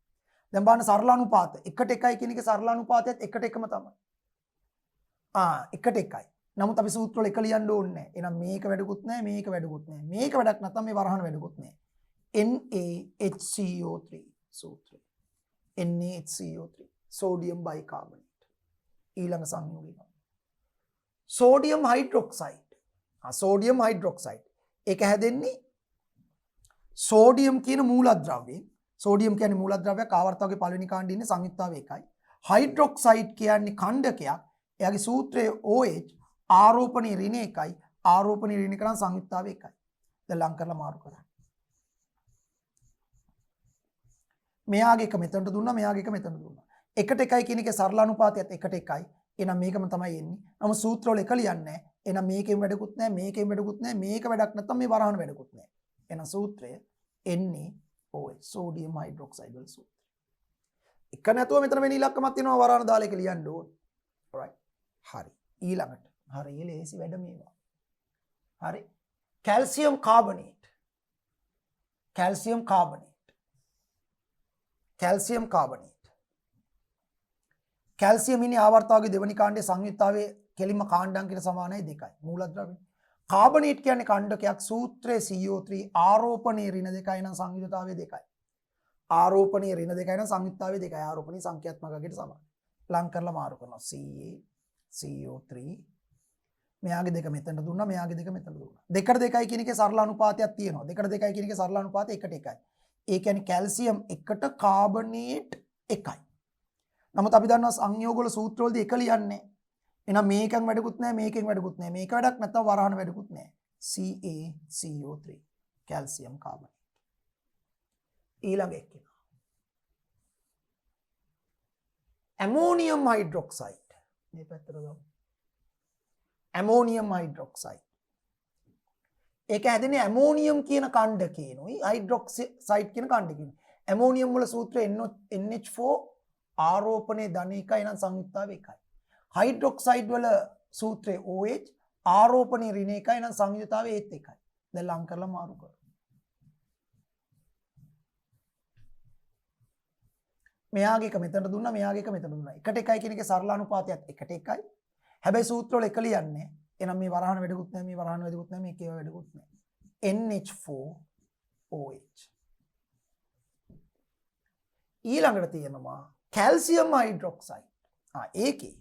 දැන් බලන්න සරල අනුපාත 1ට 1යි කියන එකේ සරල අනුපාතයත් 1ට 1ම තමයි 1ට 1යි නමුත් අපි සූත්‍ර වල එක ලියන්න ඕනේ නැහැ එහෙනම් මේක වැඩකුත් නැහැ මේක වැඩකුත් නැහැ මේක වැඩක් නැත්නම් මේ වරහන වැඩකුත් නැහැ NaHCO3 සූත්‍රය NaHCO3 සෝඩියම් බයිකාබනේට් ඊළඟ සංයෝගය සෝඩියම් හයිඩ්‍රොක්සයිඩ් සෝඩියම් හයිඩ්‍රොක්සයිඩ් ඒක හැදෙන්නේ සෝඩියම් කියන මූලද්‍රව්‍යයෙන් සෝඩියම් කියන්නේ මූලද්‍රව්‍යයක් ආවර්තකයේ පළවෙනි කාණ්ඩයේ ඉන්නේ සංයුක්තාව 1යි හයිඩ්‍රොක්සයිඩ් කියන්නේ කණ්ඩකයක් එයාගේ සූත්‍රයේ OH ආරෝපණයේ ඍණ 1යි ආරෝපණයේ ඍණ 1 නම් සංයුක්තාව 1යි දැන් ලං කරලා මාරු කරන්න මෙයාගේ එක මෙතනට දුන්නා මෙයාගේ එක මෙතනට දුන්නා 1ට 1යි කියන එකේ සරල අනුපාතයත් 1ට 1යි එහෙනම් මේකම තමයි එන්නේ නමුත් සූත්‍ර වල එක ලියන්නේ නැහැ එහෙනම් මේකෙන් වැඩකුත් නැහැ මේකෙන් වැඩකුත් නැහැ මේක වැඩක් නැත්නම් මේ වරහන වැඩකුත් නැහැ එහෙනම් සූත්‍රය NaOH සෝඩියම් හයිඩ්‍රොක්සයිඩ් වල සූත්‍රය එක නැතුව මෙතන වෙන ඉලක්කමක් තියෙනවා වරහන දාලා එක ලියන්න ඕනේ alright හරි ඊළඟට හරි ලේසි වැඩ මේවා හරි calcium carbonate calcium carbonate calcium carbonate calcium ඉන්නේ ආවර්තකයේ දෙවෙනි කාණ්ඩයේ සංයුක්තාවයේ කෙලින්ම කාණ්ඩාංකයට සමානයි 2යි මූලද්‍රව්‍ය කාබනේට් කියන්නේ කණ්ඩකයක් සූත්‍රයේ CO3 ආරෝපණයේ ඍණ 2යි නම් සංයුක්තාවයේ 2යි ආරෝපණයේ ඍණ 2යි නම් සංයුක්තාවයේ 2යි ආරෝපණයේ සංඛ්‍යාත්මකයකට සමානයි ලං කරලා මාරු කරනවා Ca CO3 මෙයාගේ දෙක මෙතනට දුන්නා මෙයාගේ දෙක මෙතනට දුන්නා දෙකට 2යි කියන එකේ සරල අනුපාතයක් තියෙනවා දෙකට 2යි කියන එකේ සරල අනුපාතය 1ට 1යි ඒ කියන්නේ කැල්සියම් 1ට කාබනේට් 1යි නමුත් අපි දන්නවා සංයෝග වල සූත්‍ර වලදී එක ලියන්නේ එහෙනම් මේකෙන් වැඩකුත් නැහැ මේකෙන් වැඩකුත් නැහැ මේක වැඩක් නැත්නම් වරහන වැඩකුත් නැහැ CaCO3 කැල්සියම් කාබනේට් ඊළඟ එක ඇමෝනියම් හයිඩ්‍රොක්සයිඩ් මේ පැත්තට ගමු ඇමෝනියම් හයිඩ්‍රොක්සයිඩ් ඒක හැදෙන්නේ ඇමෝනියම් කියන කණ්ඩකේනොයි හයිඩ්‍රොක්සයිඩ් කියන කණ්ඩකේනොයි ඇමෝනියම් වල සූත්‍රය NH4 ආරෝපණයේ ධන 1යි නම් සංයුක්තාව 1යි හයිඩ්‍රොක්සයිඩ් වල සූත්‍රය OH ආරෝපණයේ ඍණ 1යි නම් සංයුක්තාව ඒත් 1යි දැන් ලං කරලා මාරු කරමු මෙයාගේ එක මෙතනට දුන්නා මෙයාගේ එක මෙතනට දුන්නා 1ට 1යි කියන එකේ සරල අනුපාතයත් 1ට 1යි හැබැයි සූත්‍ර වල එක ලියන්නේ එහෙනම් මේ වරහන වැඩකුත් නැහැ මේ වරහන වැඩකුත් නැහැ මේකේ වැඩකුත් නැහැ NH4OH ඊළඟට තියෙනවා කැල්සියම් හයිඩ්‍රොක්සයිඩ් ඒකේ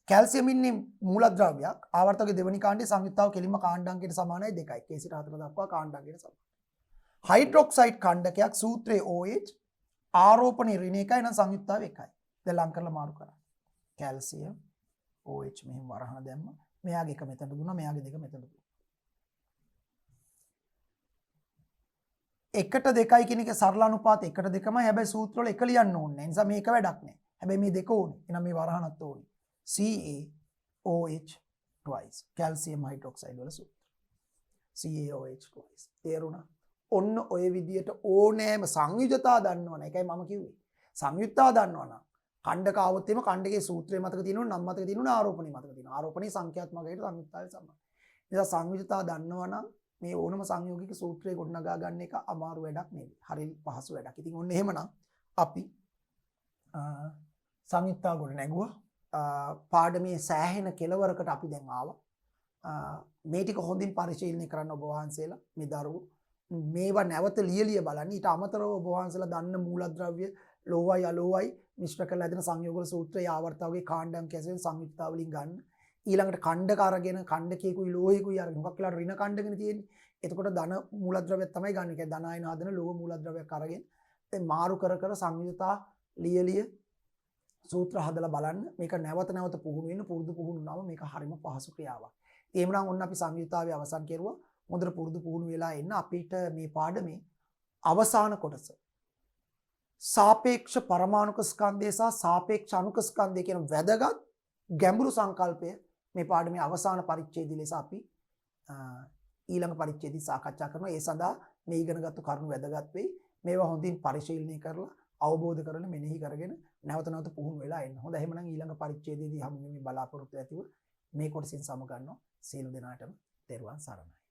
කැල්සියම් ඉන්නේ මූලද්‍රව්‍යයක්. ආවර්තකයේ දෙවෙනි කාණ්ඩයේ සංයුක්තාව කෙලින්ම කාණ්ඩාංකයට සමානයි 2යි. K සිට 4 දක්වා කාණ්ඩාංකයට සමානයි. හයිඩ්‍රොක්සයිඩ් කණ්ඩකයක් සූත්‍රයේ OH ආරෝපණයේ ඍණ 1යි නම් සංයුක්තාව 1යි. දැන් ලං කරලා මාරු කරා. කැල්සියම් OH මෙහෙම වරහන දැම්ම. මෙයාගේ එක මෙතනට දුන්නා, මෙයාගේ දෙක මෙතනට දුන්නා. 1ට 2යි කියන එක සරල අනුපාත 1ට 2මයි. හැබැයි සූත්‍ර වල 1 ලියන්න ඕනේ නැහැ. නිසා මේක වැඩක් නැහැ. හැබැයි මේ දෙක ඕනේ. එහෙනම් මේ වරහනත් ඕනේ. CaOH twice. calcium hydroxide වල සූත්‍ර. CaOH twice. තේරුණා? ඔන්න ඔය විදියට ඕනෑම සංයුජතා දන්නවනේ. ඒකයි මම කිව්වේ. සංයුක්තා දන්නවනම් කණ්ඩක આવොත් එimhe කණ්ඩකයේ සූත්‍රය මතක තියෙනවා, නම් මතක තියෙනවා, ආරෝපණය මතක තියෙනවා. ආරෝපණය සංඛ්‍යාත්මකයට සංයුක්තාවේ සමානයි. නිසා සංයුජතා දන්නවනම් මේ ඕනම සංයෝගික සූත්‍රය ගොඩනගා ගන්න එක අමාරු වැඩක් නෙවෙයි. හරි පහසු වැඩක්. ඉතින් ඔන්න එහෙමනම් අපි සංයුක්තා ගොඩ නැගුවා. පාඩමේ සෑහෙන කෙලවරකට අපි දැන් ආවා. මේ ටික හොඳින් පරිශීලනය කරන්න ඔබ වහන්සේලා මේ දරුවෝ මේවා නැවත ලියලිය බලන්න. ඊට අමතරව ඔබ වහන්සේලා දන්න මූලද්‍රව්‍ය ලෝහයි අලෝහයි මිශ්‍ර කරලා හදන සංයෝගවල සූත්‍රය ආවර්තවගේ කාණ්ඩාංක ඇසෙන් සංයුක්තා වලින් ගන්න. ඊළඟට කණ්ඩක අරගෙන කණ්ඩකයකුයි ලෝහයකුයි අරගෙන මොකක් කියලා ඍණ කණ්ඩකනේ තියෙන්නේ. එතකොට ධන මූලද්‍රව්‍යයක් තමයි ගන්න. ඒ කියන්නේ ධන ආයන හදන ලෝහ මූලද්‍රව්‍යයක් අරගෙන දැන් මාරු කර කර සංයුක්තා ලියලිය සූත්‍ර හදලා බලන්න. මේක නැවත නැවත පුහුණු වෙන පුරුදු පුහුණුනම මේක හරිම පහසු ක්‍රියාවක්. එහෙමනම් ඔන්න අපි සංයුක්තාවේ අවසන් කෙරුවා. හොඳට පුරුදු පුහුණු වෙලා එන්න අපිට මේ පාඩමේ අවසාන කොටස සාපේක්ෂ පරමාණුක ස්කන්ධය සහ සාපේක්ෂ අණුක ස්කන්ධය කියන වැදගත් ගැඹුරු සංකල්පය මේ පාඩමේ අවසාන පරිච්ඡේදය ලෙස අපි ඊළඟ පරිච්ඡේදය සාකච්ඡා කරනවා. ඒ සඳහා මේ ඉගෙනගත්තු කරුණු වැදගත් වෙයි. මේවා හොඳින් පරිශීලනය කරලා අවබෝධ කරගෙන මෙනෙහි කරගෙන නැවත නැවත පුහුණු වෙලා එන්න. හොඳයි. එහෙමනම් ඊළඟ පරිච්ඡේදයේදී හමු වෙමින් බලාපොරොත්තු ඇතිව මේ කොටසින් සමගන්නවා. සියලු දෙනාටම තෙරුවන් සරණයි.